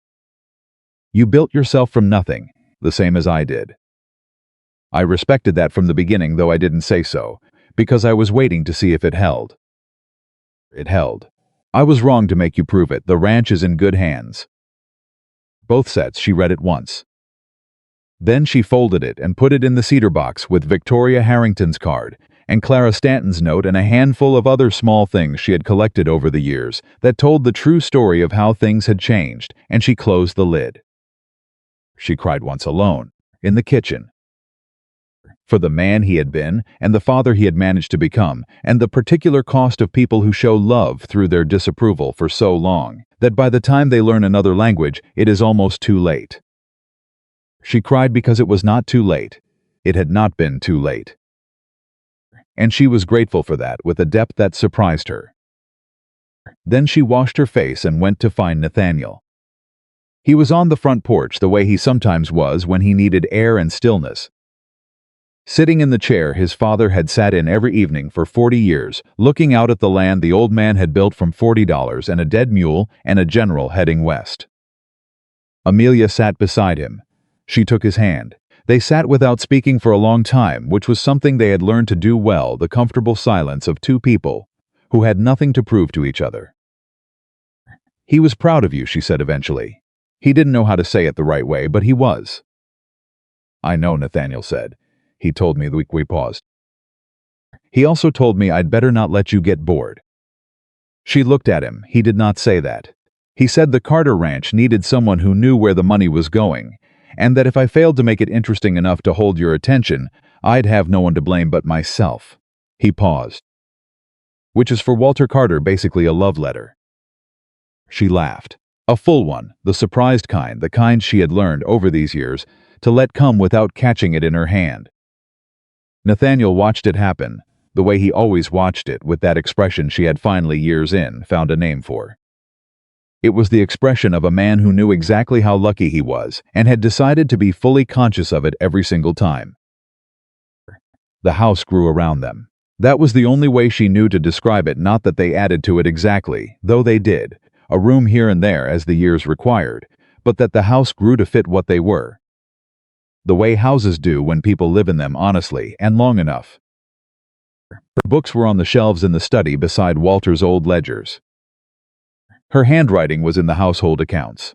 "You built yourself from nothing, the same as I did. I respected that from the beginning, though I didn't say so, because I was waiting to see if it held. It held. I was wrong to make you prove it. The ranch is in good hands." Both sets she read at once. Then she folded it and put it in the cedar box with Victoria Harrington's card and Clara Stanton's note and a handful of other small things she had collected over the years that told the true story of how things had changed, and she closed the lid. She cried once alone, in the kitchen, for the man he had been and the father he had managed to become, and the particular cost of people who show love through their disapproval for so long that by the time they learn another language, it is almost too late. She cried because it was not too late. It had not been too late. And she was grateful for that with a depth that surprised her. Then she washed her face and went to find Nathaniel. He was on the front porch the way he sometimes was when he needed air and stillness. Sitting in the chair his father had sat in every evening for 40 years, looking out at the land the old man had built from $40 and a dead mule and a general heading west. Amelia sat beside him. She took his hand. They sat without speaking for a long time, which was something they had learned to do well, the comfortable silence of two people who had nothing to prove to each other. "He was proud of you," she said eventually. He didn't know how to say it the right way, but he was. "I know," Nathaniel said. "He told me." We paused. "He also told me I'd better not let you get bored." She looked at him. He did not say that. He said the Carter Ranch needed someone who knew where the money was going, and that if I failed to make it interesting enough to hold your attention, I'd have no one to blame but myself. He paused. "Which is for Walter Carter basically a love letter." She laughed. A full one, the surprised kind, the kind she had learned over these years to let come without catching it in her hand. Nathaniel watched it happen, the way he always watched it, with that expression she had finally, years in, found a name for. It was the expression of a man who knew exactly how lucky he was and had decided to be fully conscious of it every single time. The house grew around them. That was the only way she knew to describe it, not that they added to it exactly, though they did, a room here and there as the years required, but that the house grew to fit what they were. The way houses do when people live in them honestly and long enough. Her books were on the shelves in the study beside Walter's old ledgers. Her handwriting was in the household accounts.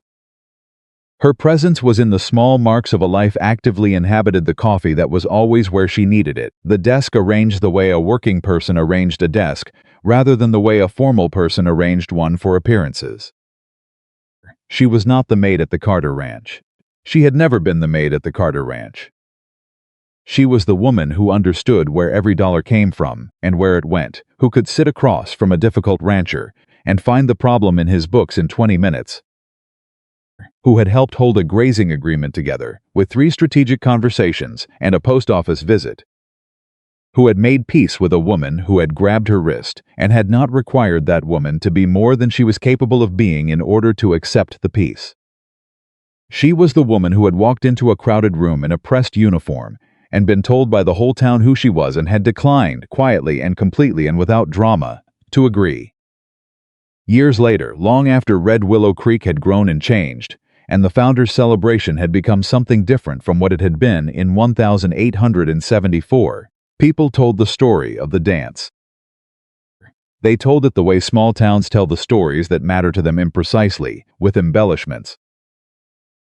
Her presence was in the small marks of a life actively inhabited, the coffee that was always where she needed it, the desk arranged the way a working person arranged a desk, rather than the way a formal person arranged one for appearances. She was not the maid at the Carter Ranch. She had never been the maid at the Carter Ranch. She was the woman who understood where every dollar came from and where it went, who could sit across from a difficult rancher and find the problem in his books in 20 minutes, who had helped hold a grazing agreement together with 3 strategic conversations and a post office visit, who had made peace with a woman who had grabbed her wrist and had not required that woman to be more than she was capable of being in order to accept the peace. She was the woman who had walked into a crowded room in a pressed uniform and been told by the whole town who she was and had declined, quietly and completely and without drama, to agree. Years later, long after Red Willow Creek had grown and changed, and the founder's celebration had become something different from what it had been in 1874. People told the story of the dance. They told it the way small towns tell the stories that matter to them imprecisely, with embellishments.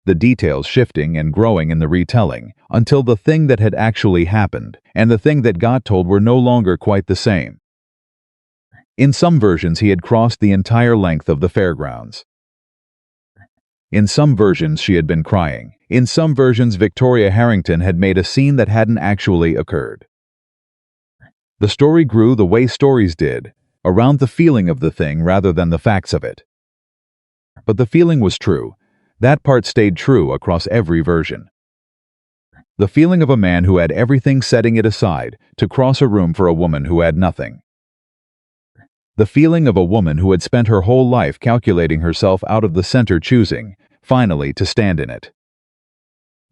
The details shifting and growing in the retelling, until the thing that had actually happened and the thing that got told were no longer quite the same. In some versions he had crossed the entire length of the fairgrounds. In some versions she had been crying. In some versions Victoria Harrington had made a scene that hadn't actually occurred. The story grew the way stories did, around the feeling of the thing rather than the facts of it. But the feeling was true. That part stayed true across every version. The feeling of a man who had everything setting it aside to cross a room for a woman who had nothing. The feeling of a woman who had spent her whole life calculating herself out of the center choosing, finally, to stand in it.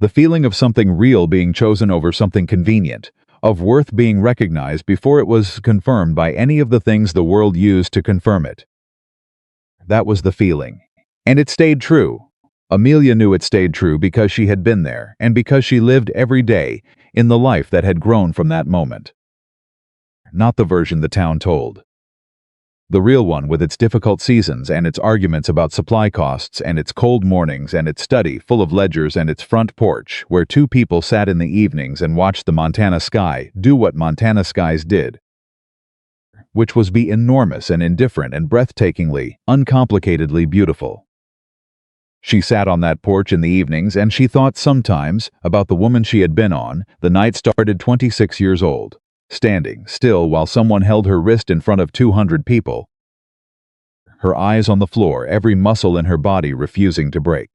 The feeling of something real being chosen over something convenient, of worth being recognized before it was confirmed by any of the things the world used to confirm it. That was the feeling. And it stayed true. Amelia knew it stayed true because she had been there, and because she lived every day in the life that had grown from that moment. Not the version the town told. The real one, with its difficult seasons and its arguments about supply costs and its cold mornings and its study full of ledgers and its front porch where two people sat in the evenings and watched the Montana sky do what Montana skies did, which was be enormous and indifferent and breathtakingly, uncomplicatedly beautiful. She sat on that porch in the evenings and she thought sometimes about the woman she had been on the night started 26 years old. Standing still while someone held her wrist in front of 200 people. Her eyes on the floor, every muscle in her body refusing to break.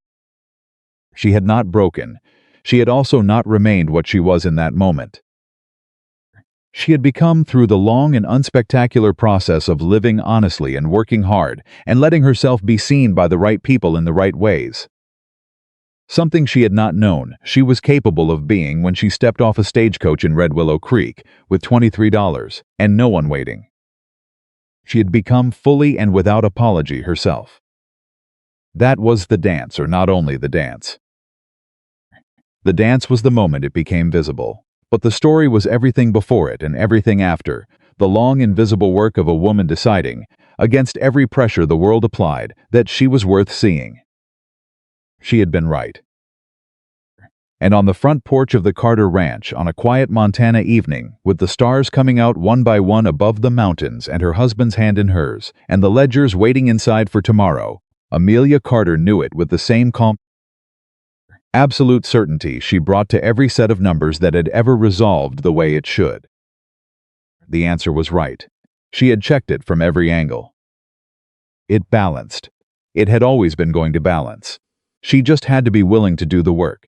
She had not broken. She had also not remained what she was in that moment. She had become, through the long and unspectacular process of living honestly and working hard and letting herself be seen by the right people in the right ways. Something she had not known she was capable of being when she stepped off a stagecoach in Red Willow Creek with $23 and no one waiting. She had become fully and without apology herself. That was the dance, or not only the dance. The dance was the moment it became visible, but the story was everything before it and everything after, the long invisible work of a woman deciding, against every pressure the world applied, that she was worth seeing. She had been right. And on the front porch of the Carter Ranch, on a quiet Montana evening, with the stars coming out one by one above the mountains and her husband's hand in hers, and the ledgers waiting inside for tomorrow, Amelia Carter knew it with the same calm, absolute certainty she brought to every set of numbers that had ever resolved the way it should. The answer was right. She had checked it from every angle. It balanced. It had always been going to balance. She just had to be willing to do the work.